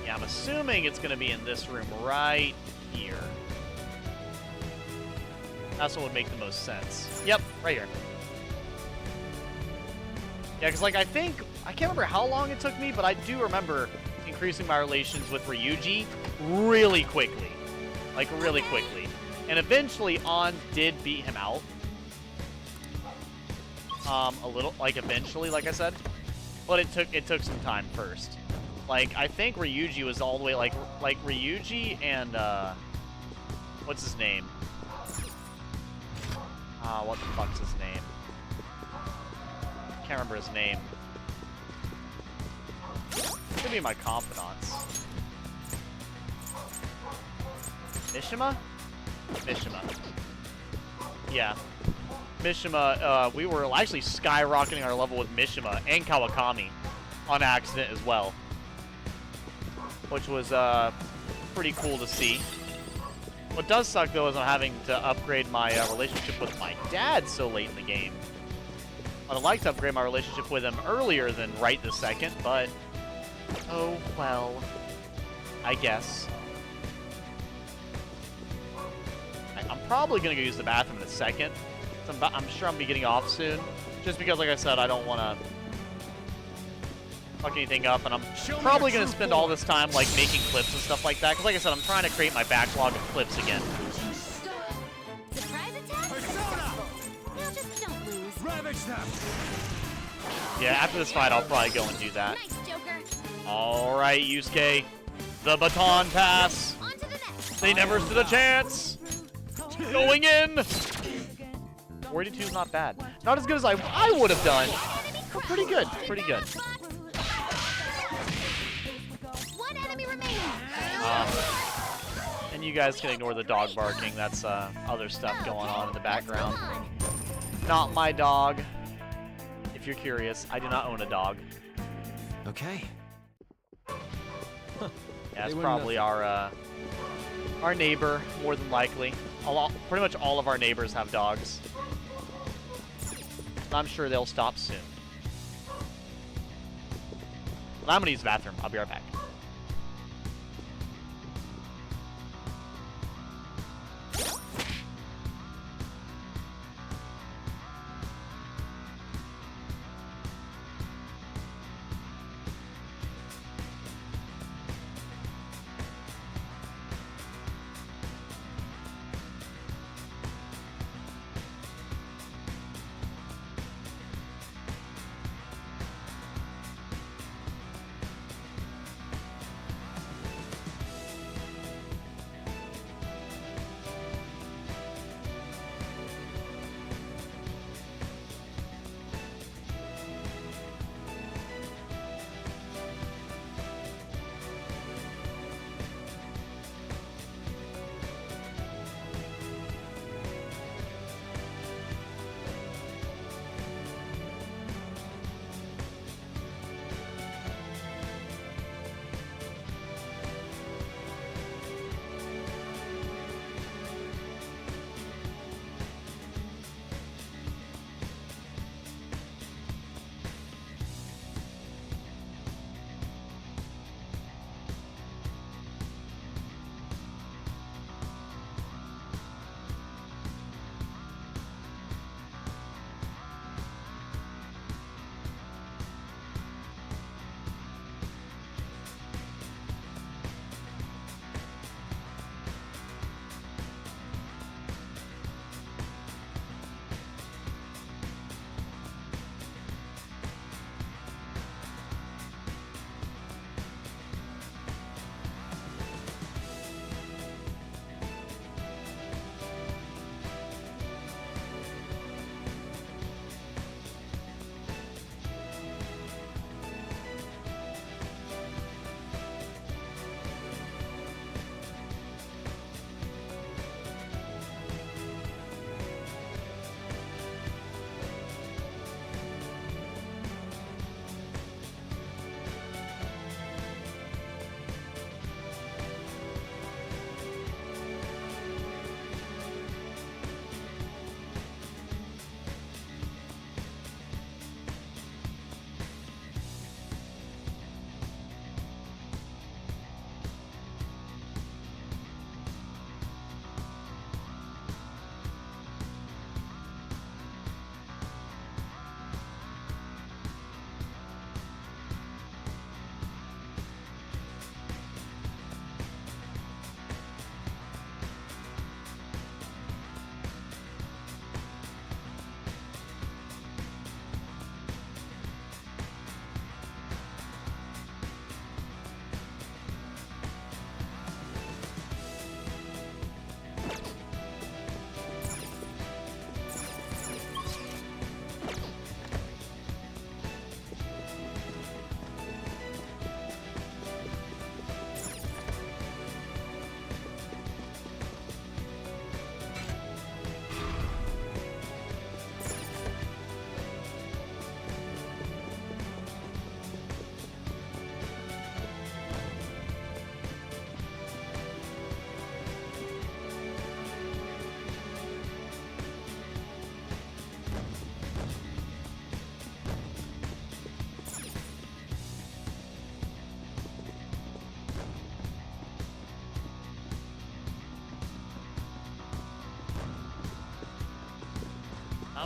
Yeah, I'm assuming it's going to be in this room right here. That's what would make the most sense. Yep, right here. Yeah, because, like, I can't remember how long it took me, but I do remember increasing my relations with Ryuji really quickly. Like, really quickly. And eventually, An did beat him out. A little, like, eventually, like I said. But it took some time first. Like, I think Ryuji was all the way, like Ryuji and, what's his name? What the fuck's his name? Can't remember his name. Could be my confidants. Mishima? Mishima. Yeah. Mishima, we were actually skyrocketing our level with Mishima and Kawakami on accident as well. Which was, pretty cool to see. What does suck, though, is I'm having to upgrade my relationship with my dad so late in the game. I'd like to upgrade my relationship with him earlier than right this second, but... oh, well. I guess. I'm probably going to go use the bathroom in a second. I'm sure I'm going to be getting off soon. Just because, like I said, I don't want to fuck anything up, and I'm probably going to spend all this time, like, making clips and stuff like that. Because, like I said, I'm trying to create my backlog of clips again. Surprise attack? Successful. Now just don't lose. Ravage them! Yeah, after this fight, I'll probably go and do that. Nice, Joker. Alright, Yusuke. The baton pass. On to the next. They never stood a chance. Going in. 42 is not bad. Not as good as I would have done. But pretty good. Pretty good. One enemy remaining. And you guys can ignore the dog barking. That's other stuff going on in the background. Not my dog. If you're curious, I do not own a dog. Okay. Yeah, it's probably our neighbor, more than likely. Pretty much all of our neighbors have dogs. I'm sure they'll stop soon. But I'm gonna use the bathroom. I'll be right back.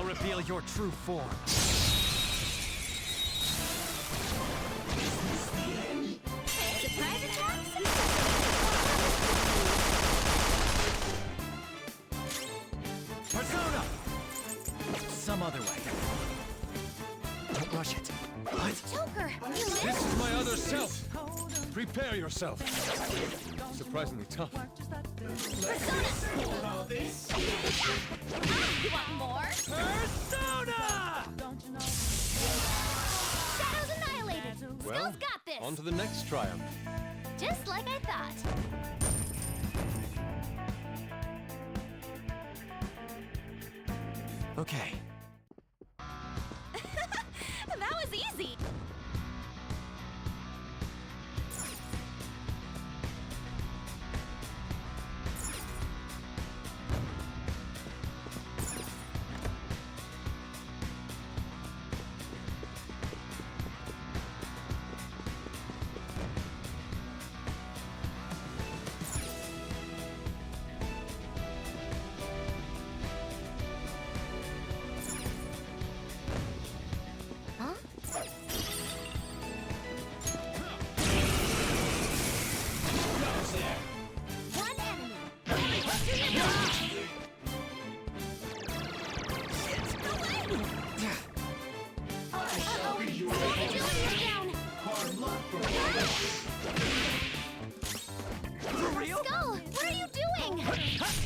reveal your true form. Surprise attack Persona! Some other way. Don't rush it. What? Joker, you missed. This is my other self. Prepare yourself. Surprisingly tough. Persona! You want more? Persona! Shadows annihilated. Well, Skull's got this. on to the next triumph. Just like I thought. Okay. That was easy. Huh? One enemy. It's delayed. Uh-oh. Agility's down. For real? Skull, what are you doing? Defeated.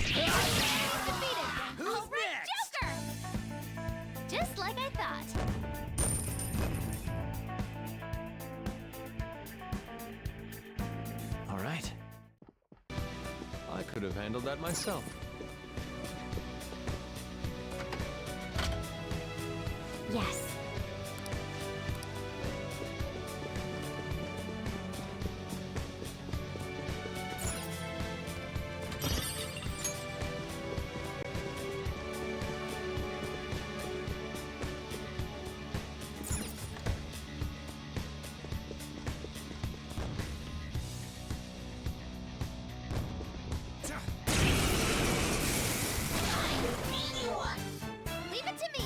Who's All right, next? Joker. Just like I thought. All right. I could have handled that myself. Yes. Leave it to me.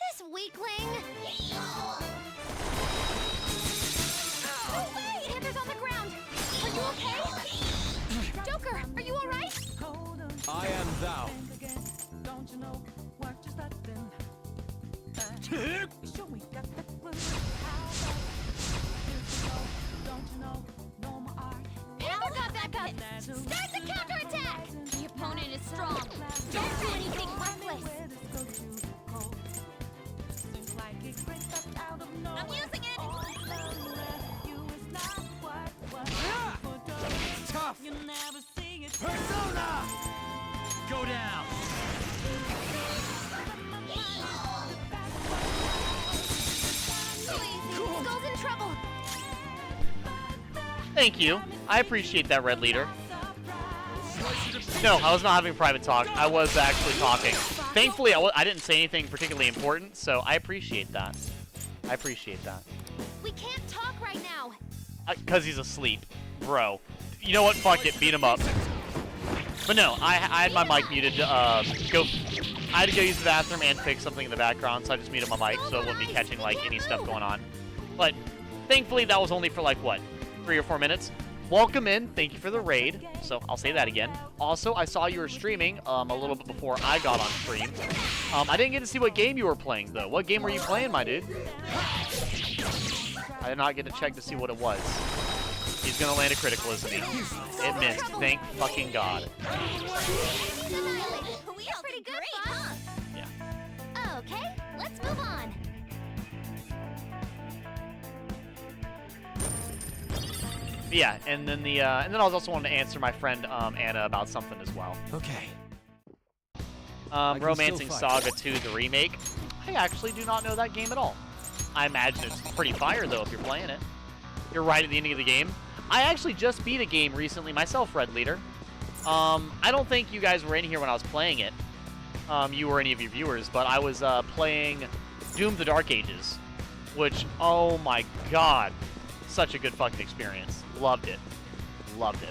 This weakling. No way! Panthers on the ground. Are you okay? Joker, are you all right? I am thou. Panther got back up. Start the counterattack. The opponent is strong. Don't do anything reckless. I'm using it. It's tough. Persona! Go down. Skull's in trouble. Thank you. I appreciate that, Red Leader. No, I was not having private talk. I was actually talking. Thankfully, I didn't say anything particularly important, so I appreciate that. I appreciate that. We can't talk right now. Because he's asleep. Bro. You know what? Fuck it. Beat him up. But no, I had my mic muted to I had to go use the bathroom and fix something in the background, so I just muted my mic so it wouldn't be catching, like, any stuff going on. But thankfully, that was only for, like, what? 3 or 4 minutes. Welcome in. Thank you for the raid. So I'll say that again. Also, I saw you were streaming a little bit before I got on stream. I didn't get to see what game you were playing, though. What game were you playing, my dude? I did not get to check to see what it was. He's gonna land a critical, isn't he? It missed. Thank fucking God. We are pretty good, huh? Yeah. Okay, let's move on. Yeah, and then and then I was also wanting to answer my friend Anna about something as well. Okay. Romancing still fight. Saga 2, the remake. I actually do not know that game at all. I imagine it's pretty fire though if you're playing it. You're right at the ending of the game. I actually just beat a game recently myself, Red Leader. I don't think you guys were in here when I was playing it. You or any of your viewers, but I was playing Doom: The Dark Ages. which, oh my god, such a good fucking experience. Loved it. Loved it.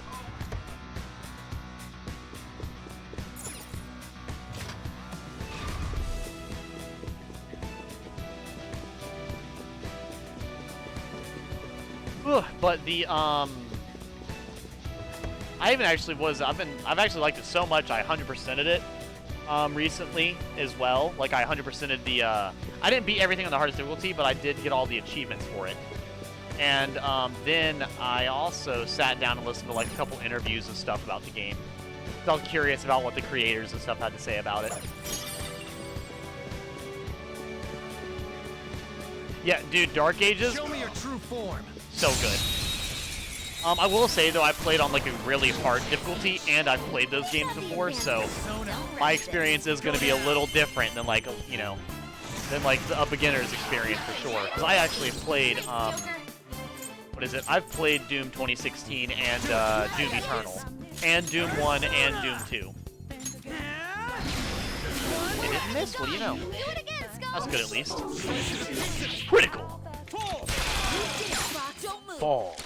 But the I've actually liked it so much I 100%ed it recently as well. Like I 100%ed the I didn't beat everything on the hardest difficulty, but I did get all the achievements for it. And then I also sat down and listened to like a couple interviews and stuff about the game. I was curious about what the creators and stuff had to say about it. Yeah, dude, Dark Ages. Show me your true form. So good. I will say, though, I played on, like, a really hard difficulty, and I've played those games before, so my experience is going to be a little different than, like, you know, a beginner's experience, for sure. Because I actually played, what is it? I've played Doom 2016 and Doom Eternal, and Doom 1 and Doom 2. It didn't miss? What do you know? That's good, at least. Critical! Fall.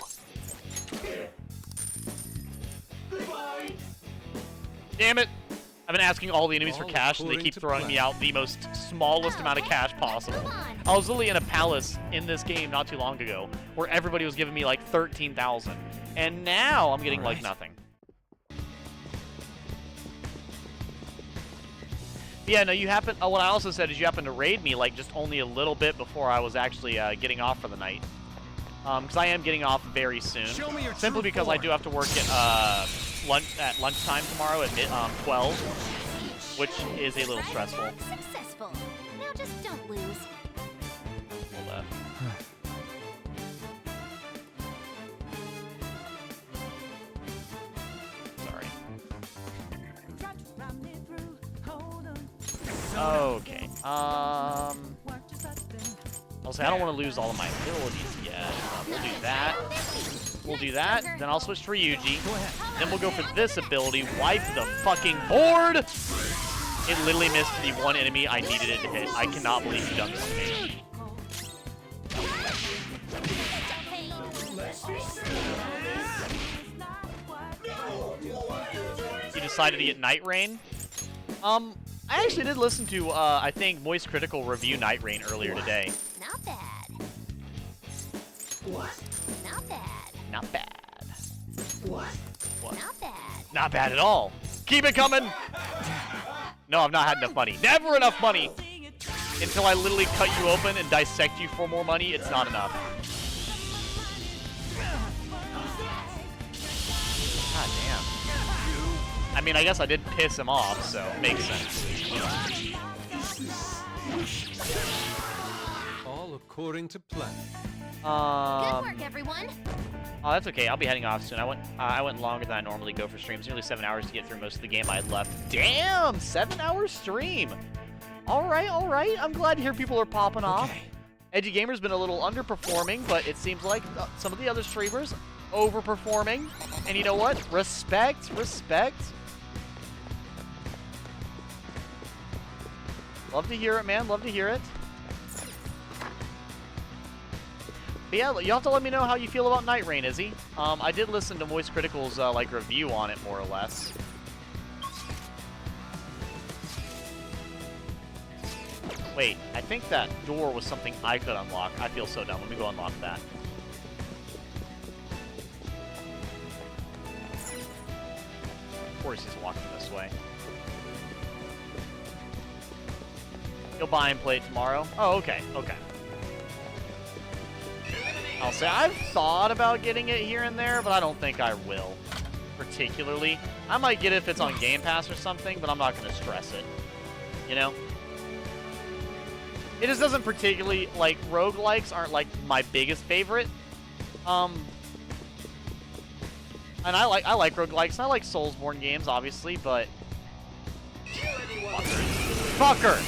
Damn it! I've been asking all the enemies for cash, and they keep throwing me out the most smallest amount of cash possible. I was literally in a palace in this game not too long ago, where everybody was giving me like 13,000, and now I'm getting like nothing. Yeah, no, you happen. What I also said is you happened to raid me like just only a little bit before I was actually getting off for the night. Because I am getting off very soon. Simply because I do have to work at lunchtime tomorrow at 12, which is a little stressful. Successful. Now just don't lose. Hold up. Sorry. Okay. I'll say I don't want to lose all of my abilities yet. We'll do that. We'll do that. Then I'll switch to Ryuji. Then we'll go for this ability. Wipe the fucking board! It literally missed the one enemy I needed it to hit. I cannot believe you done this to me. You decided to get Night Rain? I actually did listen to, I think, Moist Critical review Night Rain earlier today. Not bad. What? Not bad. Not bad. What? What? Not bad. Not bad at all. Keep it coming! No, I've not had enough money. Never enough money! Until I literally cut you open and dissect you for more money, it's not enough. God damn. I mean, I guess I did piss him off, so it makes sense. All according to plan. Good work, everyone. Oh, that's okay. I'll be heading off soon. I went longer than I normally go for streams. Nearly 7 hours to get through most of the game I had left. Damn, 7-hour stream. All right, all right. I'm glad to hear people are popping off. Edgy Gamer's been a little underperforming, but it seems like some of the other streamers overperforming. And you know what? Respect, respect. Love to hear it, man. Love to hear it. But yeah, you'll have to let me know how you feel about Night Rain, Izzy. I did listen to Moist Critical's like review on it, more or less. Wait, I think that door was something I could unlock. I feel so dumb. Let me go unlock that. Of course he's walking this way. You'll buy and play it tomorrow? Oh, okay, okay. I'll say I've thought about getting it here and there, but I don't think I will, particularly. I might get it if it's on Game Pass or something, but I'm not going to stress it, you know? It just doesn't particularly, like, roguelikes aren't, like, my biggest favorite. And I like roguelikes, and I like Soulsborne games, obviously, but... Fucker!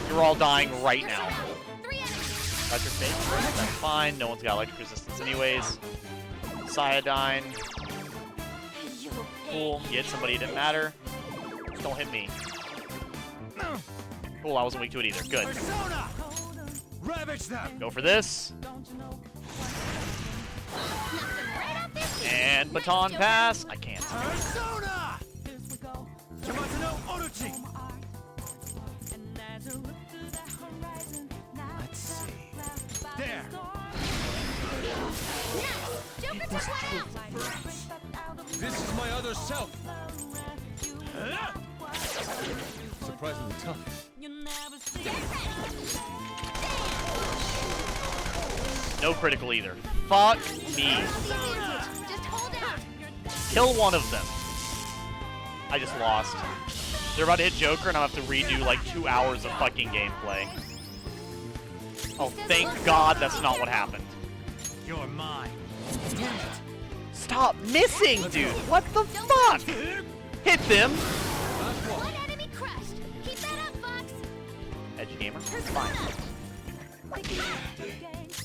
You're all dying right now. Electric phase, that's fine. No one's got electric resistance anyways. Cyanide. Cool. You hit somebody, it didn't matter. Just don't hit me. Cool, I wasn't weak to it either. Good. Ravage them. Go for this. And baton pass. I can't. Persona. Yamato Orochi. Let's see. There. This is my other self. Surprisingly tough. No critical either. Fuck me. Kill one of them. I just lost. They're about to hit Joker and I'll have to redo like 2 hours of fucking gameplay. Oh, thank God that's not what happened. You're mine. Stop missing, dude. What the fuck? Hit them. One enemy crushed. Keep that up, Fox. Edge gamer. Fine.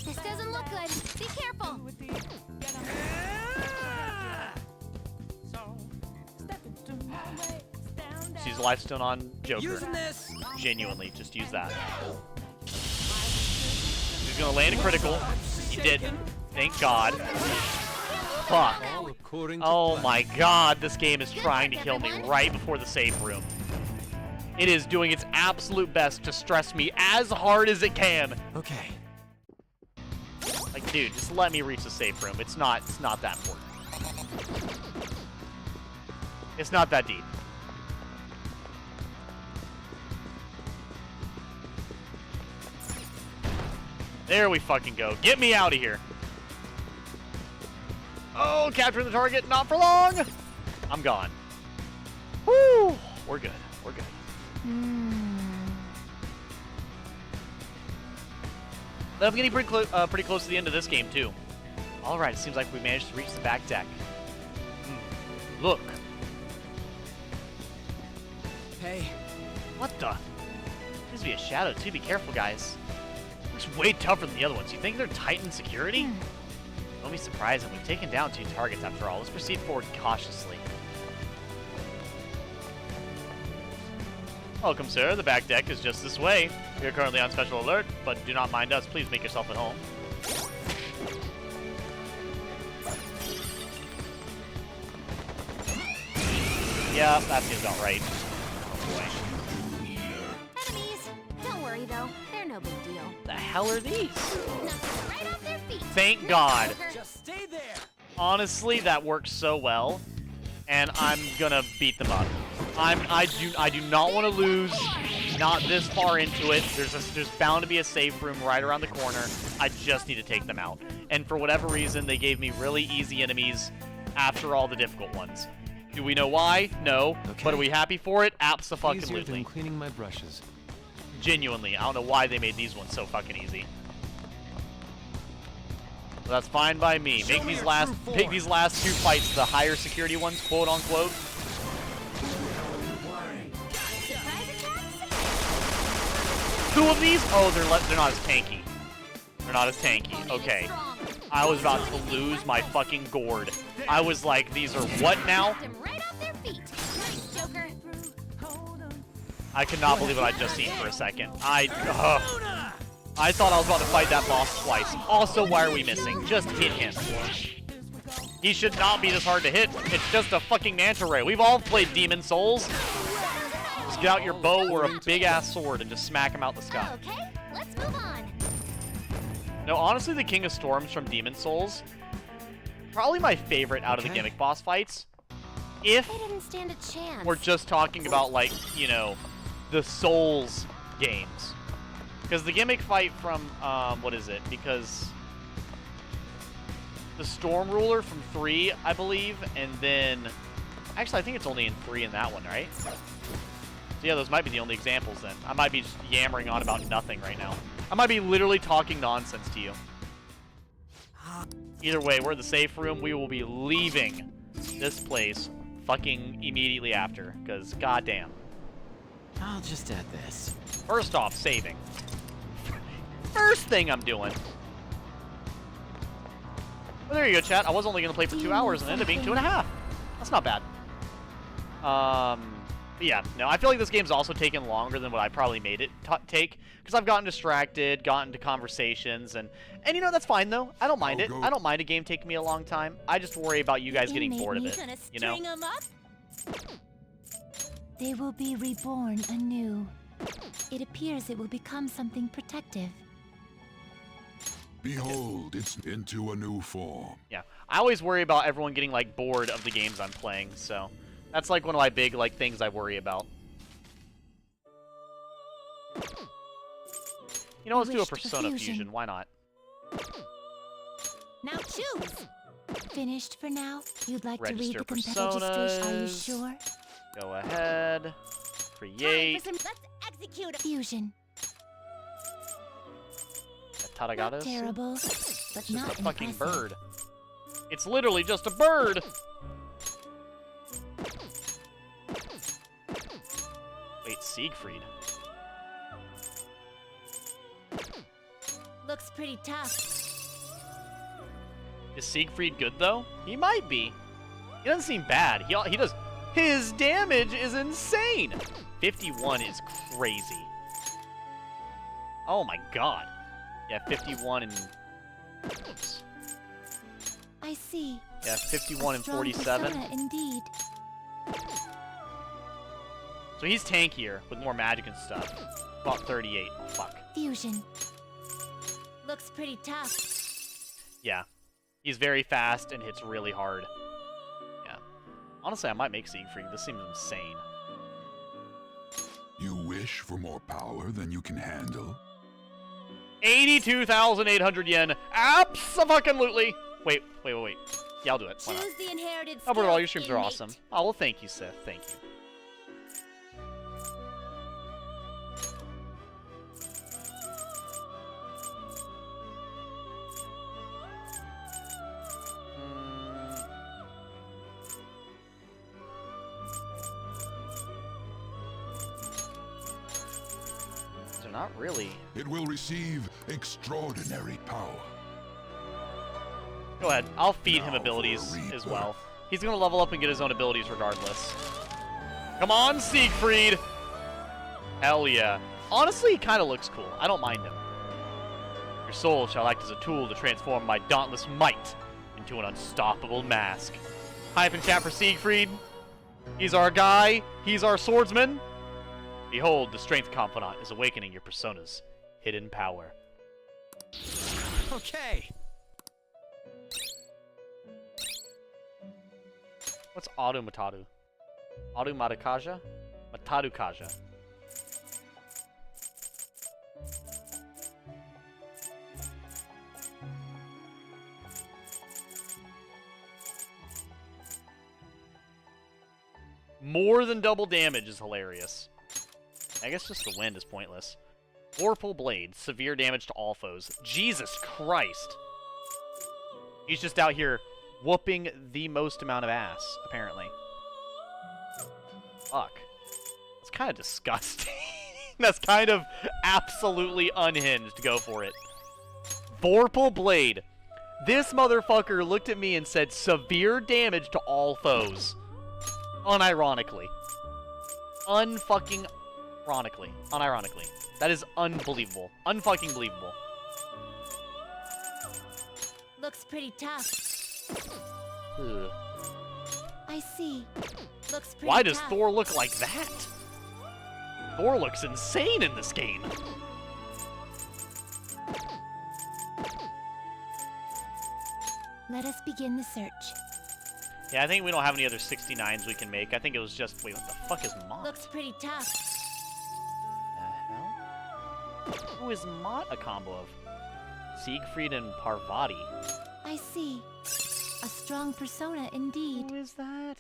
This doesn't look good. Be careful. Just use Lifestone on Joker. Using this. Genuinely, just use that. He's gonna land a critical. He didn't. Thank God. Fuck. Oh my God, this game is trying to kill me right before the save room. It is doing its absolute best to stress me as hard as it can. Okay. Like, dude, just let me reach the safe room. It's not that important. It's not that deep. There we fucking go. Get me out of here. Oh, capturing the target, not for long. I'm gone. Woo! We're good. We're good. I'm getting pretty close to the end of this game, too. All right, it seems like we managed to reach the back deck. Look. Hey. What the? Seems to be a shadow, too. Be careful, guys. Looks way tougher than the other ones. You think they're Titan security? Don't be surprised if we've taken down 2 targets after all. Let's proceed forward cautiously. Welcome, sir. The back deck is just this way. We are currently on special alert, but do not mind us. Please make yourself at home. Yeah, that seems about right. Oh boy. Enemies. Don't worry though. They're no big deal. The hell are these? Right off their feet. Thank God. Just stay there. Honestly, that works so well, and I'm gonna beat them up. I do not want to lose. Not this far into it. There's bound to be a safe room right around the corner. I just need to take them out. And for whatever reason, they gave me really easy enemies after all the difficult ones. Do we know why? No. Okay. But are we happy for it? Easier Abso-fucking-lutely. than cleaning my brushes. Genuinely, I don't know why they made these ones so fucking easy. But that's fine by me. Make these last 2 fights the higher security ones, quote unquote. Two of these? Oh, they're not as tanky. They're not as tanky. Okay. I was about to lose my fucking gourd. I was like, these are what now? Right off their feet. Nice, Joker. I cannot believe what I just seen for a second. I thought I was about to fight that boss twice. Also, why are we missing? Just hit him. He should not be this hard to hit. It's just a fucking manta ray. We've all played Demon Souls. Just get out your bow or a big-ass sword and just smack him out the sky. Okay, let's move on. No, honestly, the King of Storms from Demon Souls, probably my favorite out of the gimmick boss fights. If They didn't stand a chance. we're just talking about, like, you know, the Souls games. Because the gimmick fight from, what is it? Because the Storm Ruler from 3, I believe, and then... Actually, I think it's only in 3 in that one, right? So yeah, those might be the only examples then. I might be just yammering on about nothing right now. I might be literally talking nonsense to you. Either way, we're in the safe room. We will be leaving this place fucking immediately after, because goddamn. I'll just add this. First off, saving. First thing I'm doing. Well, there you go, chat. I was only going to play for 2 hours and it ended up being 2.5. That's not bad. But yeah, no, I feel like this game's also taken longer than what I probably made it take, because I've gotten distracted, gotten into conversations, and you know, that's fine, though. I don't mind it. I don't mind a game taking me a long time. I just worry about you guys getting bored of it, you know? They will be reborn anew. It appears it will become something protective. Behold, it's into a new form. Yeah, I always worry about everyone getting, like, bored of the games I'm playing, so that's, like, one of my big, like, things I worry about. You know, let's do a Persona fusion. Why not? Now choose! Finished for now? You'd like Register to read the competitive registration? Are you personas. sure? Go ahead. Create. Let's execute a fusion. Tadagato? Not terrible, but It's not just a fucking impressive. bird. It's literally just a bird! Wait, Siegfried. Looks pretty tough. Is Siegfried good, though? He might be. He doesn't seem bad. He does... His damage is insane! 51 is crazy. Oh my god. Yeah, 51 and... Oops. I see. Yeah, 51 and Strong 47. persona indeed. So he's tankier with more magic and stuff. About 38. Oh, fuck. Fusion. Looks pretty tough. Yeah. He's very fast and hits really hard. Yeah. Honestly, I might make Siegfried. This seems insane. You wish for more power than you can handle? 82,800 yen. Abso-fucking-lutely. Wait. Yeah, I'll do it. Why not? Choose the inherited Oh, but all your skills, streams are innate. awesome. Oh, well, thank you, Sith. Thank you. So not really. It will receive extraordinary power. Go ahead. I'll feed him Now abilities for a as well. rebirth. He's gonna level up and get his own abilities regardless. Come on, Siegfried! Hell yeah. Honestly, he kind of looks cool. I don't mind him. Your soul shall act as a tool to transform my dauntless might into an unstoppable mask. Hype in chat for Siegfried. He's our guy. He's our swordsman. Behold, the strength confidant is awakening your persona's hidden power. Okay. What's Matadu? Matakaja? Matadukaja. More than double damage is hilarious. I guess just the wind is pointless. Vorpal Blade, severe damage to all foes. Jesus Christ! He's just out here whooping the most amount of ass, apparently. Fuck. That's kind of disgusting. That's kind of absolutely unhinged. Go for it. Vorpal Blade. This motherfucker looked at me and said severe damage to all foes. Unironically. Unironically. That is unbelievable. Unfucking believable. Looks pretty tough. Ugh. I see. Looks pretty Why does tough. Thor look like that? Thor looks insane in this game. Let us begin the search. Yeah, I think we don't have any other 69s we can make. I think it was just... Wait, what the fuck is Mott? Looks pretty tough. The hell? Who is Mott a combo of? Siegfried and Parvati. I see. A strong persona indeed. Who is that?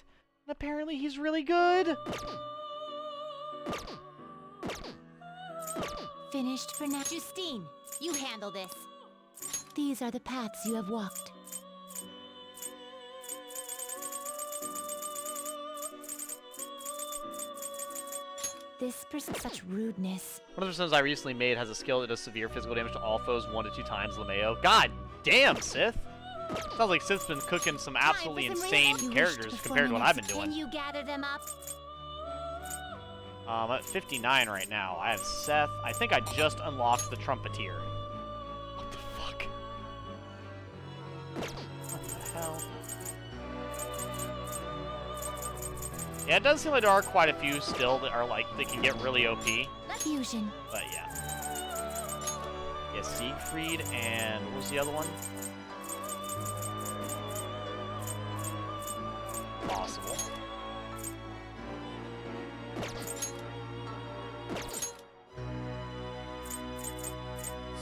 And apparently he's really good. Finished for now. Justine, you handle this. These are the paths you have walked. This such rudeness. One of the personas I recently made has a skill that does severe physical damage to all foes 1 to 2 times LeMayo. God damn, Sith! Sounds like Sith's been cooking some absolutely insane characters compared to what I've been doing. Can you gather them up? I'm at 59 right now. I have Seth. I think I just unlocked the Trumpeteer. What the fuck? What the hell? Yeah, it does seem like there are quite a few still that are like, they can get really OP. Fusion. But yeah. Yeah, Siegfried and what was the other one? Possible.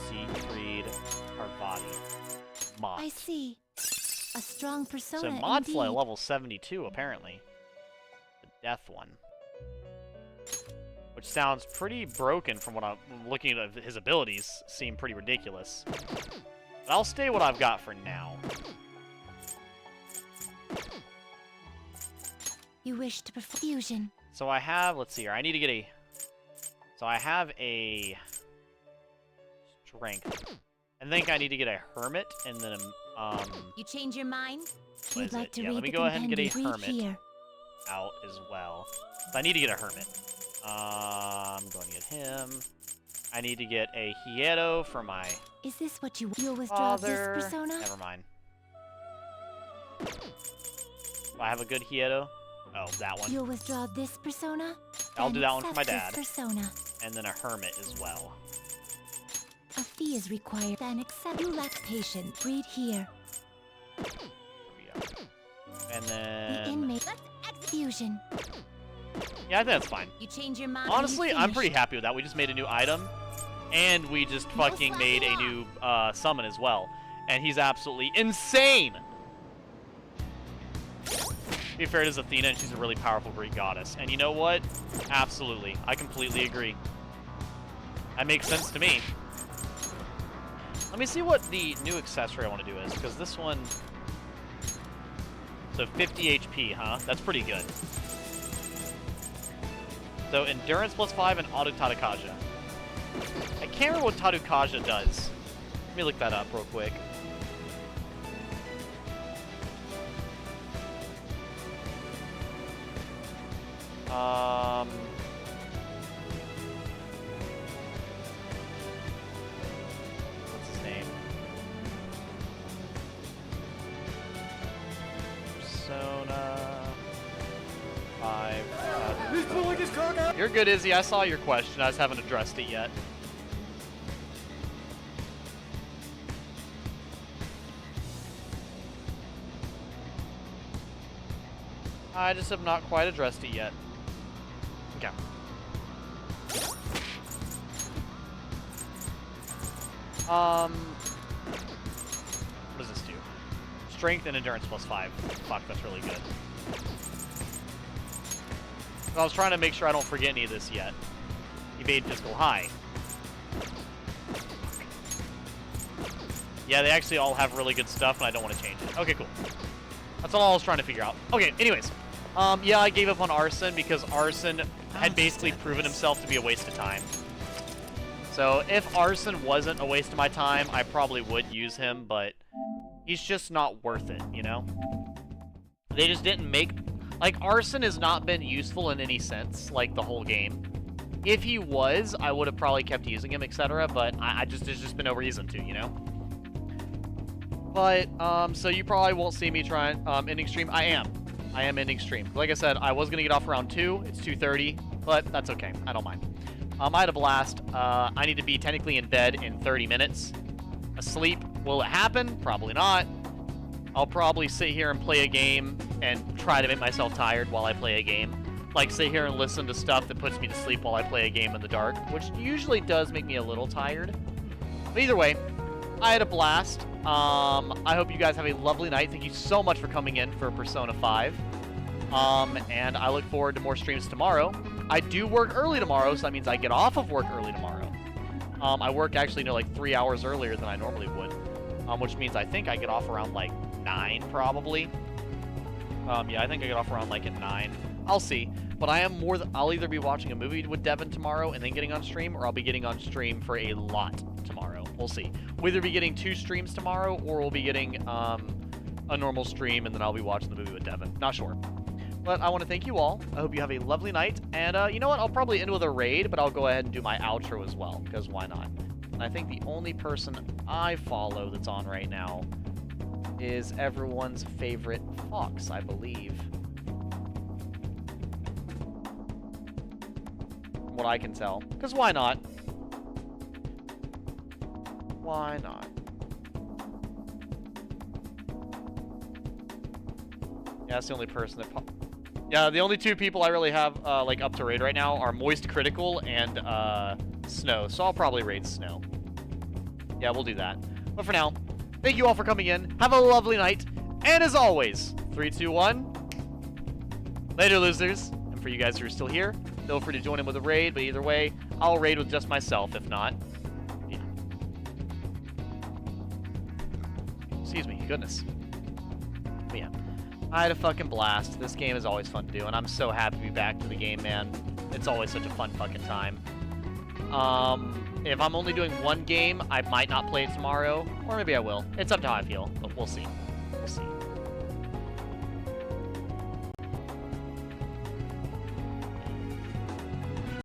Siegfried, Parvati, Moth. I see. A strong persona. So Mod's indeed. level 72 apparently. The death one. Which sounds pretty broken from what I'm looking at. His abilities seem pretty ridiculous. But I'll stay what I've got for now. You wish to perform fusion. So I have, let's see here, I need to get a... So I have a... Strength. I think I need to get a Hermit, and then You change your mind? what You'd is like it? to Yeah, read let me the go ahead and get a compendium. Read Hermit here. out as well. So I need to get a Hermit. I'm going to get him. I need to get a Hieto for my Is this what you'll withdraw father. this persona? Never mind. Do I have a good Hieto? Oh, that one. You'll withdraw this persona? I'll Then do that one for accept my this dad. persona. And then a Hermit as well. A fee is required. Then accept. You lack patience. Read here. There we go. And The then... inmate. Fusion. Yeah, I think that's fine. You change your mind? Honestly, I'm finished? pretty happy with that. We just made a new item, and we just fucking made a new summon as well. And he's absolutely insane! To be fair, it is Athena, and she's a really powerful Greek goddess. And you know what? Absolutely. I completely agree. That makes sense to me. Let me see what the new accessory I want to do is, because this one... So 50 HP, huh? That's pretty good. So Endurance +5 and Auto Tadukaja. I can't remember what Tadukaja does. Let me look that up real quick. What's his name? Persona 5. You're good, Izzy. I saw your question. I just haven't addressed it yet. I just have not quite addressed it yet. Okay. What does this do? Strength and endurance +5. Fuck, that's really good. I was trying to make sure I don't forget any of this yet. Evade physical high. Yeah, they actually all have really good stuff, and I don't want to change it. Okay, cool. That's all I was trying to figure out. Okay, anyways. Yeah, I gave up on Arson because Arson had basically proven himself to be a waste of time. So if Arson wasn't a waste of my time, I probably would use him, but he's just not worth it, you know? They just didn't make... Like, Arson has not been useful in any sense, like, the whole game. If he was, I would have probably kept using him, etc., but there's just been no reason to, you know? But, so you probably won't see me trying ending stream. I am ending stream. Like I said, I was going to get off around 2. It's 2:30, but that's okay. I don't mind. I had a blast. I need to be technically in bed in 30 minutes. Asleep. Will it happen? Probably not. I'll probably sit here and play a game and try to make myself tired while I play a game. Like, sit here and listen to stuff that puts me to sleep while I play a game in the dark, which usually does make me a little tired. But either way, I had a blast. I hope you guys have a lovely night. Thank you so much for coming in for Persona 5. And I look forward to more streams tomorrow. I do work early tomorrow, so that means I get off of work early tomorrow. I work actually, like 3 hours earlier than I normally would. Which means I think I get off around like 9 probably. Yeah, I think I get off around like at 9. I'll see. But I am I'll either be watching a movie with Devin tomorrow and then getting on stream, or I'll be getting on stream for a lot tomorrow. We'll see. We'll either be getting 2 streams tomorrow, or we'll be getting a normal stream and then I'll be watching the movie with Devin. Not sure. But I want to thank you all. I hope you have a lovely night. And you know what? I'll probably end with a raid, but I'll go ahead and do my outro as well, because why not? And I think the only person I follow that's on right now is everyone's favorite Fox, I believe. From what I can tell. Because why not? Why not? Yeah, that's the only person that... Yeah, the only two people I really have, like, up to raid right now are Moist Critical and, Snow. So I'll probably raid Snow. Yeah, we'll do that. But for now, thank you all for coming in. Have a lovely night. And as always, 3, 2, 1. Later, losers. And for you guys who are still here, feel free to join in with a raid. But either way, I'll raid with just myself. If not, yeah. Excuse me. Goodness. But yeah. I had a fucking blast. This game is always fun to do, and I'm so happy to be back to the game, man. It's always such a fun fucking time. If I'm only doing one game, I might not play it tomorrow, or maybe I will. It's up to how I feel, but we'll see. We'll see.